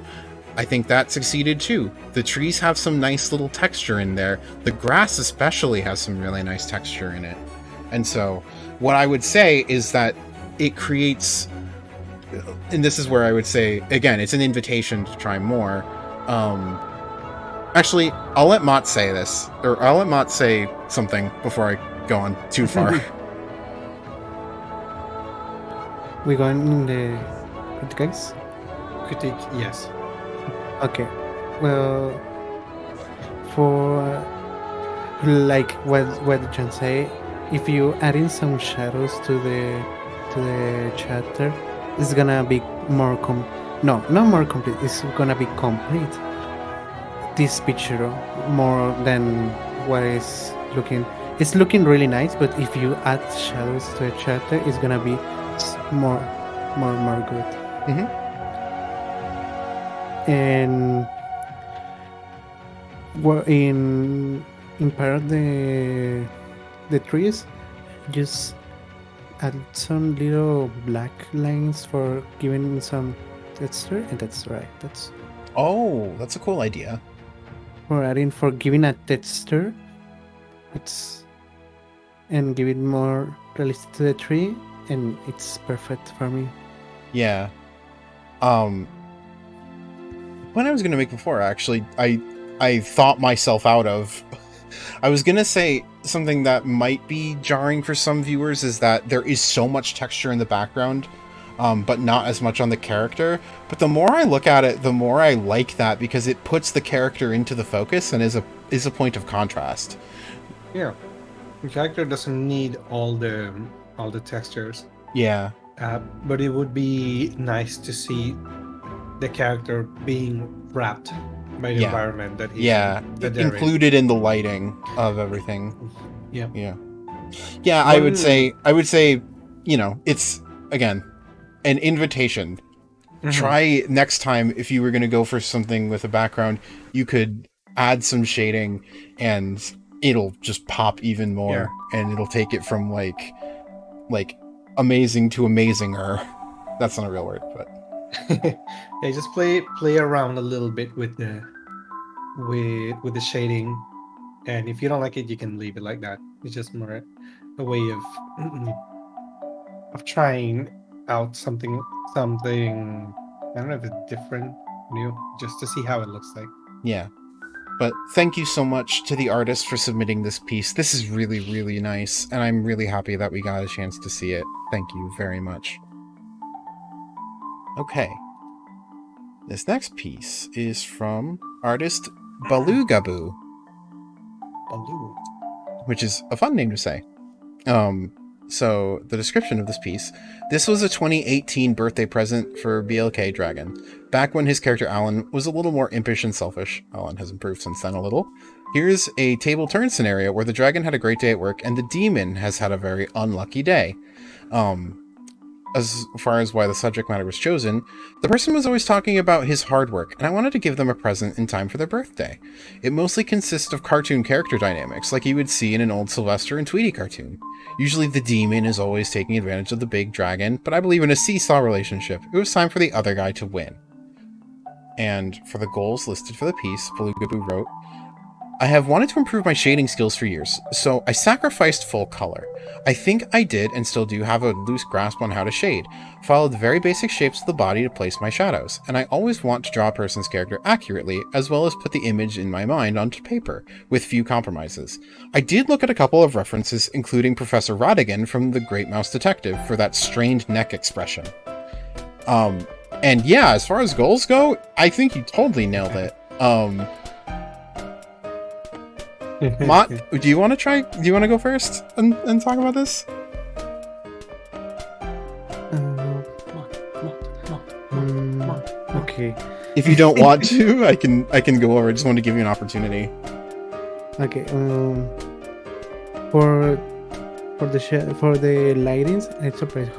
I think that succeeded too. The trees have some nice little texture in there. The grass especially has some really nice texture in it. And so what I would say is that it creates, and this is where I would say, again, it's an invitation to try more. Actually, I'll let Mott say this, or I'll let Mott say something before I go on too far. We going in the critiques? Critique, yes. Okay. Well, for like what John say, if you add in some shadows to the chapter, it's gonna be more not more complete. It's gonna be complete. This picture more than what is looking. It's looking really nice, but if you add shadows to a chapter, it's gonna be more good. Mm-hmm. And in part of the trees, just add some little black lines for giving some texture, and that's right. That's a cool idea. For giving a texture. And give it more realistic to the tree, and it's perfect for me. Yeah. When I was gonna make before, actually, I thought myself out of. I was gonna say something that might be jarring for some viewers, is that there is so much texture in the background, but not as much on the character. But the more I look at it, the more I like that, because it puts the character into the focus and is a point of contrast. Yeah. The character doesn't need all the textures. Yeah. But it would be nice to see the character being wrapped by the environment that he's included in the lighting of everything. Yeah. I would say, it's again an invitation try next time, if you were going to go for something with a background, you could add some shading and it'll just pop even more, and it'll take it from like amazing to amazinger. That's not a real word, but yeah, just play around a little bit with the shading, and if you don't like it, you can leave it like that. It's just more a way of trying out something. I don't know if it's different, new, just to see how it looks like. yeah. But thank you so much to the artist for submitting this piece. This is really, really nice, and I'm really happy that we got a chance to see it. Thank you very much. Okay. This next piece is from artist Balloogabu, Baloo. which is a fun name to say. So the description of this piece: this was a 2018 birthday present for BearicTheCleric, back when his character Alan was a little more impish and selfish. Alan has improved since then a little. Here's a table turn scenario where the dragon had a great day at work and the demon has had a very unlucky day. As far as why the subject matter was chosen, the person was always talking about his hard work, and I wanted to give them a present in time for their birthday. It mostly consists of cartoon character dynamics, like you would see in an old Sylvester and Tweety cartoon. Usually the demon is always taking advantage of the big dragon, but I believe in a seesaw relationship. It was time for the other guy to win. And for the goals listed for the piece, Balloogabu wrote, I have wanted to improve my shading skills for years, so I sacrificed full color. I think I did and still do have a loose grasp on how to shade, followed the very basic shapes of the body to place my shadows, and I always want to draw a person's character accurately, as well as put the image in my mind onto paper, with few compromises. I did look at a couple of references, including Professor Rodigan from The Great Mouse Detective for that strained neck expression. And yeah, as far as goals go, I think you totally nailed it. Mott, do you want to go first and talk about this? Okay. If you don't want to, I can go over. I just want to give you an opportunity. Okay. For the lightings, I'm surprised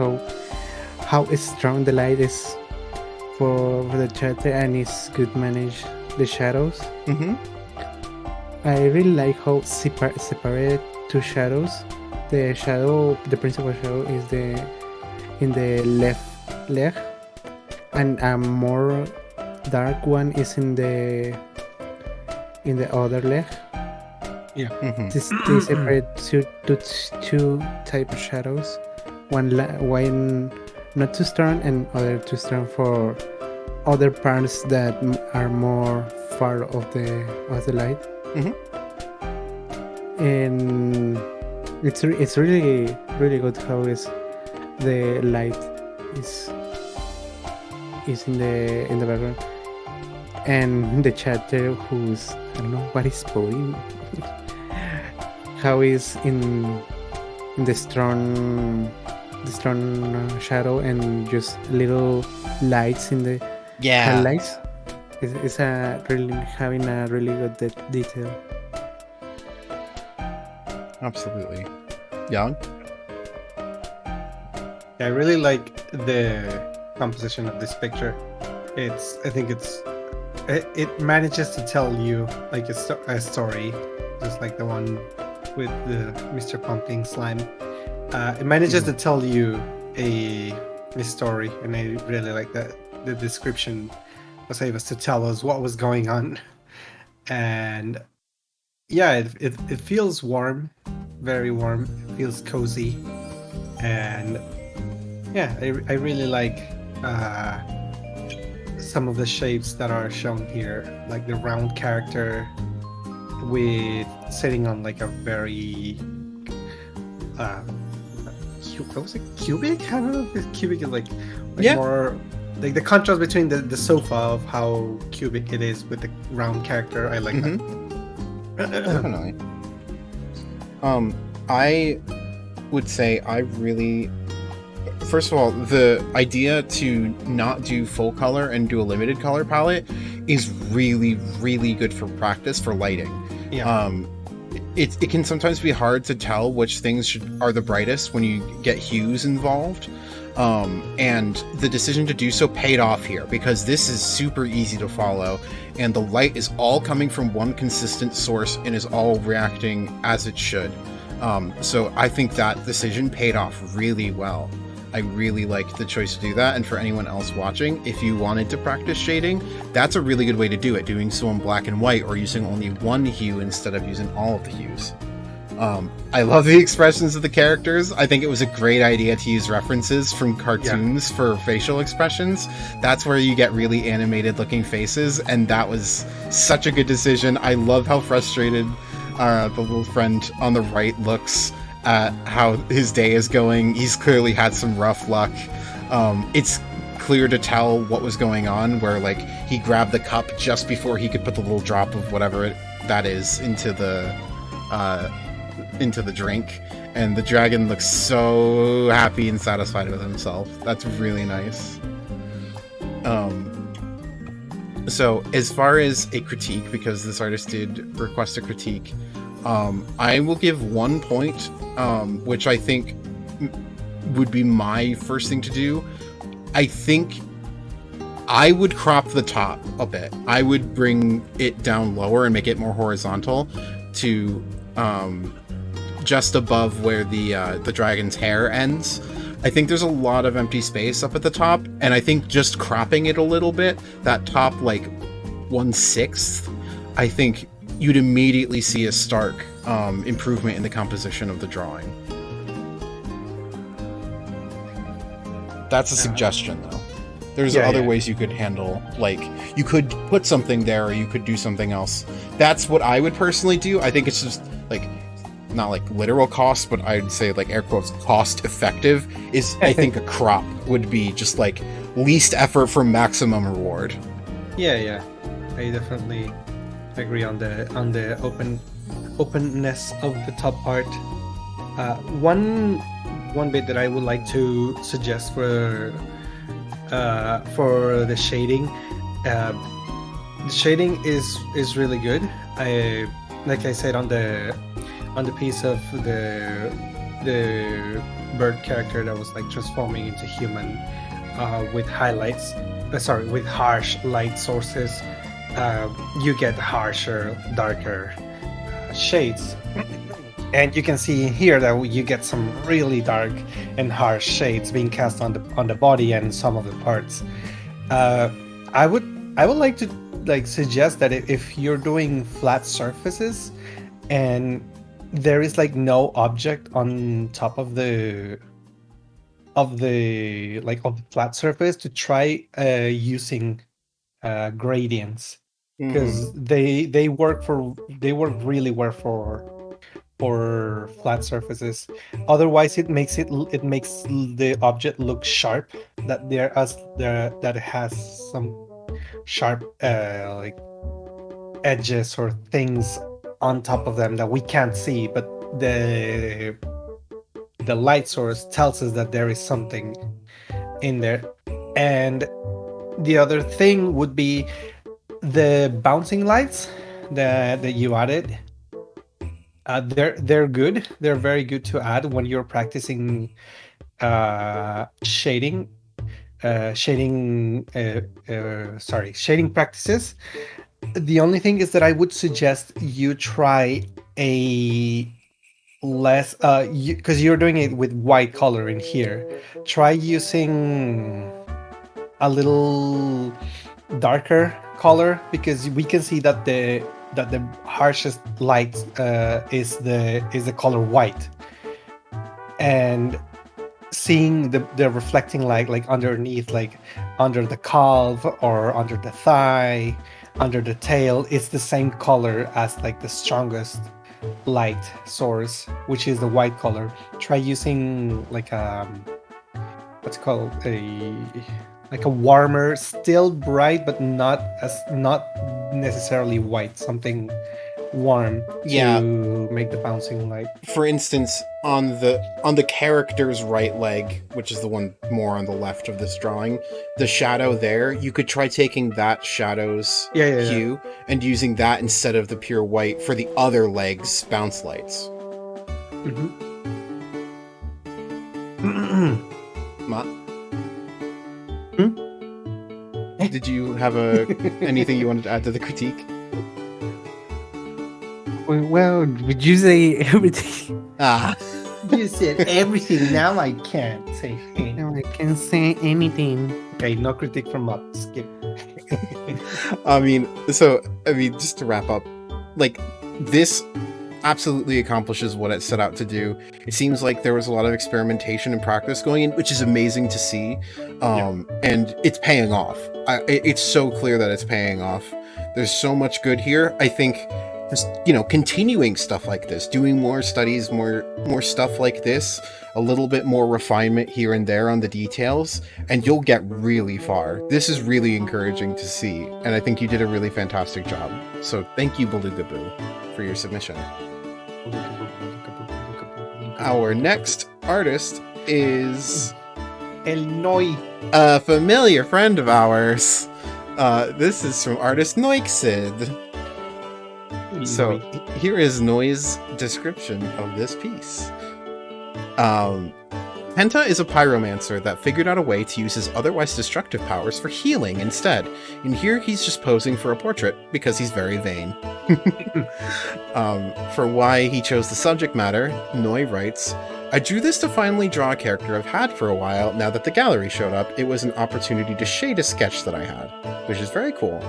how strong the light is for the character, and it's good manage the shadows. Mm-hmm. I really like how separate two shadows. The principal shadow is in the left leg, and a more dark one is in the other leg. Yeah. Mm-hmm. They separate two type of shadows. One not too strong, and other too strong for other parts that are more far of the light. Mm-hmm. And it's really good how is the light is in the background, and the chatter who's, I don't know what is pointing how is in the strong shadow, and just little lights in the highlights. It's having a really good detail. Absolutely. Young? Yeah, I really like the composition of this picture. I think it manages to tell you like a story, just like the one with the Mr. Pumpkin Slime. It manages to tell you a story, and I really like that the description was able to tell us what was going on. And yeah, it feels warm, very warm. It feels cozy, and yeah, I really like some of the shapes that are shown here, like the round character with sitting on like a very what was it, cubic? I don't know if it's cubic is like yeah, more like the contrast between the sofa of how cubic it is with the round character. I like that. Definitely. I would say I really, first of all, the idea to not do full color and do a limited color palette is really, really good for practice for lighting. Yeah. It can sometimes be hard to tell which things are the brightest when you get hues involved. And the decision to do so paid off here because this is super easy to follow, and the light is all coming from one consistent source and is all reacting as it should. So I think that decision paid off really well. I really liked the choice to do that, and for anyone else watching, if you wanted to practice shading, that's a really good way to do it, doing so in black and white or using only one hue instead of using all of the hues. I love the expressions of the characters. I think it was a great idea to use references from cartoons for facial expressions. That's where you get really animated looking faces, and that was such a good decision. I love how frustrated the little friend on the right looks at how his day is going. He's clearly had some rough luck. It's clear to tell what was going on, where like he grabbed the cup just before he could put the little drop of whatever that is into the drink, and the dragon looks so happy and satisfied with himself. That's really nice. So as far as a critique, because this artist did request a critique, I will give 1 point, which I think would be my first thing to do. I think I would crop the top a bit. I would bring it down lower and make it more horizontal to just above where the dragon's hair ends. I think there's a lot of empty space up at the top, and I think just cropping it a little bit, that top like 1/6, I think you'd immediately see a stark improvement in the composition of the drawing. That's a suggestion, though. There's other ways you could handle, like, you could put something there or you could do something else. That's what I would personally do. I think it's just, like, not like literal cost, but I'd say, like, air quotes, cost effective is, I think a crop would be just, like, least effort for maximum reward. Yeah. I definitely agree on the openness of the top part. One bit that I would like to suggest for the shading. The shading is really good. Like I said on the piece of the bird character that was like transforming into human with highlights. With harsh light sources, you get harsher, darker shades. And you can see here that you get some really dark and harsh shades being cast on the body and some of the parts. I would like to suggest that if you're doing flat surfaces and there is like no object on top of the flat surface, to try using gradients, because they work really well for flat surfaces. Otherwise it makes the object look sharp, that it has some sharp like edges or things on top of them that we can't see, but the light source tells us that there is something in there. And the other thing would be the bouncing lights that you added. They're good. They're very good to add when you're practicing shading practices. The only thing is that I would suggest you try a less because you're doing it with white color in here. Try using a little darker color, because we can see that the harshest light is the color white, and seeing the reflecting light like underneath, like under the calf or under the thigh, under the tail, it's the same color as like the strongest light source, which is the white color. Try using like what's called a warmer, still bright, but not necessarily white, something warm to make the bouncing light. For instance, on the character's right leg, which is the one more on the left of this drawing, the shadow there, you could try taking that shadow's hue and using that instead of the pure white for the other leg's bounce lights. did you have anything you wanted to add to the critique? Well, would you say everything? Ah, You said everything. Now I can't say anything. No, I can't say anything. Okay, no critique from up. Skip. I mean, just to wrap up, like, this absolutely accomplishes what it set out to do. It seems like there was a lot of experimentation and practice going in, which is amazing to see. And it's paying off. It's so clear that it's paying off. There's so much good here. I think just, continuing stuff like this, doing more studies, more stuff like this, a little bit more refinement here and there on the details, and you'll get really far. This is really encouraging to see, and I think you did a really fantastic job. So thank you, Balloogabu, for your submission. Our next artist is El Noi. a familiar friend of ours. This is from artist Noixid. So here is Noi's description of this piece. Penta is a pyromancer that figured out a way to use his otherwise destructive powers for healing instead. And here he's just posing for a portrait because he's very vain. For why he chose the subject matter, Noi writes, I drew this to finally draw a character I've had for a while. Now that the gallery showed up, it was an opportunity to shade a sketch that I had, which is very cool.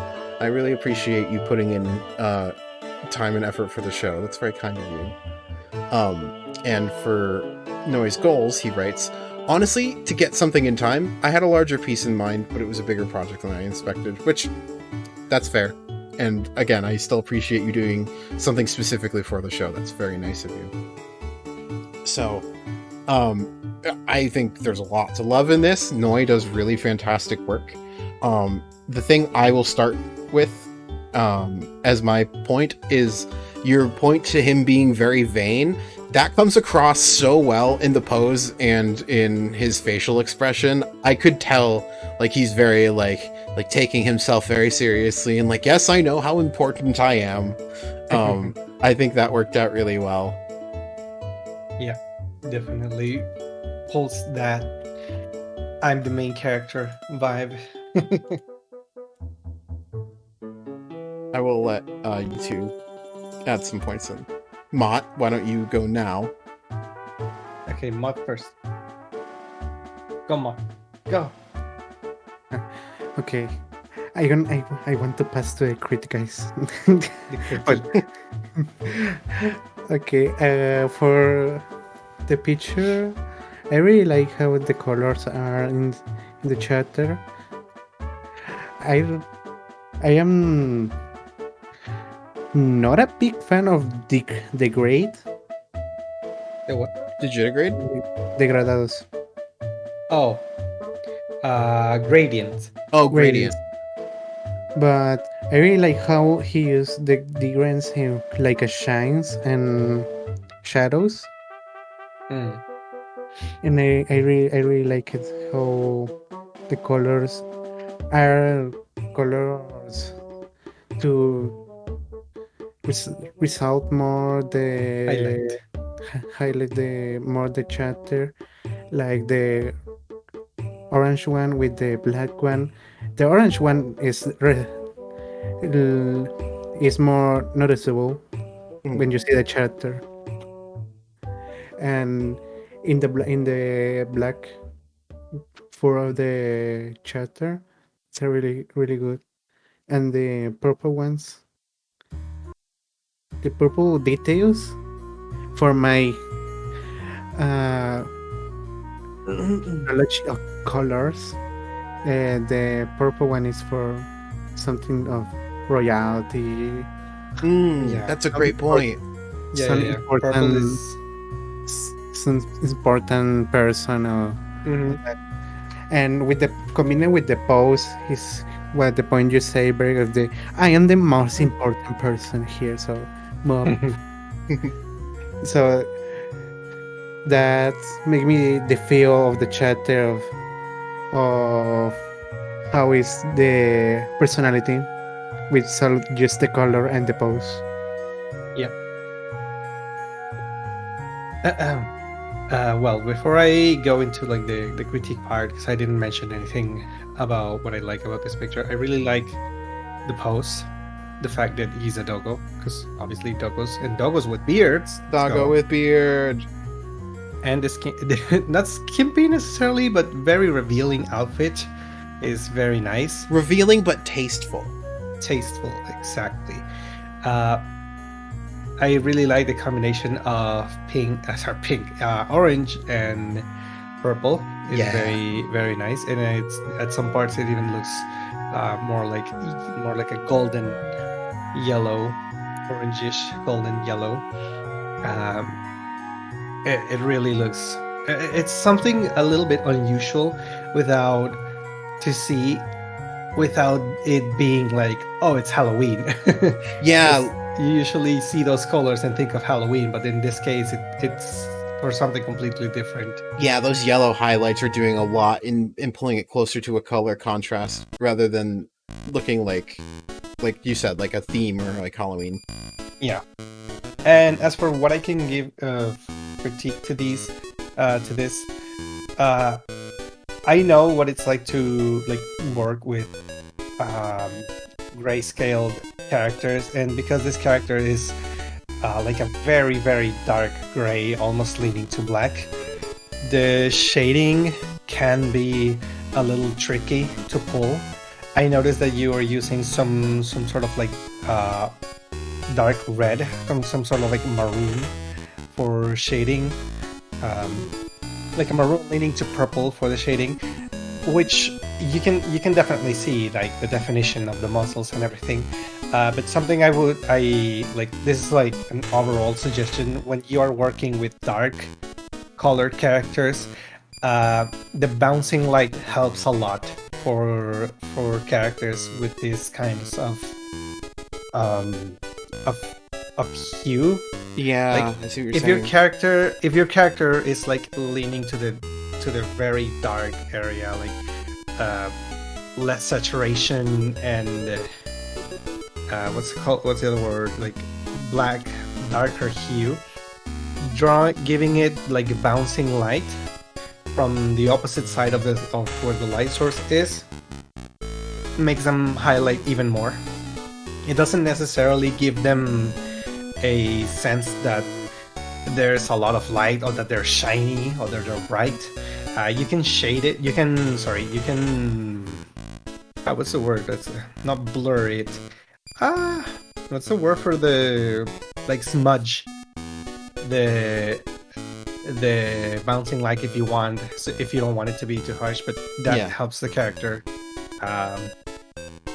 I really appreciate you putting in time and effort for the show. That's very kind of you. And for Noi's goals, he writes, honestly, to get something in time, I had a larger piece in mind, but it was a bigger project than I expected, which, that's fair. And again, I still appreciate you doing something specifically for the show. That's very nice of you. So, I think there's a lot to love in this. Noi does really fantastic work. The thing I will start with as my point is your point to him being very vain. That comes across so well in the pose and in his facial expression. I could tell, like, he's very like taking himself very seriously and like, yes, I know how important I am. I think that worked out really well. Yeah, definitely pulls that I'm the main character vibe. I will let you two add some points in. Mott, why don't you go now? Okay, Mott first. Go, Mott. Go. Okay. I want to pass to a crit, guys. The critique. Okay, for the picture, I really like how the colors are in the chapter. I am not a big fan of degrade. The what? Digitigrade? Degradados. Oh. Gradient. Oh, gradient. But I really like how he used the gradients in like a shines and shadows. Mm. And I really like it how the colors are colors to result more the highlight the more the chapter, like the orange one with the black one. The orange one is more noticeable when you see the chapter, and in the black for the chapter, it's a really good. And the purple ones, the purple details for my knowledge of colors. The purple one is for something of royalty. Yeah. That's a great point. Some Purple is... some important person or and with the combined with the pose is what the point you say, Berg, of the I am the most important person here, so so that make me the feel of the chapter of how is the personality with just the color and the pose. Well, before I go into like the critique part, because I didn't mention anything about what I like about this picture, I really like the pose, the fact that he's a doggo, because obviously doggos with beards. Doggo with beard. And this not skimpy necessarily, but very revealing outfit is very nice. Revealing but tasteful. Tasteful, exactly. I really like the combination of orange and purple. It's very, very nice, and it's at some parts it even looks more like a golden yellow, orangish golden yellow. It really looks. It's something a little bit unusual without it being like, oh, it's Halloween. Yeah. You usually see those colors and think of Halloween, but in this case, it's for something completely different. Yeah, those yellow highlights are doing a lot in pulling it closer to a color contrast rather than looking like you said, like a theme or like Halloween. Yeah. And as for what I can give critique to this, I know what it's like to like work with grayscaled characters, and because this character is like a very, very dark gray, almost leaning to black, the shading can be a little tricky to pull. I noticed that you are using some sort of like dark red, some sort of like maroon for shading, like a maroon leaning to purple for the shading, which you can definitely see like the definition of the muscles and everything. But something I like, this is like an overall suggestion when you are working with dark colored characters. The bouncing light helps a lot for characters with these kinds of hue. Yeah, like, I see what you're if saying. If your character is like leaning to the very dark area, like less saturation and what's the other word, like black, darker hue, giving it like a bouncing light from the opposite side of where the light source is, makes them highlight even more. It doesn't necessarily give them a sense that there's a lot of light or that they're shiny or that they're bright. You can shade it. You can what's the word? That's not blur it. What's the word for the like smudge the bouncing light if you want, so if you don't want it to be too harsh, but that helps the character.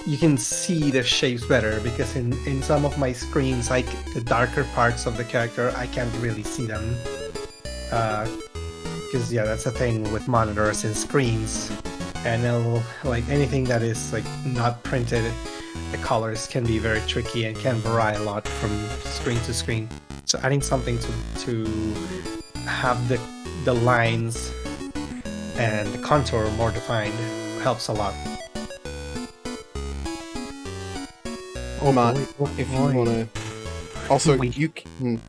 You can see the shapes better, because in some of my screens, like the darker parts of the character, I can't really see them. Because that's the thing with monitors and screens, and like anything that is like not printed, the colors can be very tricky and can vary a lot from screen to screen. So adding something to have the lines and the contour more defined helps a lot. Matt, if you wanna, also you can.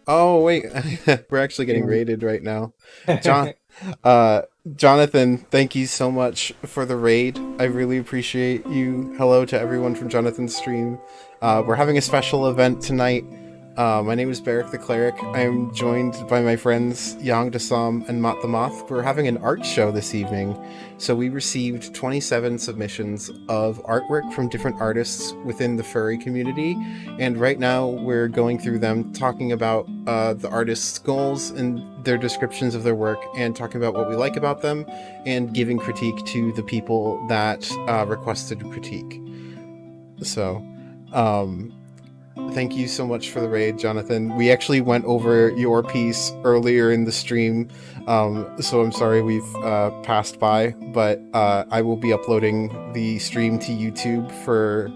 Oh wait, we're actually getting raided right now. Jonathan, thank you so much for the raid. I really appreciate you. Hello to everyone from Jonathan's stream. We're having a special event tonight. My name is BearicTheCleric. I am joined by my friends Yang Dasam and Mat the Moth. We're having an art show this evening. So we received 27 submissions of artwork from different artists within the furry community. And right now we're going through them, talking about the artists' goals and their descriptions of their work, and talking about what we like about them, and giving critique to the people that requested critique. So, thank you so much for the raid, Jonathan. We actually went over your piece earlier in the stream, so I'm sorry we've passed by, but I will be uploading the stream to YouTube for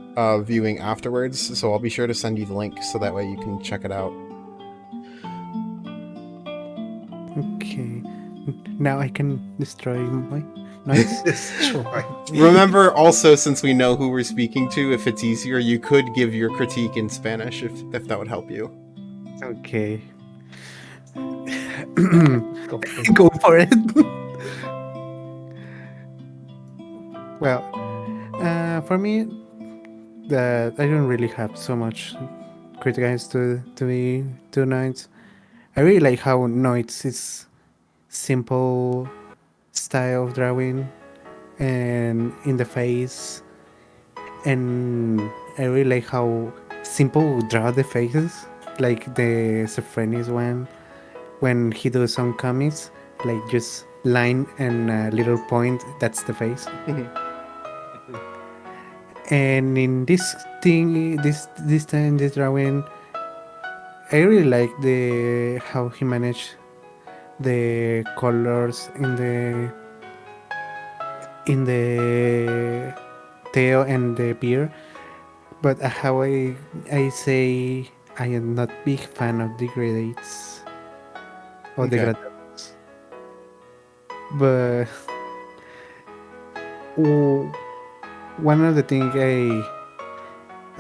viewing afterwards, so I'll be sure to send you the link so that way you can check it out. Okay, now I can destroy my noise. Destroy. Remember also, since we know who we're speaking to, if it's easier, you could give your critique in Spanish if that would help you. Okay. Go for it. Go for it. Well, for me, that I don't really have so much criticized to be tonight. I really like how Noix is simple style of drawing and in the face, and I really like how simple draw the faces, like the Sophronius one when he does some comics, like just line and a little point. That's the face. And in this thing, this time, this drawing, I really like the how he managed the colors in the tail and the beard. But how I say I am not big fan of the gradates or the Okay. gradates. But one of the things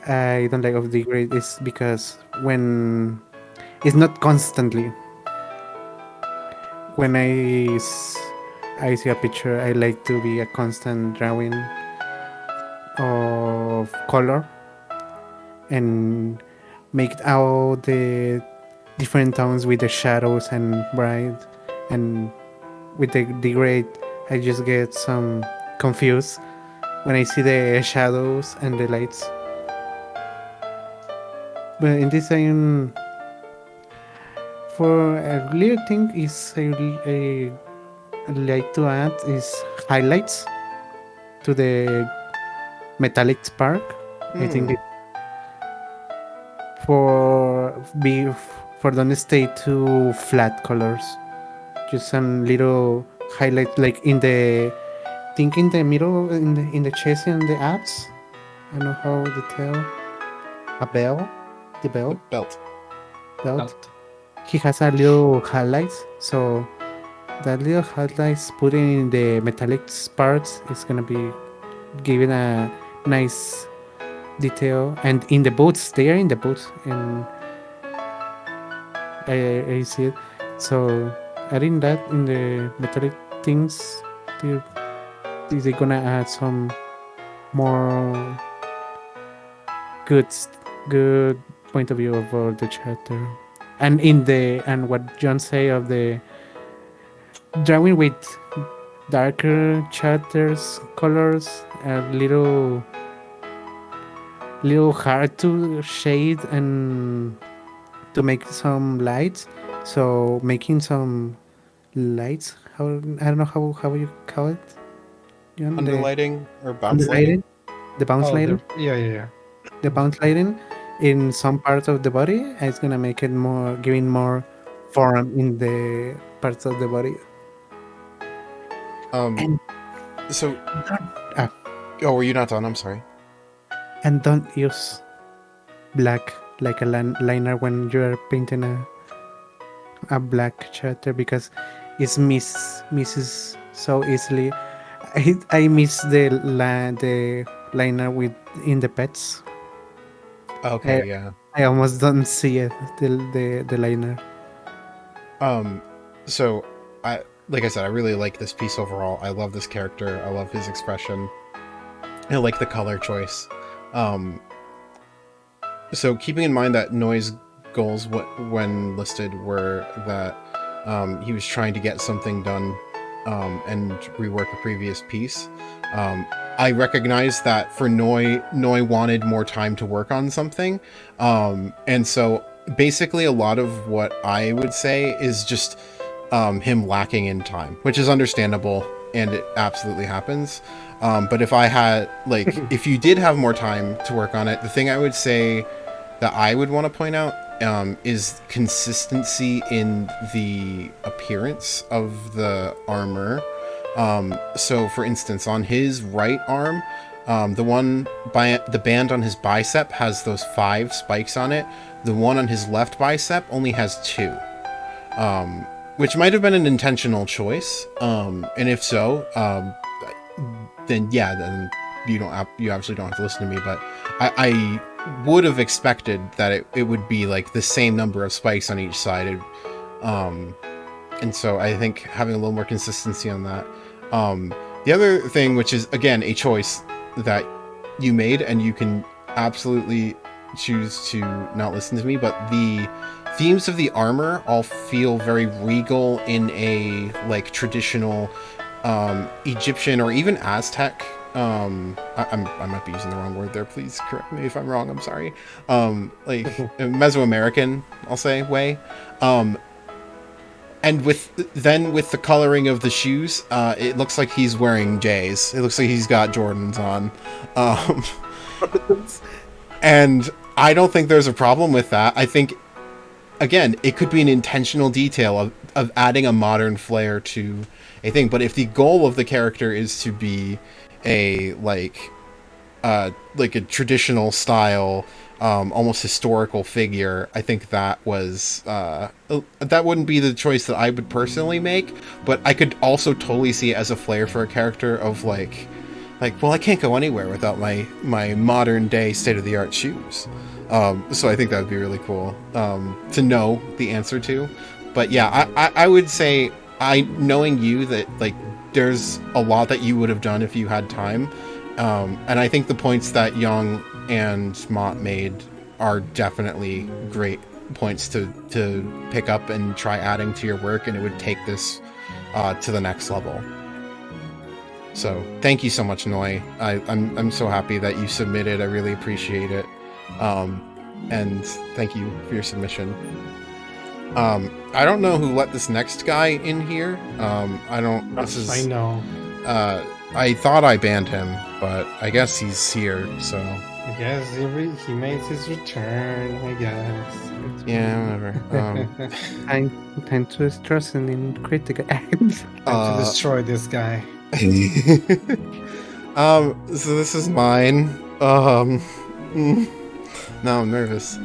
I don't like of the grade is because when it's not constantly. When I see a picture, I like to be a constant drawing of color and make out the different tones with the shadows and bright, and with the grade I just get some confused when I see the shadows and the lights. But in this time, for a little thing is I like to add is highlights to the metallic spark. I think it for don't stay too flat colors, just some little highlight like in the middle in the chest and the abs. I don't know how to tell. The belt. Belt. Belt. He has a little highlights, so that little highlights put in the metallic sparks is gonna be giving a nice detail. And in the boots, they are in the boots, and I see it. So adding that in the metallic things, they're gonna add some more good point of view of all the chapter. And what John say of the drawing with darker chapters colors, a little hard to shade and to make some lights. So making some lights, I don't know how you call it. You know, Underlighting or bounce lighting? lighting, the bounce lighting. Yeah. The bounce lighting in some parts of the body is gonna make it more, giving more form in the parts of the body. And So, ah, oh, were you not done? I'm sorry. and don't use black like a liner when you're painting a black chatter, because it misses so easily. I miss the liner with in the pets. Okay, yeah. I almost don't see it, the liner. So like I said, I really like this piece overall. I love this character. I love his expression. I like the color choice. So keeping in mind that Noise goals when listed were that he was trying to get something done and rework a previous piece. I recognize that for Noi wanted more time to work on something. And so basically a lot of what I would say is just him lacking in time, which is understandable, and it absolutely happens. But if I had, like, if you did have more time to work on it, the thing I would say that I would want to point out is consistency in the appearance of the armor. So for instance, on his right arm, the band on his bicep has those 5 spikes on it. The one on his left bicep only has 2, which might have been an intentional choice. And if so, then you absolutely don't have to listen to me. But I would have expected that it would be like the same number of spikes on each side. and so I think having a little more consistency on that. The other thing, which is again a choice that you made, and you can absolutely choose to not listen to me, but the themes of the armor all feel very regal in a like traditional Egyptian or even Aztec. I might be using the wrong word there. Please correct me if I'm wrong. I'm sorry. Like Mesoamerican, I'll say way. And with the coloring of the shoes, it looks like he's wearing J's. It looks like he's got Jordans on. And I don't think there's a problem with that. I think, again, it could be an intentional detail of adding a modern flair to a thing. But if the goal of the character is to be a like a traditional style, almost historical figure, I think that was that wouldn't be the choice that I would personally make. But I could also totally see it as a flair for a character of like, well, I can't go anywhere without my modern day state-of-the-art shoes. So I think that would be really cool to know the answer to. But yeah, I would say, knowing you, that like there's a lot that you would have done if you had time. And I think the points that Young and Mott made are definitely great points to pick up and try adding to your work, and it would take this to the next level. So thank you so much, Noi. I'm so happy that you submitted. I really appreciate it. And thank you for your submission. I don't know who let this next guy in here. I know. I thought I banned him, but I guess he's here, so. I guess he made his return, I guess. Yeah, whatever. Time to stress and in critical. Time to destroy this guy. So this is mine. Now I'm nervous.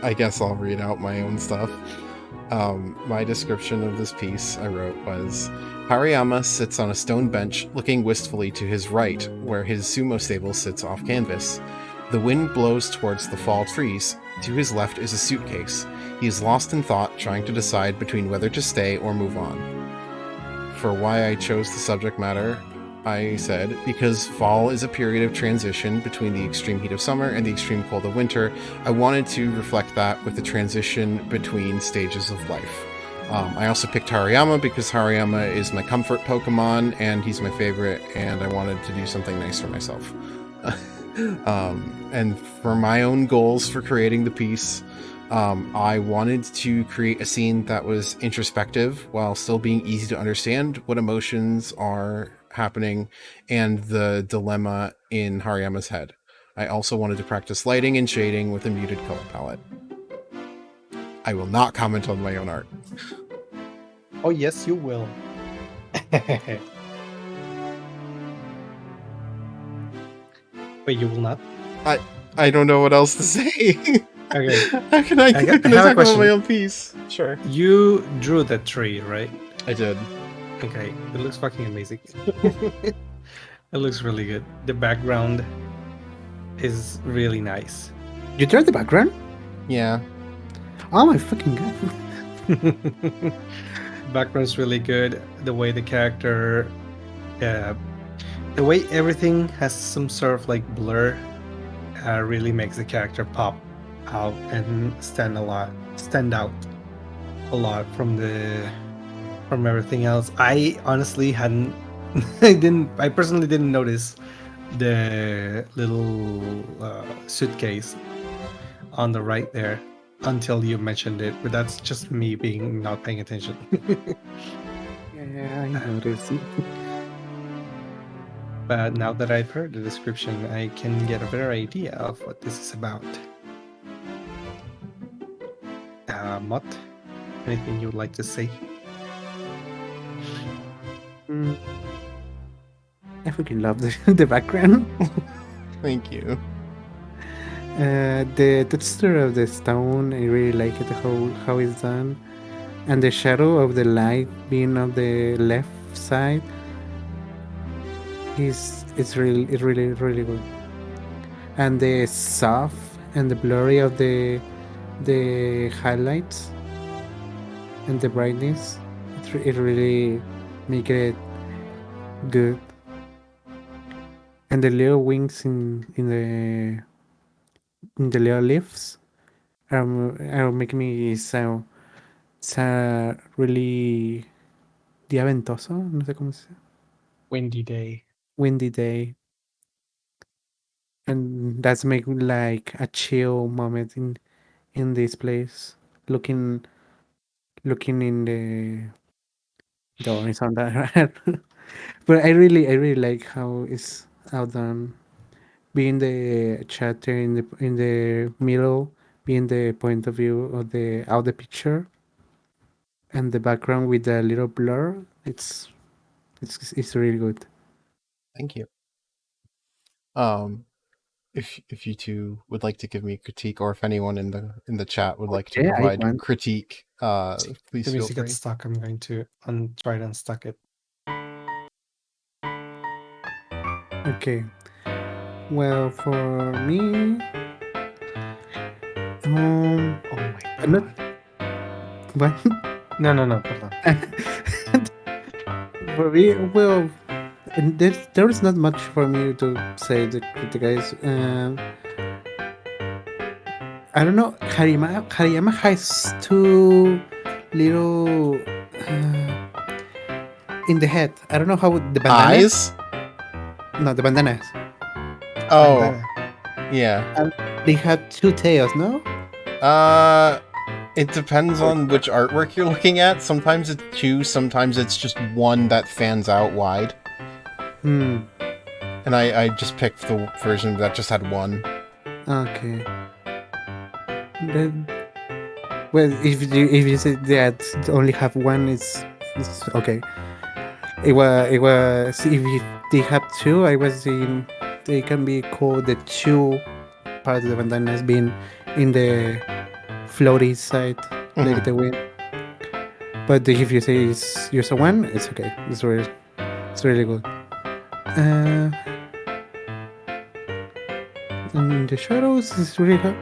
I guess I'll read out my own stuff. My description of this piece I wrote was: Hariyama sits on a stone bench, looking wistfully to his right, where his sumo stable sits off canvas. The wind blows towards the fall trees. To his left is a suitcase. He is lost in thought, trying to decide between whether to stay or move on. For why I chose the subject matter, I said, because fall is a period of transition between the extreme heat of summer and the extreme cold of winter. I wanted to reflect that with the transition between stages of life. I also picked Hariyama because Hariyama is my comfort Pokemon, and he's my favorite, and I wanted to do something nice for myself. And for my own goals for creating the piece, I wanted to create a scene that was introspective while still being easy to understand what emotions are happening and the dilemma in Hariyama's head. I also wanted to practice lighting and shading with a muted color palette. I will not comment on my own art. Oh, yes, you will. Wait, you will not? I don't know what else to say. Okay. How can I talk about my own piece? Sure. You drew that tree, right? I did. Okay. It looks fucking amazing. It looks really good. The background is really nice. You drew the background? Yeah. Oh my fucking god. Background's really good. The way the character, the way everything has some sort of like blur, really makes the character pop out and stand out a lot from everything else. I honestly hadn't, I personally didn't notice the little suitcase on the right there until you mentioned it, but that's just me being not paying attention. Yeah, I noticed. But now that I've heard the description, I can get a better idea of what this is about. Mott, anything you'd like to say? I fucking love the background. Thank you. The texture of the stone, I really like it, how it's done. And the shadow of the light being on the left side it's really good. And the soft and the blurry of the highlights and the brightness. It really make it good. And the little wings in the little leaves are making me sound really diaventoso, no sé cómo se Windy day. windy day. And that's make like a chill moment in this place. Looking in the horizon that but I really like how it's outdone. Being the chatter in the middle, being the point of view of the picture, and the background with the little blur. It's really good. Thank you. If you two would like to give me a critique, or if anyone in the chat would like to Yeah, I provide want. critique, please The feel music free. gets stuck. I'm going to try to unstuck it. Okay. Well, for me, Oh my I'm not. god. What? No, pardon. For me, well, and there's not much for me to say. The guys. I don't know. Hariyama has two little in the head. I don't know how the bandana. Eyes? No, the bandanas. Oh, Bandana. yeah. They had two tails. No. It depends on which artwork you're looking at. Sometimes it's two, sometimes it's just one that fans out wide. Hmm. And I just picked the version that just had one. Okay. Then, well, if you say that only have one, it's okay. It was if they have two, I was in. They can be called the two part of the bandanas being in the floaty side, like the wind. But if you say it's use a one, it's okay. It's really good. And the shadows is really good.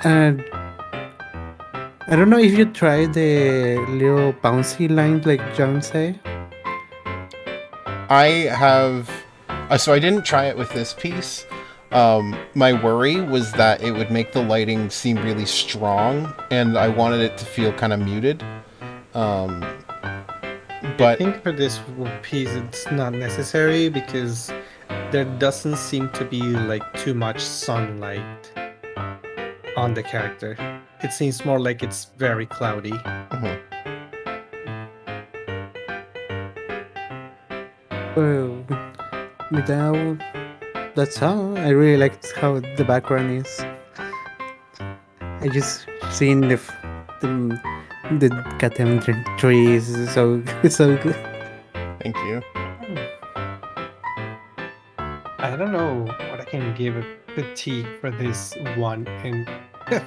And I don't know if you tried the little bouncy lines like John say. I have... so I didn't try it with this piece. My worry was that it would make the lighting seem really strong, and I wanted it to feel kind of muted. I think for this piece it's not necessary because there doesn't seem to be like too much sunlight on the character. It seems more like it's very cloudy. Well, without that's all. I really liked how the background is. I just seen the goddamn trees. So good. Thank you. I don't know what I can give a critique for this one and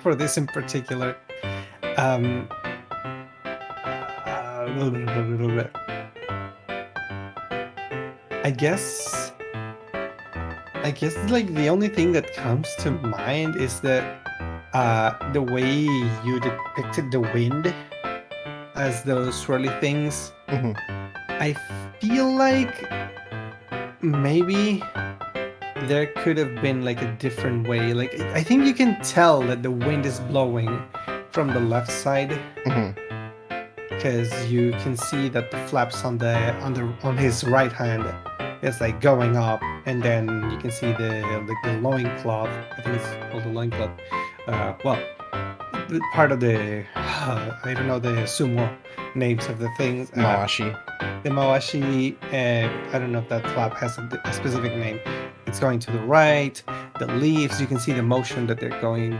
for this in particular. I guess like the only thing that comes to mind is that the way you depicted the wind as those swirly things. I feel like maybe there could have been like a different way. Like I think you can tell that the wind is blowing from the left side because you can see that the flaps on his right hand is like going up, and then you can see the loincloth. I think it's called the loincloth. Part of the I don't know the sumo names of the things. Mawashi. The mawashi. I don't know if that flap has a specific name. It's going to the right. The leaves, you can see the motion that they're going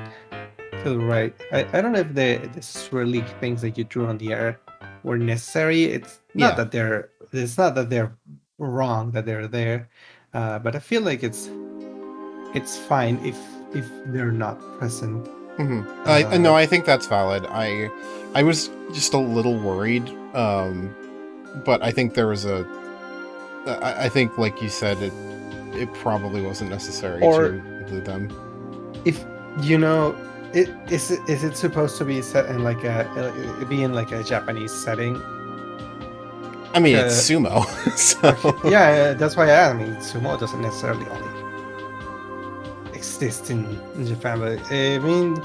to the right. I don't know if the swirly things that you drew on the air were necessary. It's not that they're wrong that they're there, but I feel like it's fine if they're not present. No, I think that's valid. I was just a little worried, but I think there was I think, like you said, it probably wasn't necessary to include them. If you know, Is it supposed to be set in like a Japanese setting? I mean, it's sumo, so Okay. Yeah, that's why I mean sumo doesn't necessarily only exist in Japan, but I mean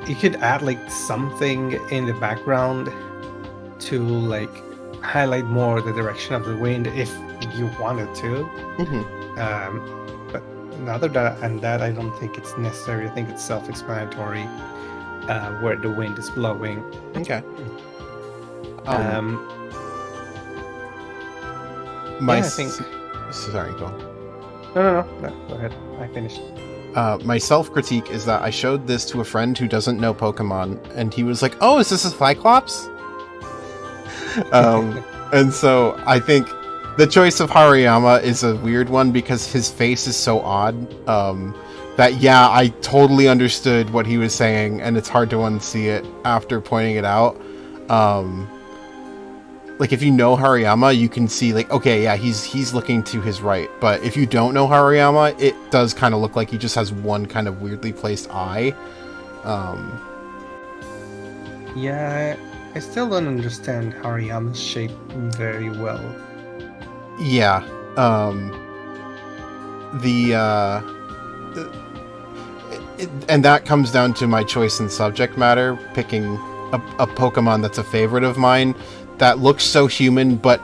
you could add like something in the background to like highlight more the direction of the wind if you wanted to. Mhm. But other than that, I don't think it's necessary. I think it's self-explanatory where the wind is blowing. Okay. I think. Sorry, go on. No. Go ahead. I finished. My self-critique is that I showed this to a friend who doesn't know Pokemon, and he was like, "Oh, is this a Cyclops?" And so I think the choice of Hariyama is a weird one because his face is so odd. That I totally understood what he was saying, and it's hard to unsee it after pointing it out. Like if you know Hariyama, you can see like, okay, yeah, he's looking to his right. But if you don't know Hariyama, it does kind of look like he just has one kind of weirdly placed eye. Yeah, I still don't understand Hariyama's shape very well. Yeah. And that comes down to my choice in subject matter, picking a Pokemon that's a favorite of mine that looks so human, but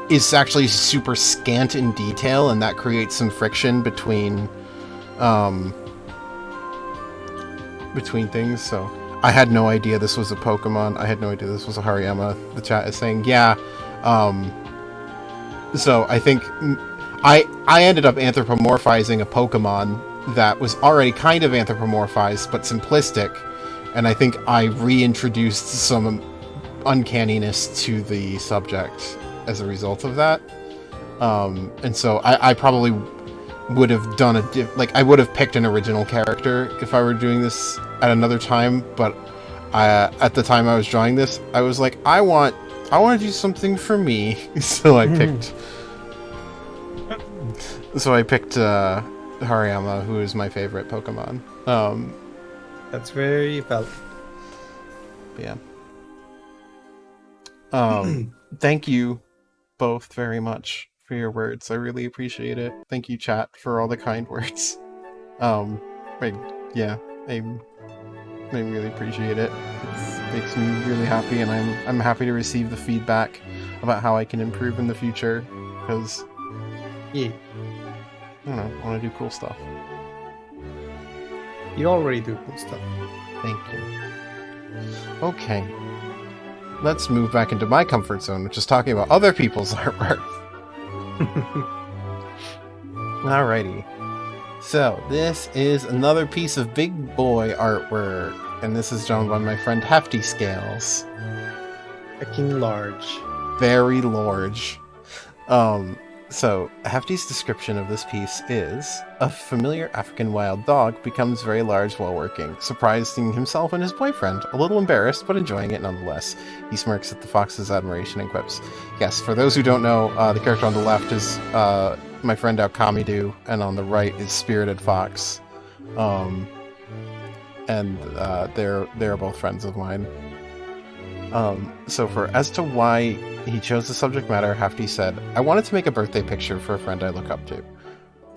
is actually super scant in detail, and that creates some friction between things. So I had no idea this was a Pokemon. I had no idea this was a Hariyama. The chat is saying, yeah. So I think I ended up anthropomorphizing a Pokemon that was already kind of anthropomorphized, but simplistic. And I think I reintroduced some uncanniness to the subject as a result of that. And so I probably would have done I would have picked an original character if I were doing this at another time, but at the time I was drawing this, I was like, I want to do something for me. So I picked Hariyama, who is my favorite Pokemon. That's very valid. Yeah. Thank you both very much for your words. I really appreciate it. Thank you, chat, for all the kind words. I really appreciate it. It makes me really happy, and I'm happy to receive the feedback about how I can improve in the future, because I don't know, I want to do cool stuff. You already do cool stuff. Thank you. Okay. Let's move back into my comfort zone, which is talking about other people's artwork. Alrighty. So, this is another piece of big boy artwork, and this is drawn by my friend Hefty Scales. Freaking large. Very large. So, Hefty's description of this piece is, a familiar African wild dog becomes very large while working, surprising himself and his boyfriend, a little embarrassed, but enjoying it nonetheless. He smirks at the fox's admiration and quips. Yes, for those who don't know, the character on the left is my friend Aokamidu, and on the right is Spirited Fox. And they're both friends of mine. So as to why he chose the subject matter, Hefty said, I wanted to make a birthday picture for a friend I look up to.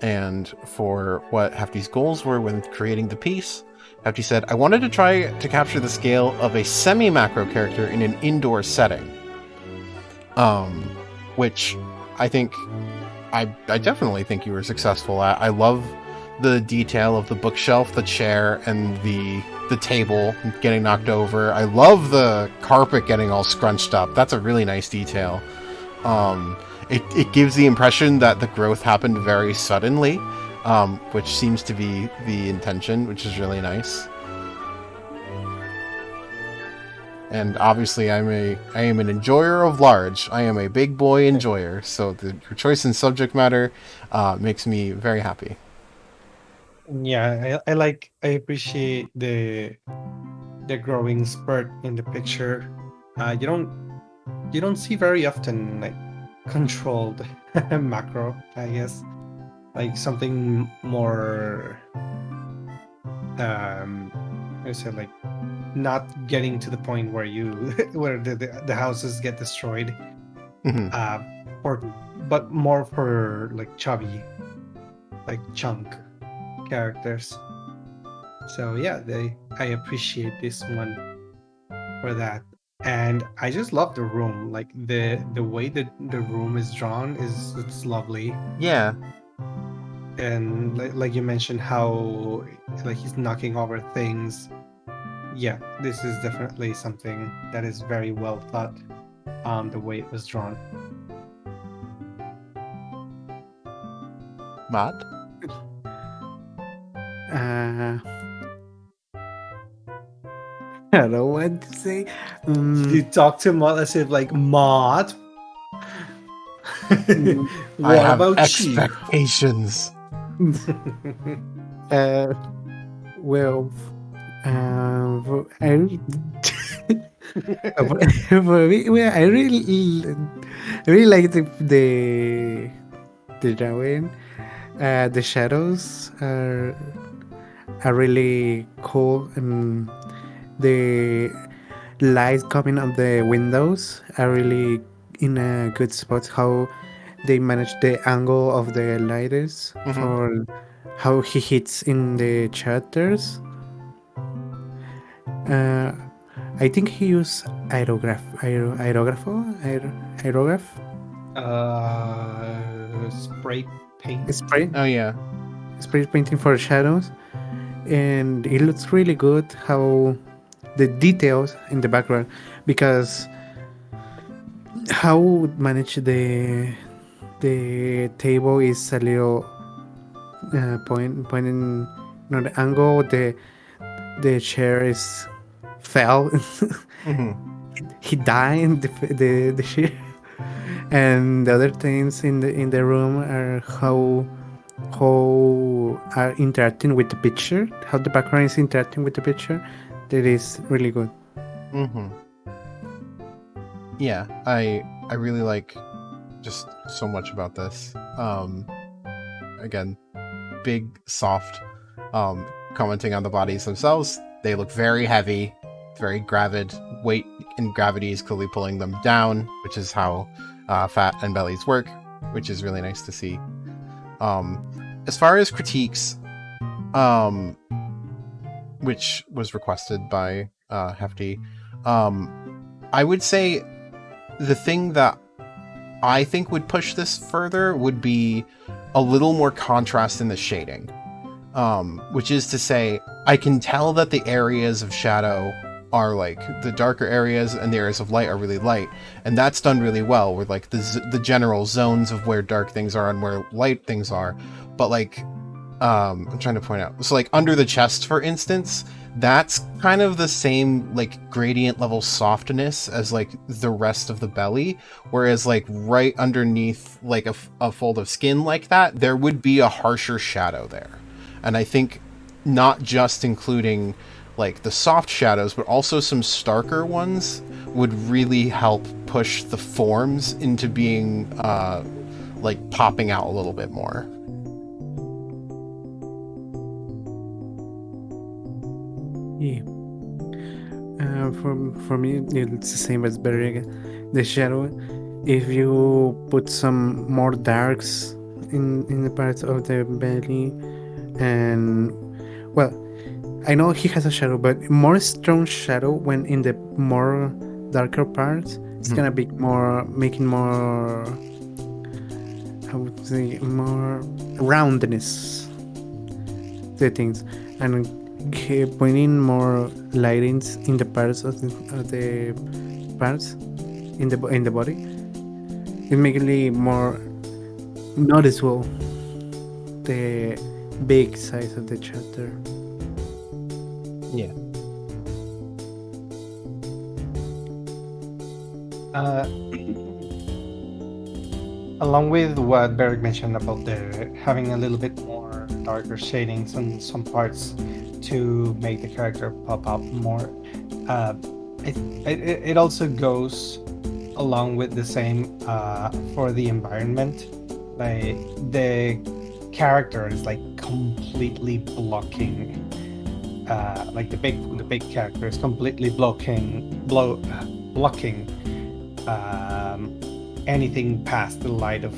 And for what Hefty's goals were when creating the piece, Hefty said, I wanted to try to capture the scale of a semi-macro character in an indoor setting. Which I think, I definitely think you were successful at. I love the detail of the bookshelf, the chair, and the table getting knocked over. I love the carpet getting all scrunched up. That's a really nice detail. It gives the impression that the growth happened very suddenly, which seems to be the intention, which is really nice. And obviously I am an enjoyer of large. I am a big boy enjoyer, so your choice in subject matter makes me very happy. Yeah, I appreciate the growing spurt in the picture. You don't see very often like controlled macro, I guess. Like something more I said like not getting to the point where you where the houses get destroyed. Mhm. But more for like chubby, like chunk characters. So yeah, I appreciate this one for that. And I just love the room. Like the way that the room is drawn it's lovely. Yeah. And like you mentioned how like he's knocking over things. Yeah, this is definitely something that is very well thought on the way it was drawn. Matt? I don't know what to say. You talk to Mott as if like Mott. What I have about expectations. Well, I for me, well, I really like the drawing. The shadows are really cool, and the lights coming on the windows are really in a good spot. How they manage the angle of the lighters for how he hits in the chapters. I think he used aerograph. Spray paint. Spray Oh yeah. spray painting for shadows, and it looks really good. How the details in the background, because how manage the table is a little pointing the angle. The chair is fell. He died in the chair, and the other things in the room are how are interacting with the picture, how the background is interacting with the picture. That is really good. Yeah, I really like just so much about this. Again, big, soft, commenting on the bodies themselves. They look very heavy, very gravid. Weight and gravity is clearly pulling them down, which is how fat and bellies work, which is really nice to see. As far as critiques, which was requested by Hefty, I would say the thing that I think would push this further would be a little more contrast in the shading. Which is to say, I can tell that the areas of shadow are like the darker areas and the areas of light are really light, and that's done really well with like the general zones of where dark things are and where light things are. But like I'm trying to point out, so like under the chest, for instance, that's kind of the same like gradient level softness as like the rest of the belly, whereas like right underneath like a fold of skin like that, there would be a harsher shadow there. And I think not just including like the soft shadows, but also some starker ones would really help push the forms into being like popping out a little bit more. Yeah. For me, it's the same as Beric. The shadow, if you put some more darks in the parts of the belly, and well, I know he has a shadow, but more strong shadow when in the more darker parts, it's gonna be more making more, I would say, more roundness the things, and putting more lightings in the parts of the parts in the body, it makes it more noticeable the big size of the chapter. Yeah. Along with what Beric mentioned about the having a little bit more darker shadings on some parts to make the character pop up more, it also goes along with the same for the environment. Like the character is like completely blocking like the big character is completely blocking anything past the light of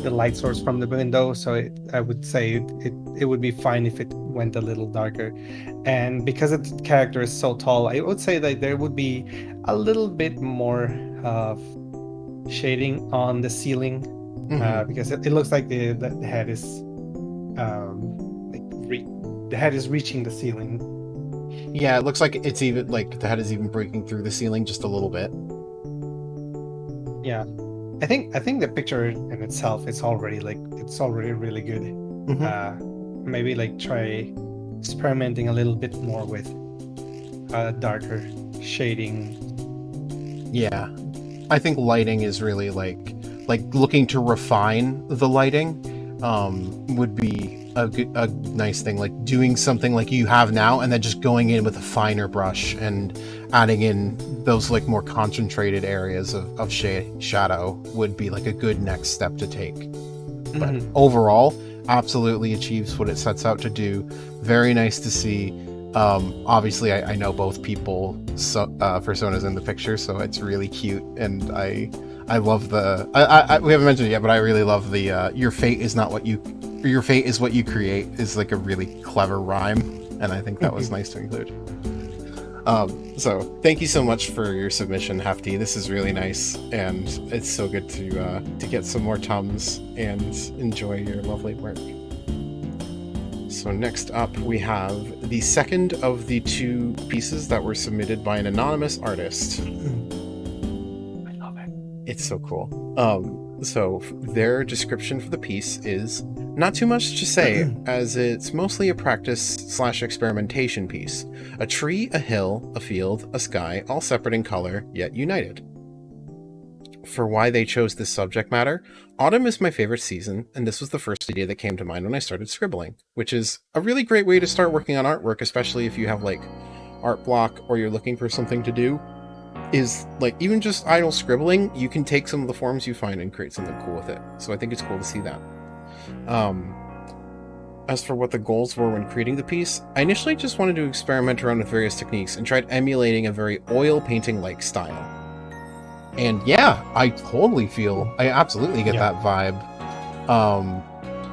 the light source from the window. So I would say it would be fine if it went a little darker. And because the character is so tall, I would say that there would be a little bit more shading on the ceiling, because it looks like the head is the head is reaching the ceiling. Yeah, it looks like it's even like the head is even breaking through the ceiling just a little bit. Yeah, I think the picture in itself is already really good. Maybe like try experimenting a little bit more with darker shading. Yeah, I think lighting is really like looking to refine the lighting would be a nice thing, like doing something like you have now and then just going in with a finer brush and adding in those like more concentrated areas of shadow would be like a good next step to take. But overall, absolutely achieves what it sets out to do. Very nice to see. Obviously I know both people personas in the picture, so it's really cute, and I love the we haven't mentioned it yet, but I really love the your fate is what you create is like a really clever rhyme, and I think that was nice to include. So thank you so much for your submission, Hefty. This is really nice, and it's so good to get some more Tums and enjoy your lovely work. So next up, we have the second of the two pieces that were submitted by an anonymous artist. I love it. It's so cool. So their description for the piece is not too much to say, as it's mostly a practice/experimentation piece. A tree, a hill, a field, a sky, all separate in color, yet united. For why they chose this subject matter, autumn is my favorite season, and this was the first idea that came to mind when I started scribbling, which is a really great way to start working on artwork, especially if you have like art block or you're looking for something to do. Is like even just idle scribbling, you can take some of the forms you find and create something cool with it. So I think it's cool to see that. As for what the goals were when creating the piece, I initially just wanted to experiment around with various techniques and tried emulating a very oil painting-like style. And yeah, I absolutely get that vibe.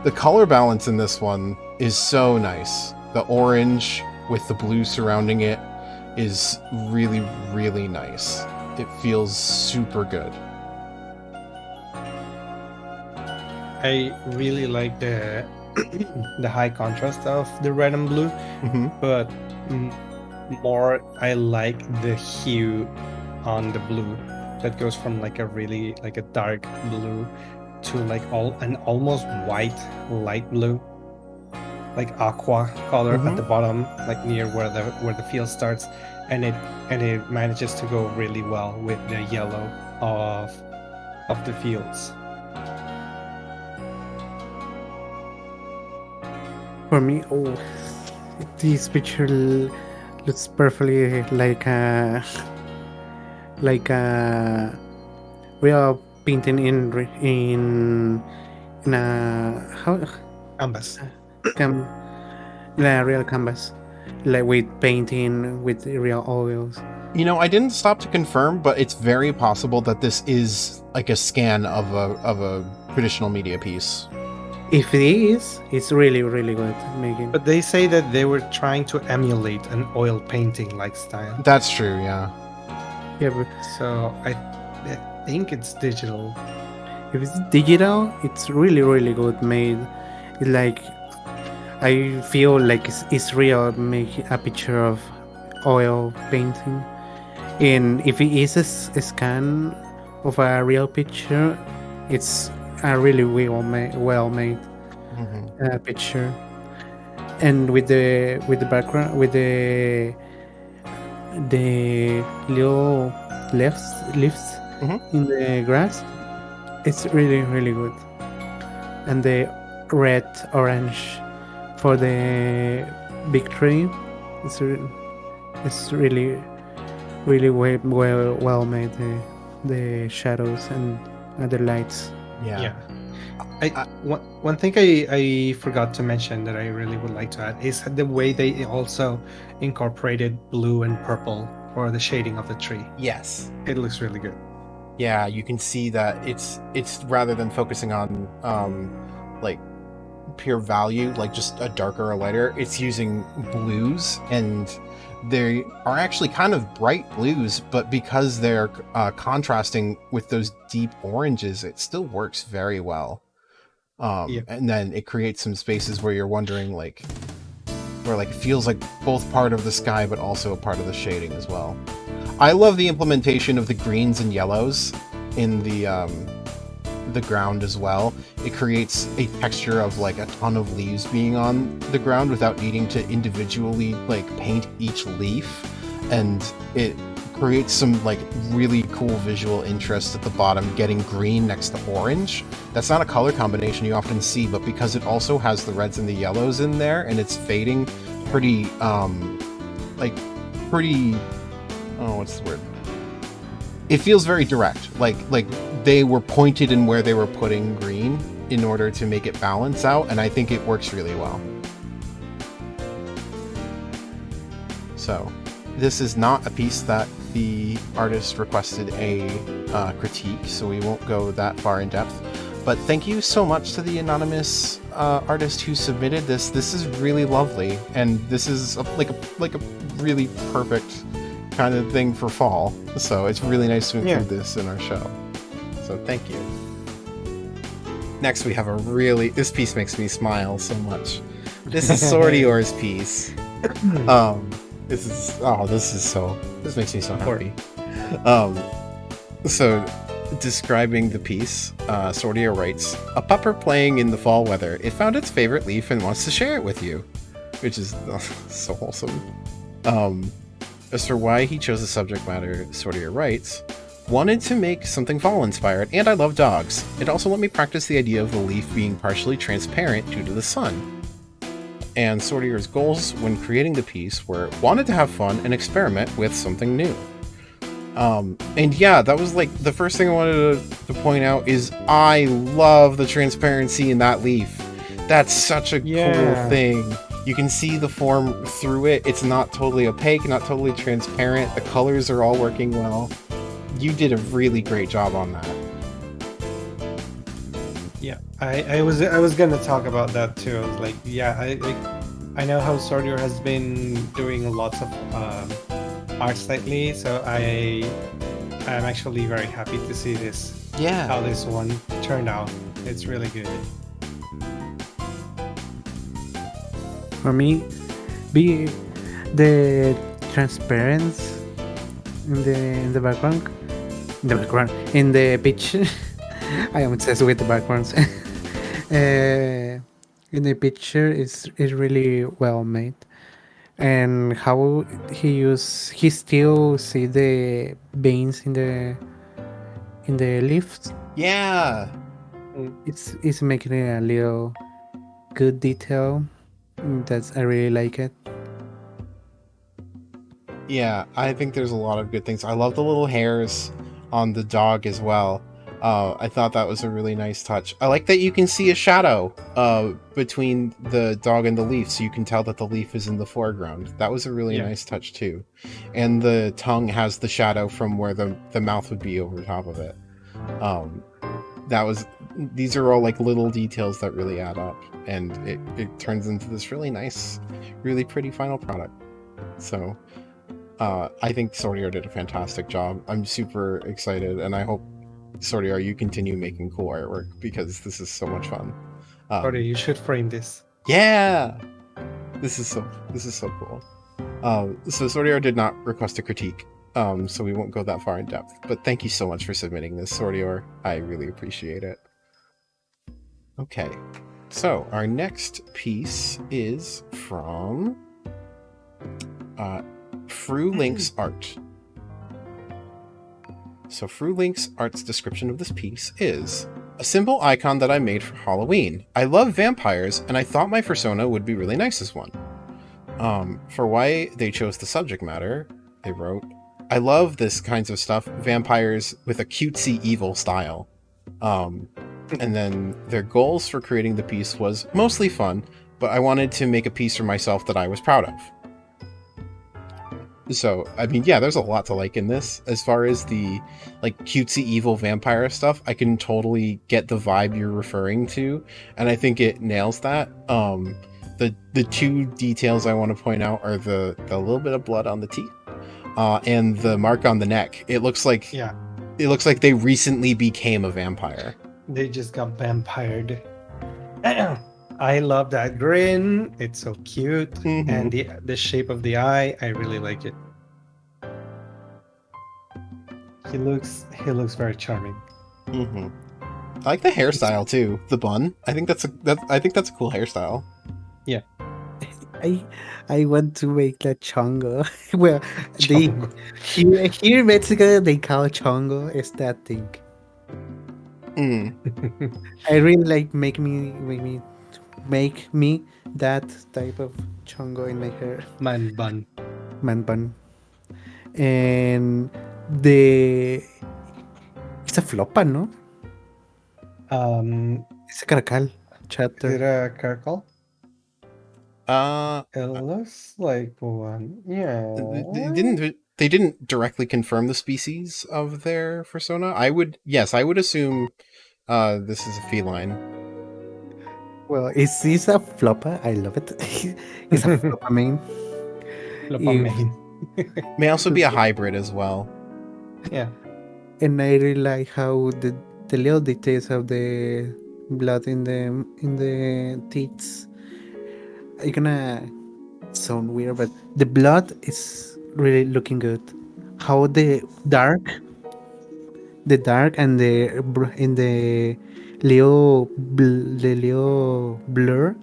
The color balance in this one is so nice. The orange with the blue surrounding it is really, really nice. It feels super good. I really like the the high contrast of the red and blue, but more I like the hue on the blue that goes from like a really like a dark blue to like an almost white light blue, like aqua color at the bottom, like near where the field starts, and it manages to go really well with the yellow of the fields. For me, this picture looks perfectly like a real painting in a Canvas. Real canvas, like with painting with real oils. You know, I didn't stop to confirm, but it's very possible that this is like a scan of a traditional media piece. If it is, it's really, really good making. But they say that they were trying to emulate an oil painting like style. That's true, yeah. Yeah, but So I think it's digital. if it's digital, it's really, really good made. It's like I feel like it's real, making a picture of oil painting. And if it is a scan of a real picture, it's a really well made picture. And with the background, with the little leaves in the grass, it's really, really good. And the red orange for the big tree, it's really, really well made, the shadows and the lights. Yeah. One thing I forgot to mention that I really would like to add is the way they also incorporated blue and purple for the shading of the tree. Yes. It looks really good. Yeah, you can see that it's rather than focusing on like pure value, like just a darker or lighter, it's using blues, and they are actually kind of bright blues, but because they're contrasting with those deep oranges, it still works very well. And then it creates some spaces where you're wondering, like, where like it feels like both part of the sky but also a part of the shading as well. I love the implementation of the greens and yellows in the ground as well. It creates a texture of like a ton of leaves being on the ground without needing to individually like paint each leaf, and it creates some like really cool visual interest at the bottom, getting green next to orange. That's not a color combination you often see, but because it also has the reds and the yellows in there and it's fading pretty oh, what's the word? It feels very direct. Like they were pointed in where they were putting green in order to make it balance out, and I think it works really well. So, this is not a piece that the artist requested a critique, so we won't go that far in depth. But thank you so much to the anonymous artist who submitted this. This is really lovely, and this is like a really perfect kind of thing for fall. So it's really nice to include this in our show. So thank you. Next we have this piece makes me smile so much. This is Swordior's piece. This makes me so happy. So describing the piece, Swordior writes, "A pupper playing in the fall weather. It found its favorite leaf and wants to share it with you," which is so wholesome. As for why he chose the subject matter, Swordior writes, "Wanted to make something fall inspired, and I love dogs. It also let me practice the idea of the leaf being partially transparent due to the sun." And Swordior's goals when creating the piece were wanted to have fun and experiment with something new. And yeah, that was like the first thing I wanted to point out is I love the transparency in that leaf. That's such a cool thing. You can see the form through it. It's not totally opaque, not totally transparent. The colors are all working well. You did a really great job on that. Yeah, I was gonna talk about that too. I was like, I know how Swordior has been doing lots of arts lately, so I'm actually very happy to see this. Yeah. How this one turned out. It's really good. For me, the transparency in the background, in the picture. I am obsessed with the backgrounds. In the picture is really well made, and how he still see the veins in the leaf. Yeah. It's making it a little good detail. I really like it. Yeah, I think there's a lot of good things. I love the little hairs on the dog as well. I thought that was a really nice touch. I like that you can see a shadow between the dog and the leaf, so you can tell that the leaf is in the foreground. That was a really nice touch too. And the tongue has the shadow from where the mouth would be over top of it. These are all like little details that really add up, and it turns into this really nice, really pretty final product. So I think Swordior did a fantastic job. I'm super excited, and I hope, Swordior, you continue making cool artwork, because this is so much fun. Swordior, you should frame this. Yeah, this is so cool. So Swordior did not request a critique, so we won't go that far in depth. But thank you so much for submitting this, Swordior. I really appreciate it. Okay, so our next piece is from Link's art. So Link's art's description of this piece is a simple icon that I made for Halloween. I love vampires, and I thought my persona would be really nice as one. For why they chose the subject matter, they wrote, I love this kinds of stuff, vampires with a cutesy evil style. And then their goals for creating the piece was mostly fun, but I wanted to make a piece for myself that I was proud of. So, I mean, yeah, there's a lot to like in this. As far as the, like, cutesy evil vampire stuff, I can totally get the vibe you're referring to, and I think it nails that. The two details I want to point out are the little bit of blood on the teeth, and the mark on the neck. It looks like they recently became a vampire. They just got vampired. I love that grin. It's so cute. Mhm. And the shape of the eye, I really like it. He looks very charming. Mm-hmm. I like the hairstyle too. The bun. I think that's a cool hairstyle. Yeah. I want to make that chongo. Well, Chongo. here in Mexico they call chongo is that thing. Mm. I really like make me that type of chongo in my hair. Man bun. Man bun. And it's a flopa, no? It's a caracal Is chapter. it a caracal? It looks like one. Yeah. They didn't directly confirm the species of their persona. I would assume this is a feline. Well, is this a flopa? I love it. It's a flopa main. Lopamine. May also be a hybrid as well. Yeah. And I really like how the little details of the blood in the teeth. I'm gonna sound weird, but the blood is really looking good. How the dark and the Leo blur,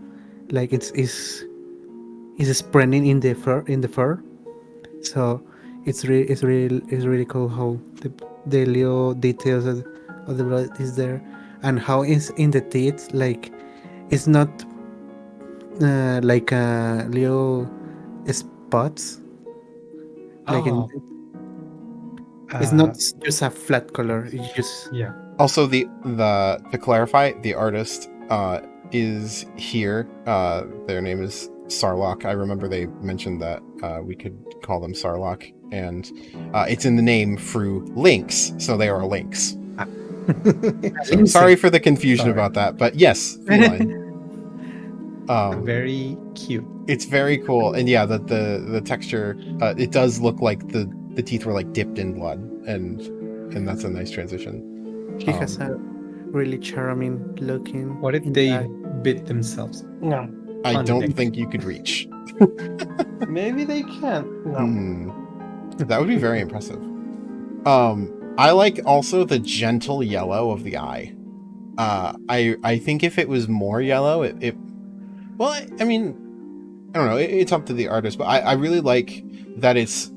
like is spreading in the fur. So it's really cool how the Leo details of the blood is there, and how is in the teeth, like it's not like Leo spots, like it's not just a flat color. It's just Also, to clarify, the artist is here. Their name is Sarlacc. I remember they mentioned that we could call them Sarlacc, and it's in the name through links, so they are links. So sorry for the confusion about that, but yes, feline. Very cute. It's very cool, and yeah, the texture. It does look like the teeth were like dipped in blood, and that's a nice transition. He has a really charming looking. What if they bit themselves? No. I don't think you could reach. Maybe they can. No. That would be very impressive. I like also the gentle yellow of the eye. I think if it was more yellow, well, I mean, I don't know. It's up to the artist, but I really like that it's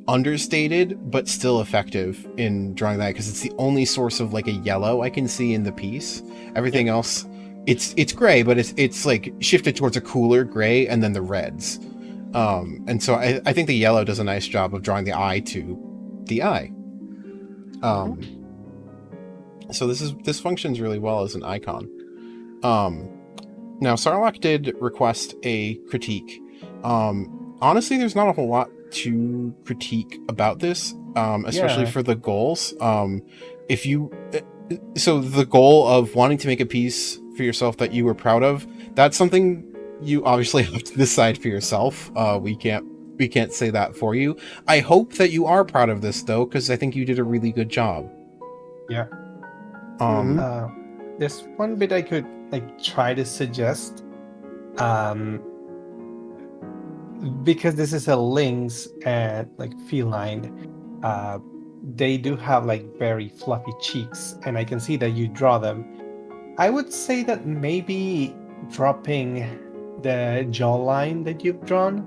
understated but still effective in drawing that, because it's the only source of like a yellow I can see in the piece. Everything else, it's gray, but it's like shifted towards a cooler gray, and then the reds. And so I think the yellow does a nice job of drawing the eye to the eye. So this functions really well as an icon. Now Sarlacc did request a critique. Honestly, there's not a whole lot to critique about this, especially for the goals. So the goal of wanting to make a piece for yourself that you were proud of, that's something you obviously have to decide for yourself. We can't say that for you. I hope that you are proud of this though, because I think you did a really good job. Yeah. There's one bit I could like try to suggest. Because this is a lynx and like feline, they do have like very fluffy cheeks, and I can see that you draw them. I would say that maybe dropping the jawline that you've drawn,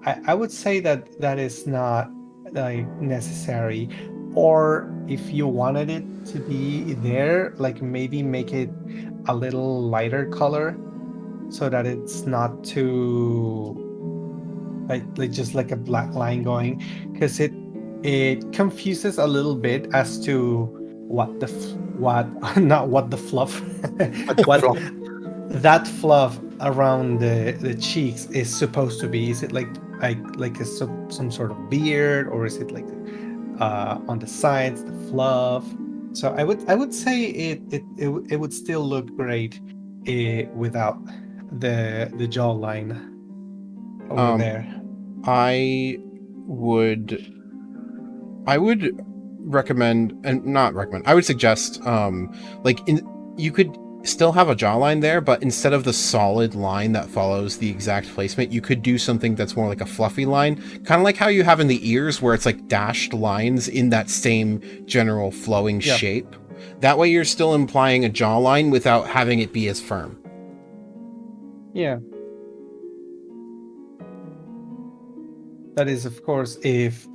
I would say that is not like necessary. Or if you wanted it to be there, like maybe make it a little lighter color so that it's not too like just like a black line going, because it confuses a little bit as to not what the fluff, what fluff. that fluff around the cheeks is supposed to be. Is it like some sort of beard, or is it like on the sides, the fluff? So I would say it would still look great without the jawline over there. I would recommend, and not recommend, I would suggest, you could still have a jawline there, but instead of the solid line that follows the exact placement, you could do something that's more like a fluffy line, kind of like how you have in the ears, where it's like dashed lines in that same general flowing shape. That way you're still implying a jawline without having it be as firm. Yeah. That is, of course, if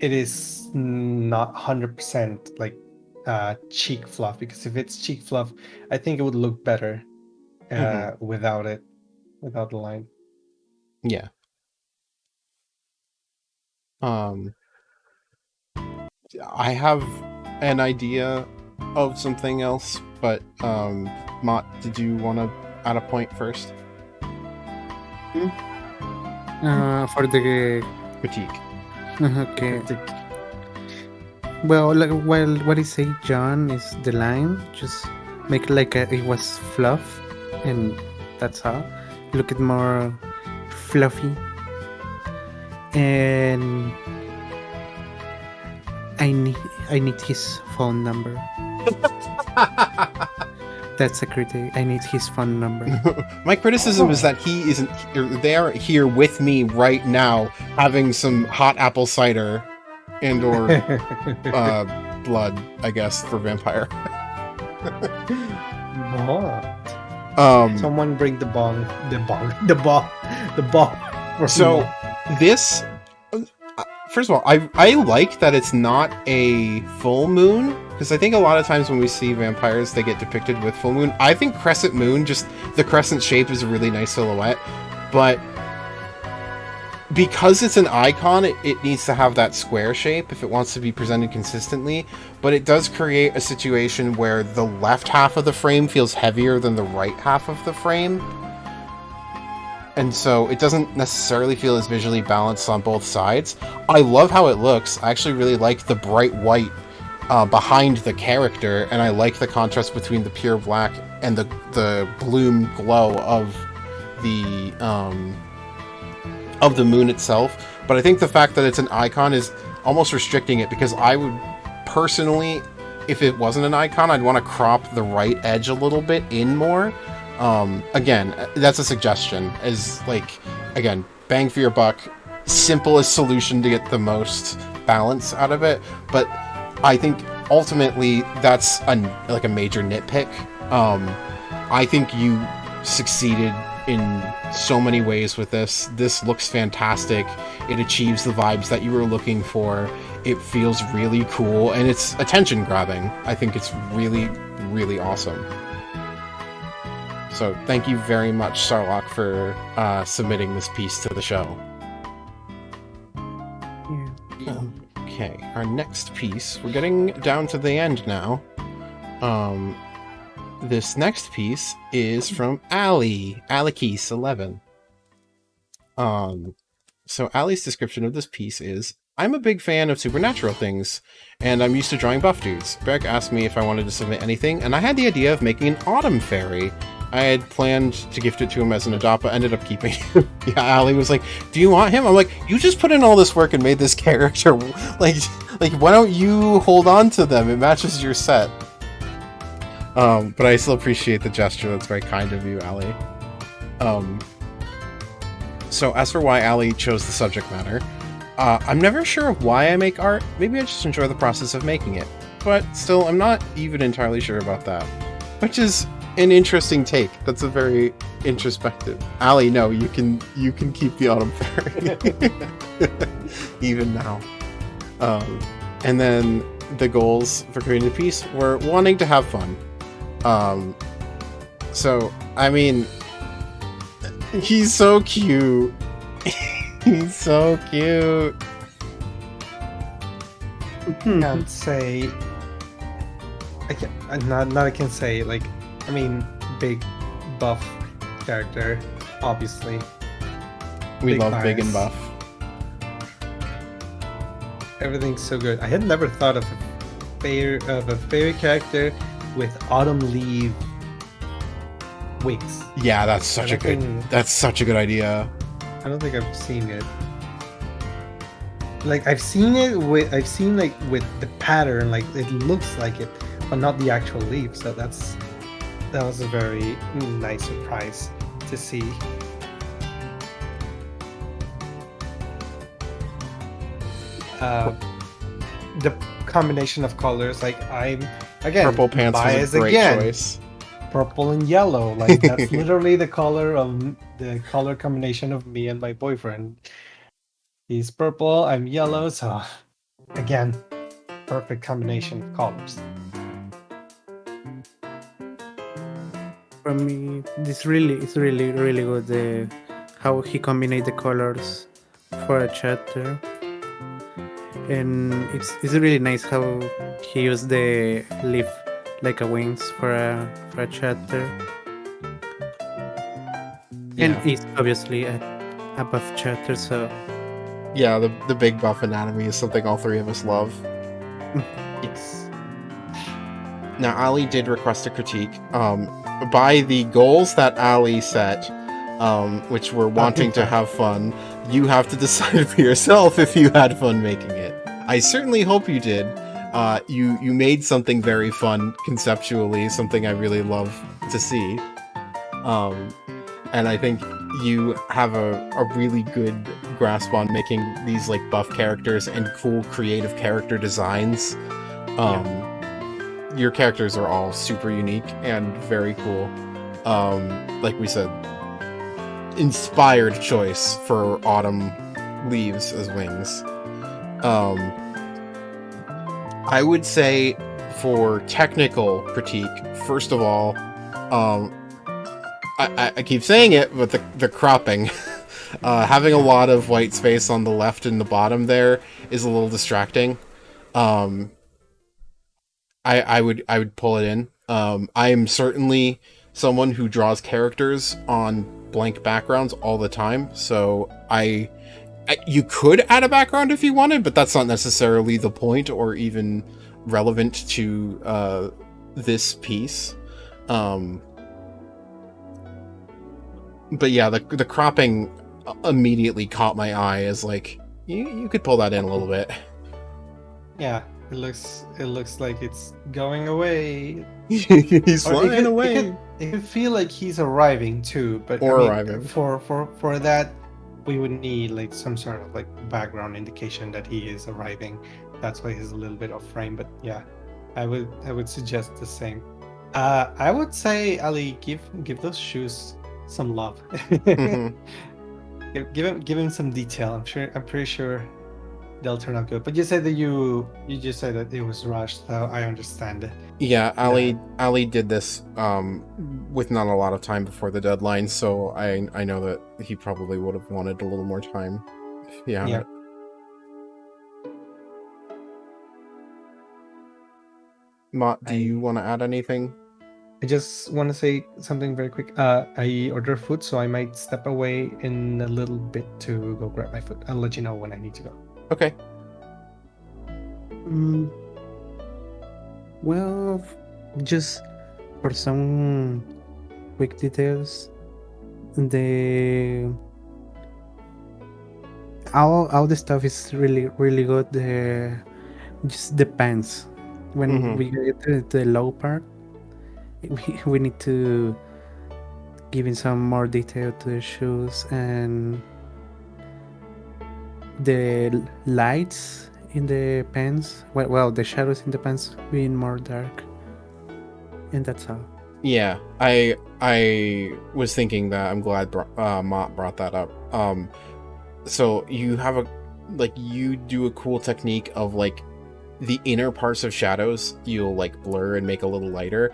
it is not 100% like cheek fluff, because if it's cheek fluff, I think it would look better without the line. Yeah. I have an idea of something else, but Mott, did you want to add a point first? For the Critique. okay. Well, what I say, John, is the line. Just make it like it was fluff, and that's how. Look at more fluffy. And I need his phone number. That's a critic. I need his phone number. My criticism is that he isn't. They're here with me right now, having some hot apple cider and/or blood, I guess, for vampire. Someone bring the ball. So this, first of all, I like that it's not a full moon, because I think a lot of times when we see vampires, they get depicted with full moon. I think crescent moon, just the crescent shape, is a really nice silhouette, but because it's an icon, it needs to have that square shape if it wants to be presented consistently, but it does create a situation where the left half of the frame feels heavier than the right half of the frame. And so it doesn't necessarily feel as visually balanced on both sides. I love how it looks. I actually really like the bright white behind the character, and I like the contrast between the pure black and the bloom glow of the moon itself. But I think the fact that it's an icon is almost restricting it, because I would personally, if it wasn't an icon, I'd want to crop the right edge a little bit in more. Again, that's a suggestion, is like, again, bang for your buck, simplest solution to get the most balance out of it. But I think ultimately that's a major nitpick. I think you succeeded in so many ways with this. This looks fantastic. It achieves the vibes that you were looking for. It feels really cool, and it's attention grabbing. I think it's really, really awesome. So thank you very much, Sarlacc, for submitting this piece to the show. Yeah. Okay, our next piece. We're getting down to the end now. This next piece is from Ali, Alikis11. So Ali's description of this piece is: I'm a big fan of supernatural things, and I'm used to drawing buff dudes. Beric asked me if I wanted to submit anything, and I had the idea of making an autumn fairy. I had planned to gift it to him as an adopt, but ended up keeping him. Yeah, Ali was like, do you want him? I'm like, you just put in all this work and made this character. Like, why don't you hold on to them? It matches your set. But I still appreciate the gesture. That's very kind of you, Ali. So as for why Ali chose the subject matter, I'm never sure why I make art. Maybe I just enjoy the process of making it. But still, I'm not even entirely sure about that. Which is an interesting take. That's a very introspective. Ali, no, you can keep the autumn fairy. Even now. And then the goals for creating the piece were wanting to have fun. So, I mean, he's so cute. He's so cute. Can't say I can say, like, I mean, big buff character, obviously. We Big love big and bias. buff. Everything's so good. I had never thought of a fairy character with autumn leaf wings. Yeah, that's such a good idea. I don't think I've seen it. Like I've seen like with the pattern, like it looks like it, but not the actual leaf. So that was a very nice surprise to see. The combination of colors, like I'm again Purple pants was biased a great again. choice. Purple and yellow, like that's literally the color combination of me and my boyfriend. He's purple, I'm yellow, so again, perfect combination of colors. For me, it's really good how he combined the colors for a chapter, and it's really nice how he used the leaf like a wings for a chapter, and it's obviously a buff chapter, so Yeah, the big buff anatomy is something all three of us love. Yes. Now, Ali did request a critique. By the goals that Ali set, which were wanting to have fun, you have to decide for yourself if you had fun making it. I certainly hope you did. You made something very fun conceptually, something I really love to see. And I think you have a really good grasp on making these like buff characters and cool creative character designs. Your characters are all super unique and very cool. Like we said, inspired choice for autumn leaves as wings. I would say for technical critique, first of all, I keep saying it, but the cropping, having a lot of white space on the left and the bottom there is a little distracting. I would pull it in. I am certainly someone who draws characters on blank backgrounds all the time, so you could add a background if you wanted, but that's not necessarily the point or even relevant to this piece. But yeah, the cropping immediately caught my eye as like you could pull that in a little bit. Yeah, it looks like it's going away. He's Or flying away. It could feel like he's arriving too, but Arriving. For that we would need like some sort of like background indication that he is arriving. That's why he's a little bit off frame. But yeah, I would suggest the same. I would say, Ali, give those shoes some love. Mhm. Give him some detail. I'm pretty sure they'll turn out good. But you said that you just said that it was rushed, so I understand it. Yeah, Ali did this with not a lot of time before the deadline, so I know that he probably would have wanted a little more time. Yeah. Mott, do you want to add anything? I just want to say something very quick. I order food, so I might step away in a little bit to go grab my food. I'll let you know when I need to go. Okay. Well, just for some quick details, all the stuff is really good. Just depends. When we get to the low part, we need to give in some more detail to the shoes and the lights in the pants. Well, the shadows in the pants being more dark, and that's all. Yeah, I was thinking that. I'm glad Mott brought that up. So you have you do a cool technique of like the inner parts of shadows you'll like blur and make a little lighter,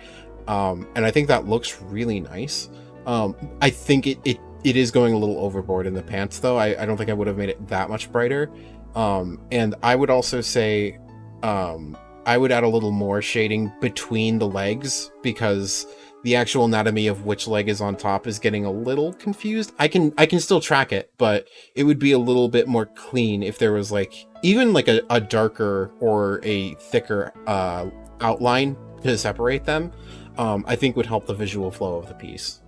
and I think that looks really nice. I think it is going a little overboard in the pants though. I don't think I would have made it that much brighter. And I would also say I would add a little more shading between the legs, because the actual anatomy of which leg is on top is getting a little confused. I can still track it, but it would be a little bit more clean if there was like even like a darker or a thicker outline to separate them. I think would help the visual flow of the piece.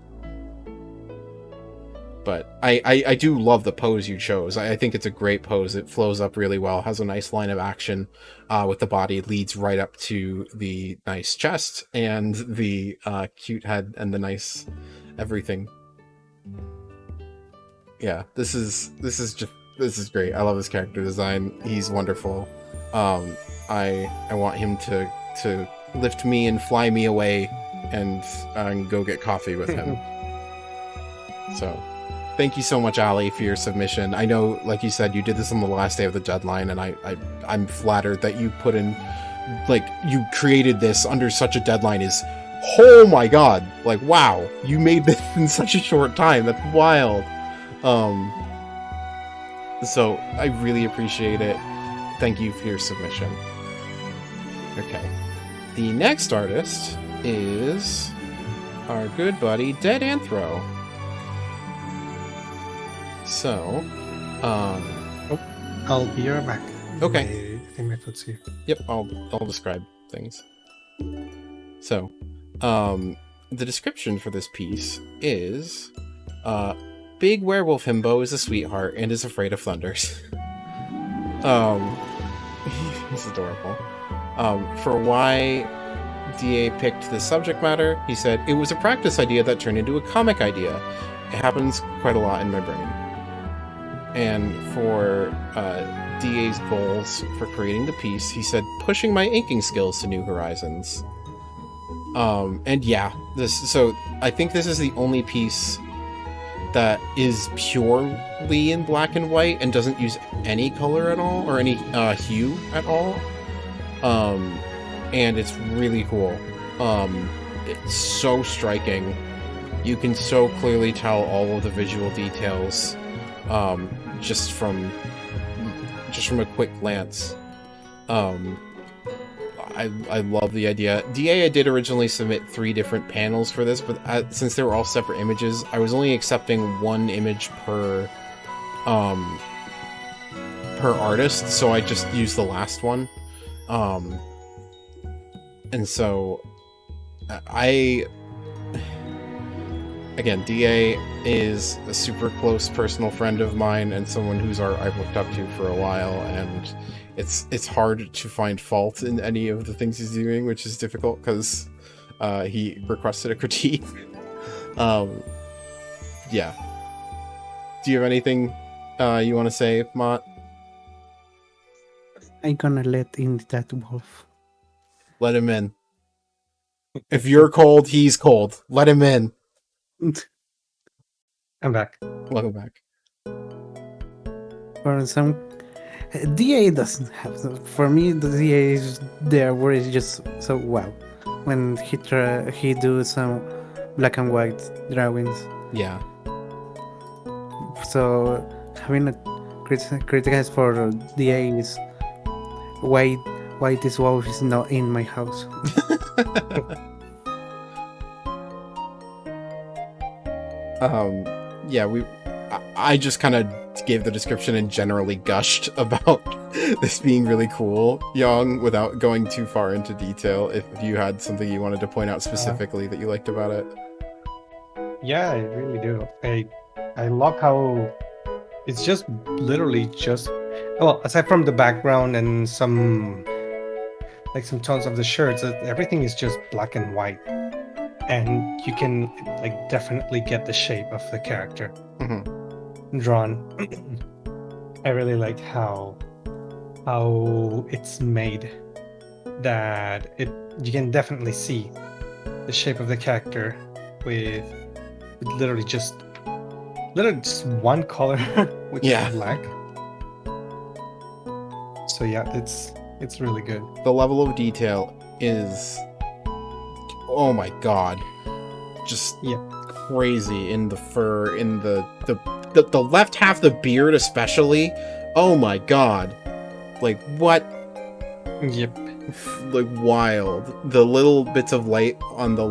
But I do love the pose you chose. I think it's a great pose. It flows up really well, has a nice line of action with the body, leads right up to the nice chest and the cute head and the nice everything. Yeah, this is great. I love his character design. He's wonderful. I want him to lift me and fly me away and go get coffee with him. So thank you so much, Ali, for your submission. I know, like you said, you did this on the last day of the deadline, and I'm flattered that you put in, like, you created this under such a deadline. Oh my god, like, wow, you made this in such a short time. That's wild. So I really appreciate it. Thank you for your submission. Okay. The next artist is our good buddy DeadAnthro. So, I'll be right back. Okay. In my footsie. Yep, I'll describe things. So, the description for this piece is, big werewolf himbo is a sweetheart and is afraid of thunders. He's adorable. For why DA picked this subject matter, he said, it was a practice idea that turned into a comic idea. It happens quite a lot in my brain. And for DA's goals for creating the piece, he said, pushing my inking skills to new horizons. And yeah, so I think this is the only piece that is purely in black and white and doesn't use any color at all, or any hue at all. And it's really cool. It's so striking. You can so clearly tell all of the visual details just from a quick glance. I love the idea. DA, I did originally submit 3 different panels for this, but since they were all separate images, I was only accepting 1 image per artist, so I just used the last one. And so again, DA is a super close personal friend of mine and someone whose art I've looked up to for a while, and it's hard to find fault in any of the things he's doing, which is difficult because he requested a critique. Yeah. Do you have anything you want to say, Mott? I'm gonna let in that wolf. Let him in. If you're cold, he's cold. Let him in. I'm back. Welcome back. For some, DA doesn't have. For me, the DA is there where it's just so wow. When he do some black and white drawings. Yeah. So having a criticized for DA is why this wolf is not in my house. Yeah, I just kind of gave the description and generally gushed about this being really cool, Young, without going too far into detail. If you had something you wanted to point out specifically that you liked about it. Yeah, I really do. I love how it's just literally just, well, aside from the background and some tones of the shirts, everything is just black and white, and you can like definitely get the shape of the character drawn. I really like how it's made, that you can definitely see the shape of the character with literally just one color, which is black. So yeah, it's really good. The level of detail is, oh my god, just crazy in the fur, in the left half of the beard especially. Oh my god, like what? Yep. like wild. The little bits of light on the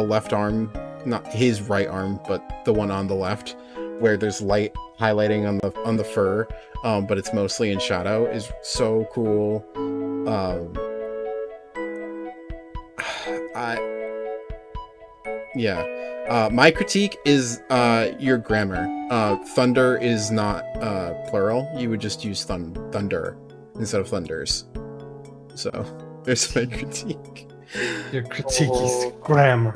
left arm, not his right arm, but the one on the left, where there's light highlighting on the fur, but it's mostly in shadow, is so cool. My critique is your grammar. Thunder is not plural. You would just use thunder instead of thunders. So there's my critique. Your critique is grammar.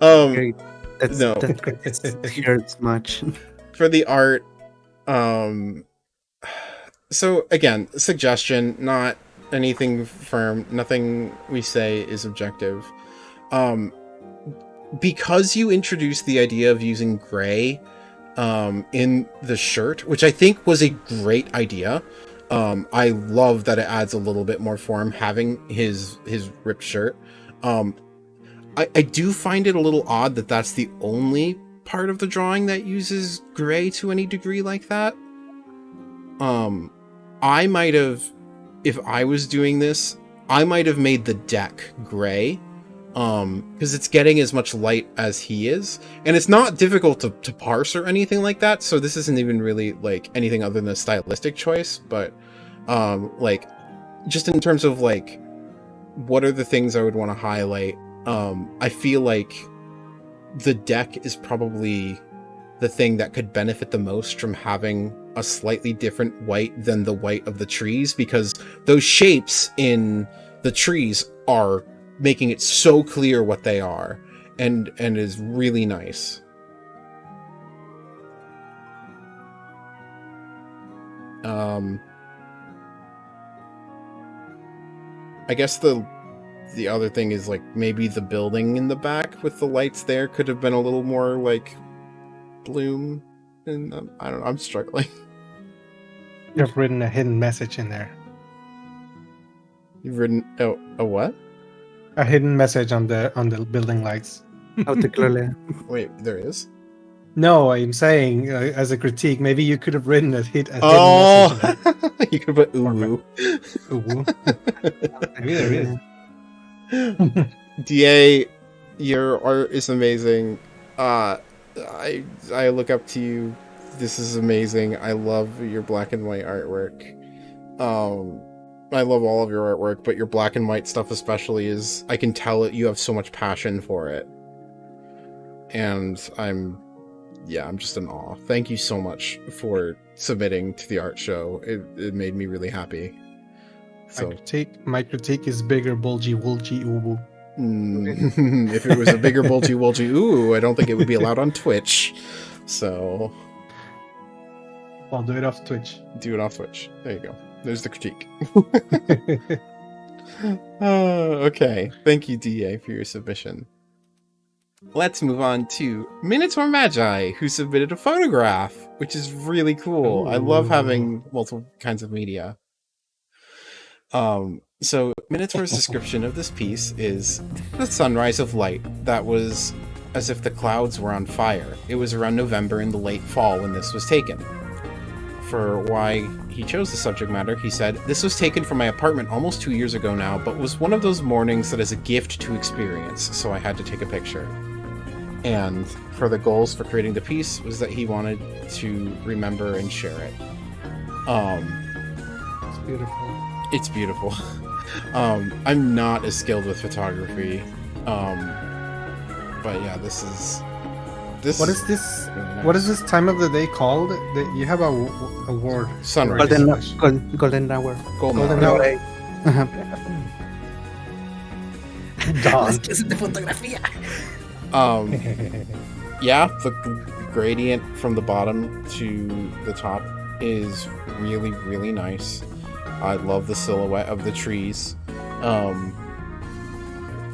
Okay, no. that hurts much. For the art, so again, suggestion, not anything firm. Nothing we say is objective. Because you introduced the idea of using gray in the shirt, which I think was a great idea. I love that it adds a little bit more form having his ripped shirt. I do find it a little odd that that's the only part of the drawing that uses gray to any degree like that. I might have, if I was doing this, I might have made the deck gray, because it's getting as much light as he is, and it's not difficult to parse or anything like that, so this isn't even really like anything other than a stylistic choice. But like, just in terms of like what are the things I would want to highlight, I feel like the deck is probably the thing that could benefit the most from having a slightly different white than the white of the trees, because those shapes in the trees are making it so clear what they are, and is really nice. I guess the other thing is like maybe the building in the back with the lights there could have been a little more like bloom, and I don't know, I'm struggling. You've written a hidden message in there. You've written a what? A hidden message on the building lights. How to clearly. Wait, there is? No, I'm saying as a critique, maybe you could have written a hidden Oh, message. you could put ooh. Ooh. Maybe there is. DA, your art is amazing. I look up to you. This is amazing. I love your black and white artwork. I love all of your artwork, but your black and white stuff especially is, I can tell it, you have so much passion for it. And I'm just in awe. Thank you so much for submitting to the art show. It made me really happy. So My critique is bigger, bulgy, woolgy, ubu. If it was a bigger bulgy woolgy ooh, I don't think it would be allowed on Twitch. So I'll do it off Twitch. do it off Twitch. There you go. There's the critique. Okay. Thank you, DA, for your submission. Let's move on to MinotaurMagi, who submitted a photograph, which is really cool. I love having multiple kinds of media. So Minotaur's description of this piece is the sunrise of light that was as if the clouds were on fire. It was around November in the late fall when this was taken. For why he chose the subject matter, he said, "This was taken from my apartment almost 2 years ago now, but was one of those mornings that is a gift to experience, so I had to take a picture." And for the goals for creating the piece was that he wanted to remember and share it. It's beautiful. It's beautiful. I'm not as skilled with photography, but yeah, this is. What is this? Really nice. What is this time of the day called? You have a word. Sunrise. Golden hour. Golden hour. Uh-huh. Dawn. Yeah, the gradient from the bottom to the top is really, really nice. I love the silhouette of the trees.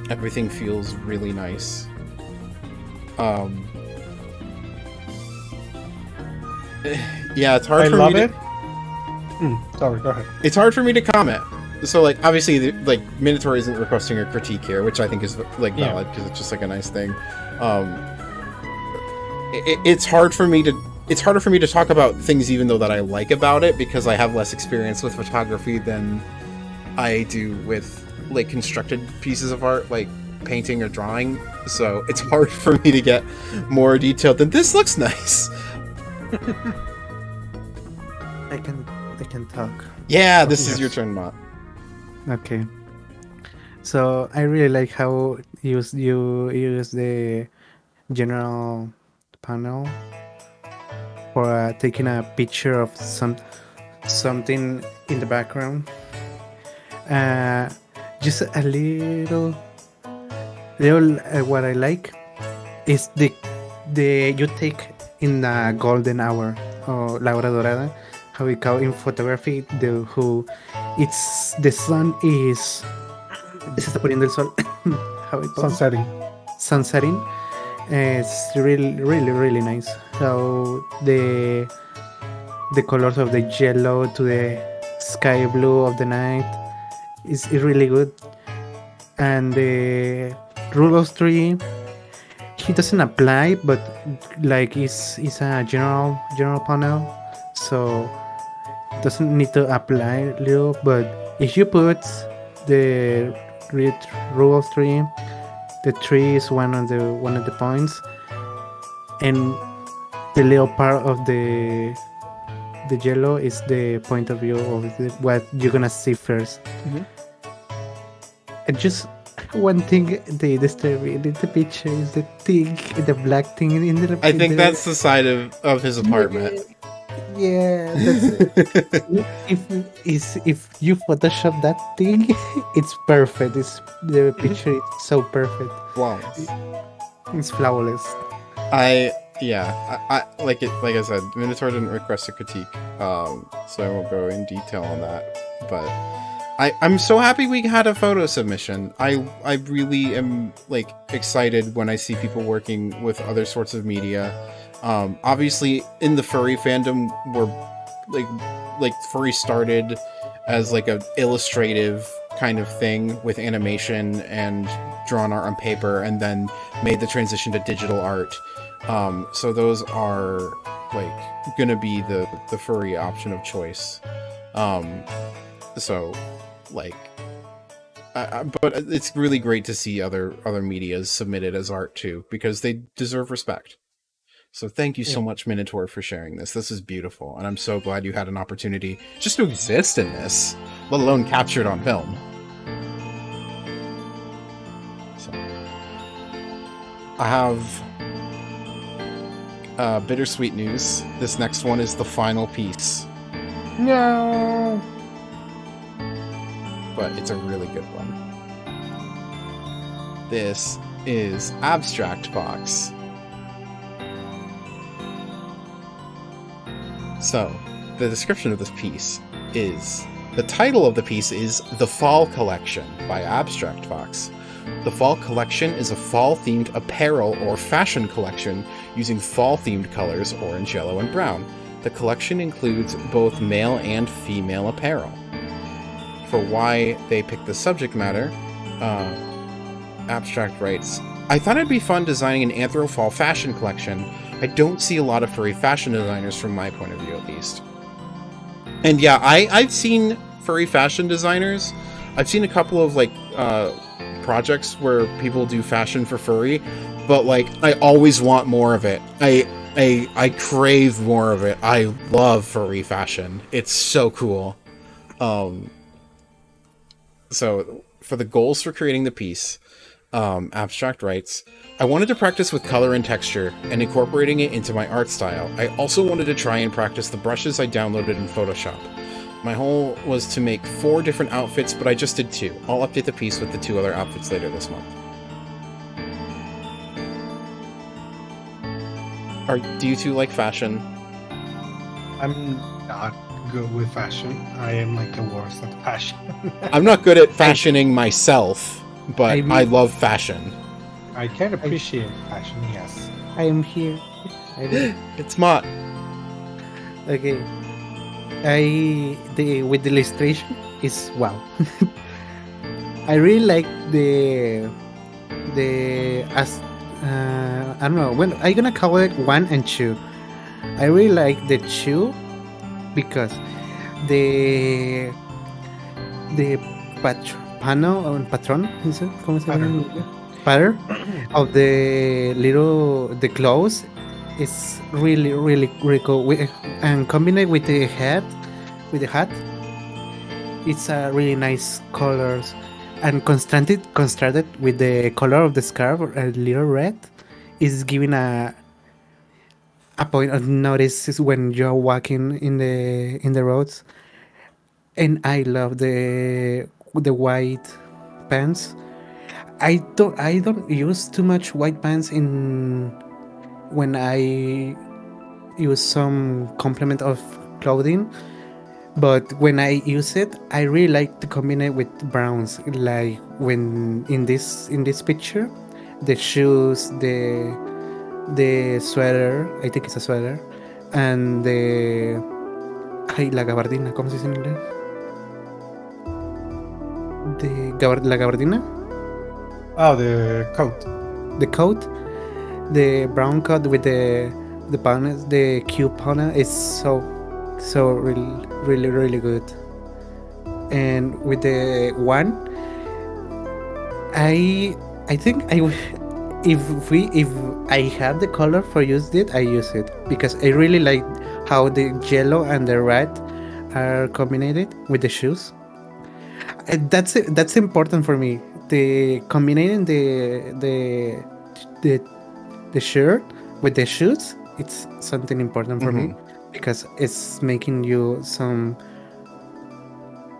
Everything feels really nice. Yeah, it's hard I for love me it. to... Sorry, go ahead. It's hard for me to comment. So, like, obviously, like, Minotaur isn't requesting a critique here, which I think is, like, valid, because it's just, like, a nice thing. It's harder for me to talk about things even though that I like about it, because I have less experience with photography than I do with like constructed pieces of art, like painting or drawing. So it's hard for me to get more detailed than this looks nice. I can talk. Yeah, this is your turn, Mott. Okay. So I really like how you use the general panel for taking a picture of something in the background. Just a little what I like is the you take in the golden hour or la hora dorada, how we call in photography, it's the sun is se está poniendo el sol. How we call it? Sunsetting. It's really nice. How the colors of the yellow to the sky blue of the night is really good. And the rule of three, he doesn't apply, but like it's a general panel, so doesn't need to apply little. But if you put the rule of three, the tree is one of the points, and the little part of the yellow is the point of view of what you're gonna see first. Mm-hmm. And just one thing they disturb me in the picture is the black thing in the. I think that's the side of his apartment. Yeah, that's it. if you Photoshop that thing, it's perfect. The picture is so perfect. Flawless. It's flawless. I like I said, Minotaur didn't request a critique, so I won't go in detail on that. But I'm so happy we had a photo submission. I really am like excited when I see people working with other sorts of media. Obviously in the furry fandom, we're like furry started as like a illustrative kind of thing with animation and drawn art on paper, and then made the transition to digital art. So those are like gonna be the furry option of choice. So like but it's really great to see other medias submitted as art too, because they deserve respect. So thank you so much, Minotaur, for sharing this. This is beautiful, and I'm so glad you had an opportunity just to exist in this, let alone captured on film. So I have bittersweet news. This next one is the final piece. No. But it's a really good one. This is Abstract Box. So, the description of this piece is... The title of the piece is The Fall Collection by Abstract Box. The Fall Collection is a fall-themed apparel or fashion collection using fall-themed colors, orange, yellow, and brown. The collection includes both male and female apparel. For why they picked the subject matter, Abstract writes, I thought it'd be fun designing an anthro fall fashion collection. I don't see a lot of furry fashion designers from my point of view, at least. And yeah, I've seen furry fashion designers. I've seen a couple of like projects where people do fashion for furry, but like I always want more of it. I crave more of it. I love furry fashion. It's so cool. So for the goals for creating the piece, Abstract writes, I wanted to practice with color and texture and incorporating it into my art style. I also wanted to try and practice the brushes I downloaded in Photoshop. My goal was to make 4 different outfits, but I just did 2. I'll update the piece with the 2 other outfits later this month. Do you two like fashion? I'm not good with fashion. I am like the worst at fashion. I'm not good at fashioning myself, but I love fashion. I can appreciate fashion, yes. I am here. It's Mott. Okay. With the illustration is wow. I really like I don't know when I'm gonna call it 1 and 2. I really like the 2 because the pano or patron, is it? ¿Cómo se llama en Pattern. inglés? Pattern of the clothes is really cool. And combined with the hat, it's a really nice colors. And constructed with the color of the scarf, a little red, is giving a point of notice is when you're walking in the roads. And I love the white pants. I don't use too much white pants in when I use some complement of clothing, but when I use it, I really like to combine it with browns. Like when in this picture, the shoes, the sweater, I think it's a sweater, and la gabardina, ¿cómo se dice en inglés? La gabardina, Oh, the coat. the coat, the brown coat with the bonnet, the cute bonnet is so really good. And with the one, I think if I have the color for use it, I use it because I really like how the yellow and the red are combined with the shoes. That's important for me. The combining the shirt with the shoes, it's something important for me because it's making you some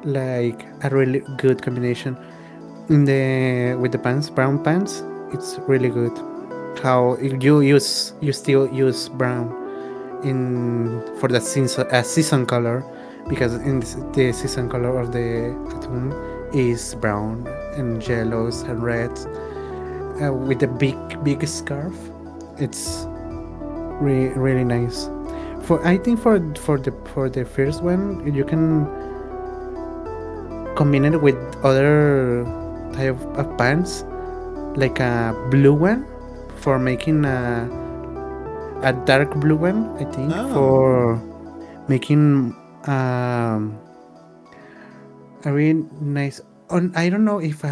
like a really good combination. With the pants, brown pants, it's really good. How you still use brown for the season color, because the season color of the autumn is brown and yellows and reds, with a big scarf. It's really nice. I think for the first one, you can combine it with other type of pants, like a blue one for making a dark blue one, I think, for making a really nice. I don't know if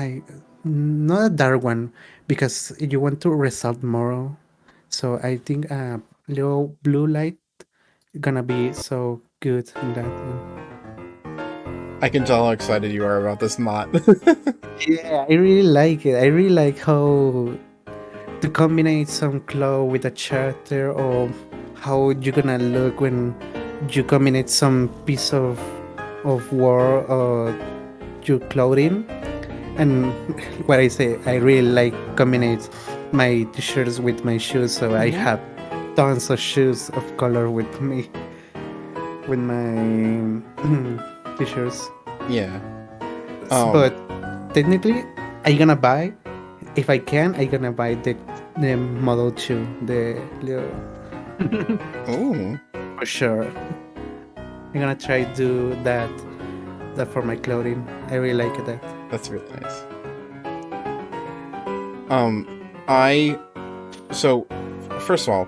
not a dark one, because you want to result more. So I think a little blue light gonna be so good in that one. I can tell how excited you are about this mod. Yeah, I really like it. I really like how to combine some clothes with a character, or how you're gonna look when you combine some piece of war or your clothing. And what I say, I really like combine my t-shirts with my shoes, so I have tons of shoes of color with me, with my t-shirts. Yeah. But technically, I'm gonna buy, if I can, I'm gonna buy the Model 2, the little Oh. for sure. I'm gonna try to do that for my clothing. I really like that. That's really nice. So first of all,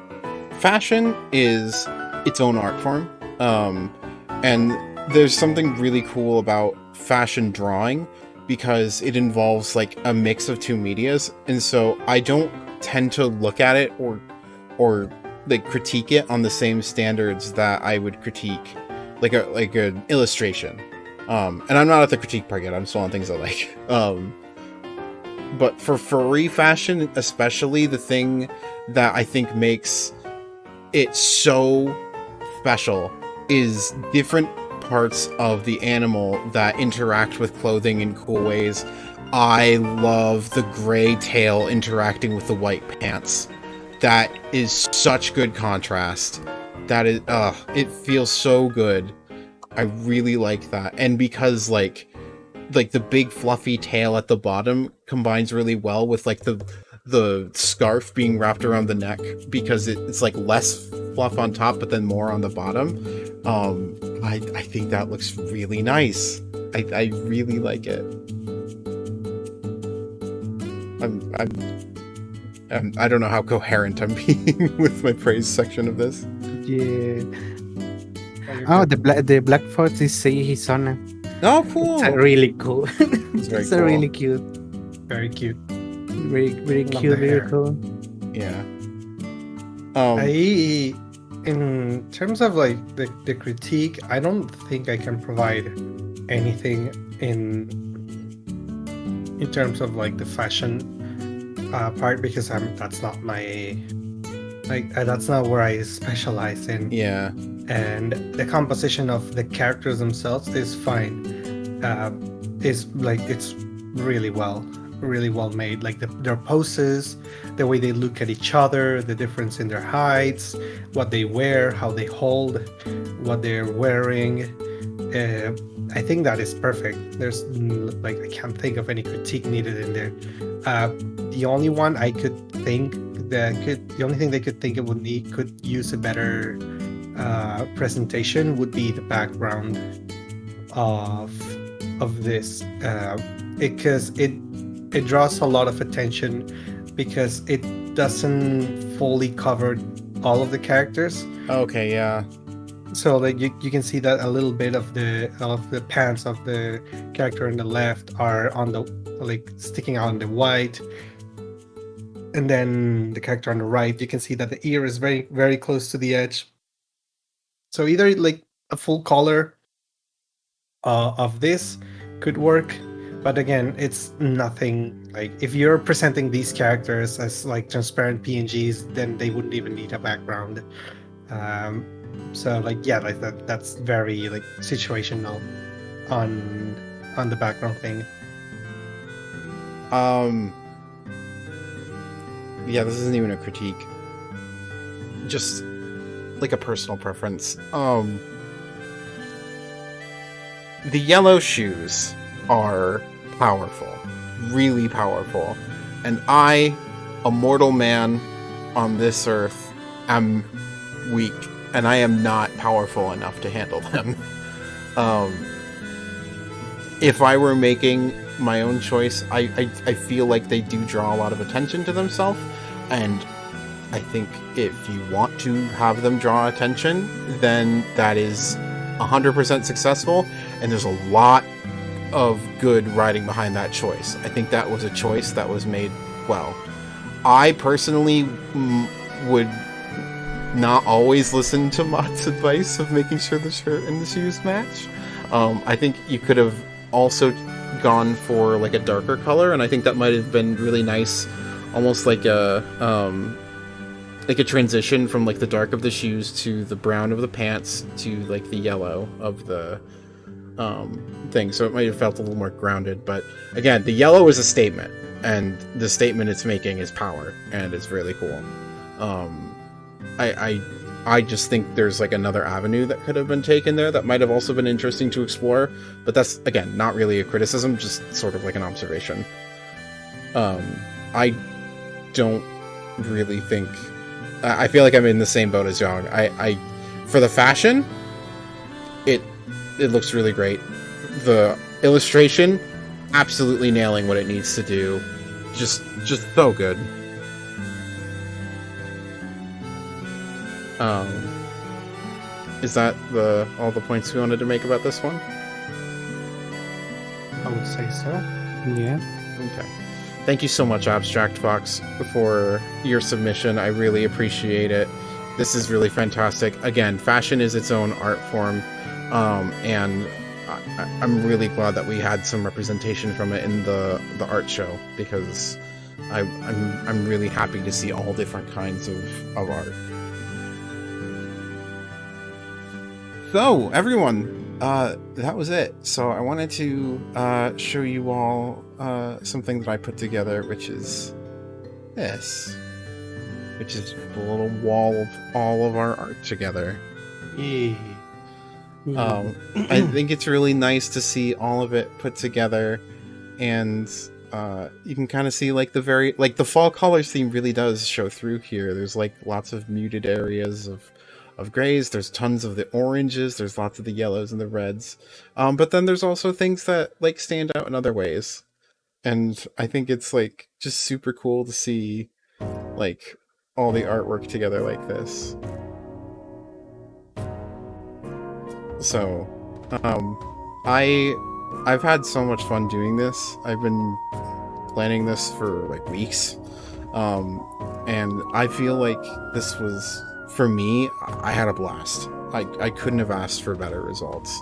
fashion is its own art form. And there's something really cool about fashion drawing, because it involves like a mix of two medias, and so I don't tend to look at it or like critique it on the same standards that I would critique like an illustration. And I'm not at the critique part yet. I'm still on things I like. But for furry fashion, especially, the thing that I think makes it so special is different parts of the animal that interact with clothing in cool ways. I love the gray tail interacting with the white pants. That is such good contrast. That is, it feels so good. I really like that. And because like the big fluffy tail at the bottom combines really well with like the scarf being wrapped around the neck, because it's like less fluff on top but then more on the bottom. I think that looks really nice. I really like it. I don't know how coherent I'm being with my praise section of this. Yeah. Oh, the black fox is saying his honor. Oh, cool. It's really cool. It's very It's cool. really cute. Very cute. Very Love cute, the very hair. cool. Yeah. In terms of like the critique, I don't think I can provide anything in terms of like the fashion part because that's not my that's not where I specialize in. Yeah. And the composition of the characters themselves is fine. It's like it's really well made. Like their poses, the way they look at each other, the difference in their heights, what they wear, how they hold, what they're wearing. I think that is perfect. There's like I can't think of any critique needed in there. The only one I could think the only thing they could think it could use a better presentation would be the background of this because it draws a lot of attention because it doesn't fully cover all of the characters. Okay, yeah. So like you can see that a little bit of the pants of the character on the left are on the like sticking out in the white, and then the character on the right, you can see that the ear is very very close to the edge. So either like a full color of this could work, but again, it's nothing like if you're presenting these characters as like transparent PNGs, then they wouldn't even need a background. So like yeah, like that's very like situational on the background thing. Yeah, this isn't even a critique. Just like a personal preference. The yellow shoes are powerful, really powerful, and I, a mortal man on this earth, am weak, and I am not powerful enough to handle them. If I were making my own choice, I feel like they do draw a lot of attention to themselves, and I think if you want to have them draw attention, then that is 100% successful, and there's a lot of good writing behind that choice. I think that was a choice that was made well. I personally would not always listen to Mott's advice of making sure the shirt and the shoes match. I think you could have also gone for like a darker color, and I think that might have been really nice, almost like a transition from like the dark of the shoes to the brown of the pants to like the yellow of the thing, so it might have felt a little more grounded. But again, the yellow is a statement, and the statement it's making is power, and it's really cool. I just think there's like another avenue that could have been taken there that might have also been interesting to explore, but that's again not really a criticism, just sort of like an observation. I don't really think I feel like I'm in the same boat as Young. I for the fashion, it looks really great. The illustration, absolutely nailing what it needs to do. Just so good. Is that all the points we wanted to make about this one? I would say so. Yeah. Okay. Thank you so much, Abstract Fox, for your submission. I really appreciate it. This is really fantastic. Again, fashion is its own art form, and I'm really glad that we had some representation from it in the art show, because I'm really happy to see all different kinds of art. So, everyone, that was it. So I wanted to show you all something that I put together, which is this, which is a little wall of all of our art together. Yeah. I think it's really nice to see all of it put together, and you can kind of see like the fall colors theme really does show through here. There's like lots of muted areas of grays, there's tons of the oranges, there's lots of the yellows and the reds, but then there's also things that like stand out in other ways, and I think it's like just super cool to see like all the artwork together like this. So I've had so much fun doing this. I've been planning this for like weeks. And I feel like this was, for me, I had a blast. I couldn't have asked for better results.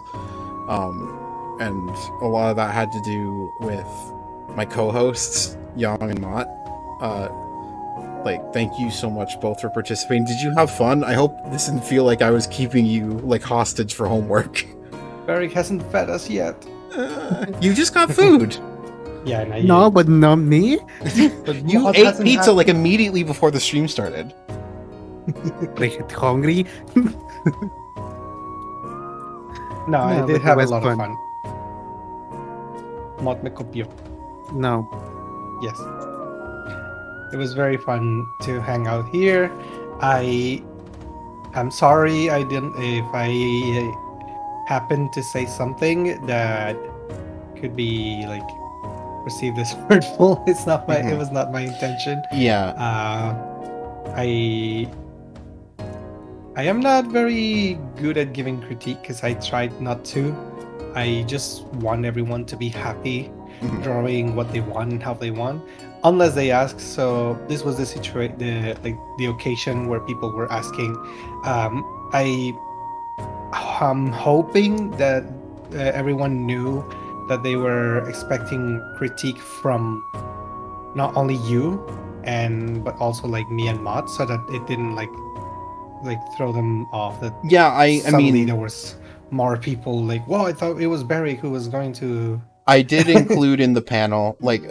And a lot of that had to do with my co-hosts, Yang and Mott. Like, thank you so much both for participating. Did you have fun? I hope this didn't feel like I was keeping you like hostage for homework. Beric hasn't fed us yet. You just got food. Yeah, and I No, but not me. But You Mott ate hasn't pizza had- like immediately before the stream started. I get hungry. No, I No, did but have it a was lot fun. of fun. Mott me copió. No. Yes. It was very fun to hang out here. I'm sorry I didn't if I happened to say something that could be like perceived as hurtful. It's not my it was not my intention. Yeah. I am not very good at giving critique because I tried not to. I just want everyone to be happy, drawing what they want and how they want, unless they ask. So this was the situation, the occasion where people were asking. I'm hoping that everyone knew that they were expecting critique from not only you, but also like me and Mott, so that it didn't like throw them off. That Yeah, I suddenly mean, there was more people like, whoa, I thought it was Beric who was going to. I did include in the panel, like,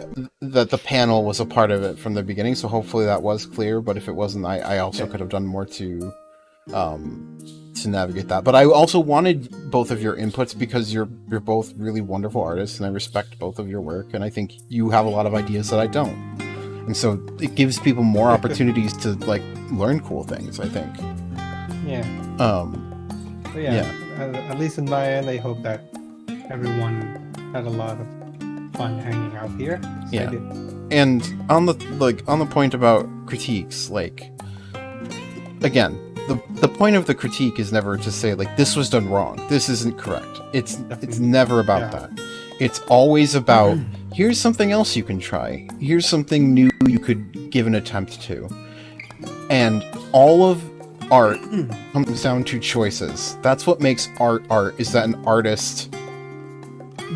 that the panel was a part of it from the beginning, so hopefully that was clear, but if it wasn't, I also could have done more to navigate that. But I also wanted both of your inputs because you're both really wonderful artists, and I respect both of your work, and I think you have a lot of ideas that I don't. And so it gives people more opportunities to, like, learn cool things, I think. Yeah. So yeah. At least in my end, I hope that everyone had a lot of fun hanging out here. So Yeah. I did. And on the point about critiques, like, again, the point of the critique is never to say like this was done wrong, this isn't correct. It's never about that. It's always about here's something else you can try. Here's something new you could give an attempt to. And all of art comes down to choices. That's what makes art, is that an artist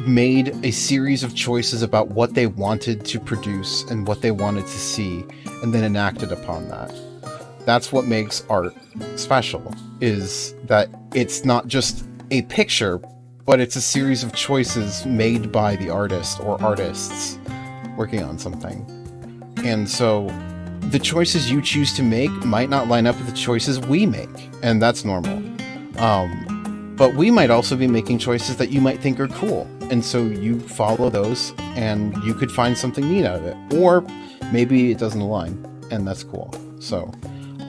made a series of choices about what they wanted to produce and what they wanted to see, and then enacted upon that. That's what makes art special, is that it's not just a picture, but it's a series of choices made by the artist or artists working on something. And so the choices you choose to make might not line up with the choices we make, and that's normal. But we might also be making choices that you might think are cool, and so you follow those, and you could find something neat out of it. Or maybe it doesn't align, and that's cool. So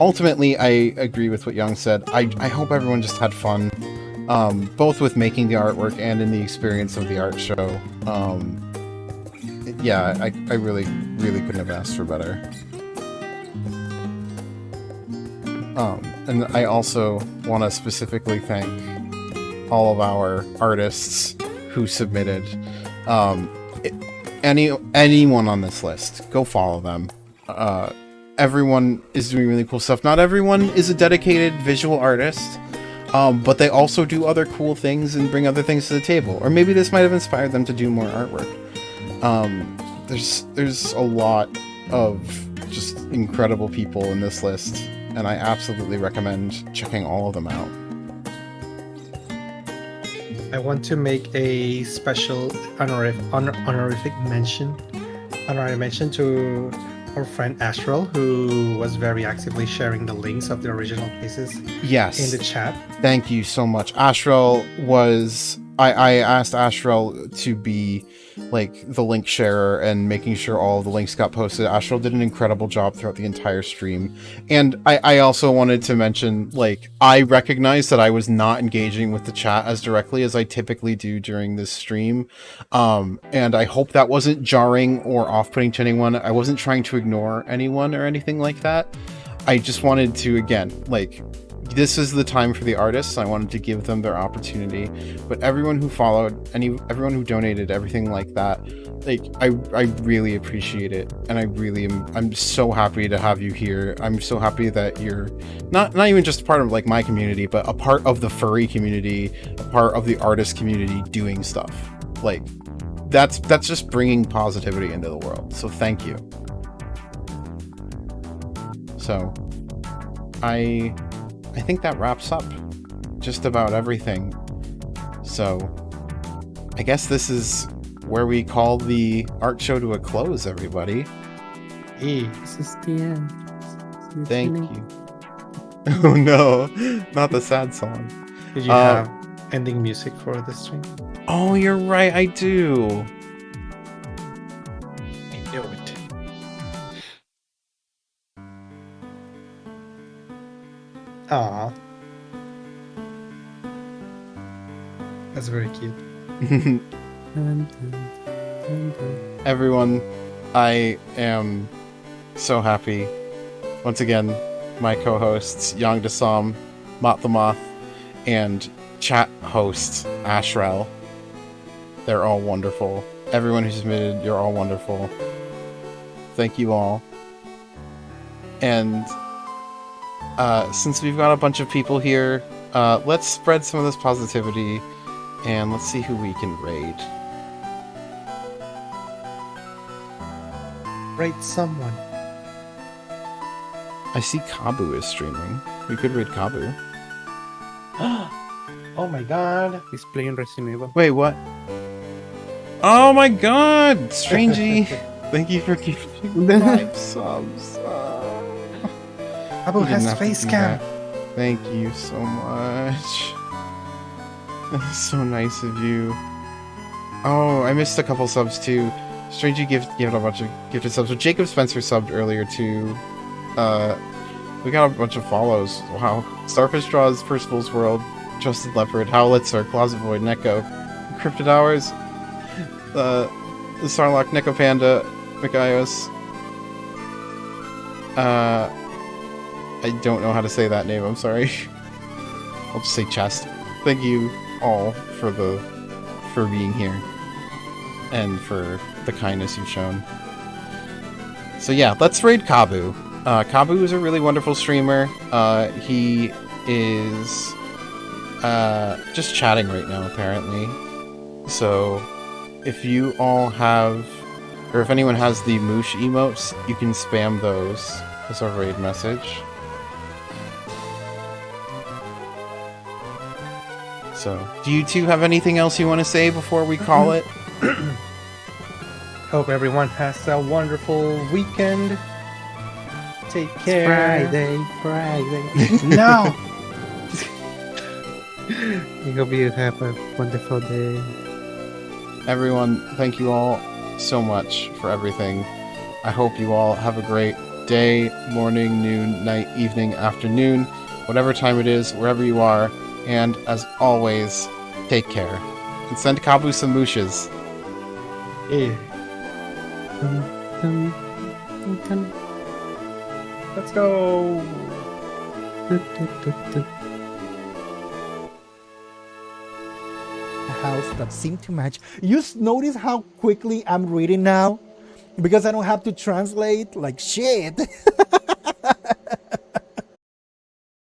ultimately, I agree with what Young said. I hope everyone just had fun, both with making the artwork and in the experience of the art show. Yeah, I really, really couldn't have asked for better. And I also want to specifically thank all of our artists who submitted. Anyone on this list, go follow them. Everyone is doing really cool stuff. Not everyone is a dedicated visual artist, but they also do other cool things and bring other things to the table. Or maybe this might have inspired them to do more artwork. There's a lot of just incredible people in this list, and I absolutely recommend checking all of them out. I want to make a special honorary mention to our friend Astral, who was very actively sharing the links of the original pieces Yes. in the chat. Thank you so much. Astral was... I asked Astral to be like the link sharer and making sure all the links got posted. Astral did an incredible job throughout the entire stream. And I also wanted to mention, like, I recognized that I was not engaging with the chat as directly as I typically do during this stream. And I hope that wasn't jarring or off-putting to anyone. I wasn't trying to ignore anyone or anything like that. I just wanted to, again, like, this is the time for the artists. I wanted to give them their opportunity, but everyone who followed, everyone who donated, everything like that, like I really appreciate it, and I'm so happy to have you here. I'm so happy that you're not even just part of like my community, but a part of the furry community, a part of the artist community doing stuff. Like that's just bringing positivity into the world. So thank you. So I think that wraps up just about everything. So I guess this is where we call the art show to a close, everybody. This is the end. Thank you. Oh no, not the sad song. Did you have ending music for the stream? Oh, you're right, I do. I knew it. Aww. That's very cute. Everyone, I am so happy. Once again, my co-hosts, Yang Dasam, Mott the Moth, and chat host, Ashrel. They're all wonderful. Everyone who submitted, you're all wonderful. Thank you all. And since we've got a bunch of people here, let's spread some of this positivity, and let's see who we can raid. Raid someone. I see Kabu is streaming. We could raid Kabu. Oh my god. He's playing Resident Evil. Wait, what? Oh my god! Strangey! Thank you for giving 5 subs. Abu You didn't has have to face do cam. that. Thank you so much. That's so nice of you. Oh, I missed a couple subs too. Strangey gave a bunch of gifted subs. So Jacob Spencer subbed earlier too. We got a bunch of follows. Wow. Starfish Draws, Percival's World, Trusted Leopard, Howlitzer, Closet Void, Neko, Encrypted Hours, the Sarlacc, Neko Panda, Mikaios. I don't know how to say that name, I'm sorry. I'll just say chest. Thank you all for being here. And for the kindness you've shown. So yeah, let's raid Kabu. Kabu is a really wonderful streamer. He is just chatting right now, apparently. So if you all have, or if anyone has the moosh emotes, you can spam those as a raid message. So, do you two have anything else you want to say before we call it? Hope everyone has a wonderful weekend. Take It's care. Friday. No! I hope you have a wonderful day. Everyone, thank you all so much for everything. I hope you all have a great day, morning, noon, night, evening, afternoon, whatever time it is, wherever you are. And as always, take care. And send Kabu some mooshes. Yeah. Let's go. A house that seemed to match. You notice how quickly I'm reading now? Because I don't have to translate like shit.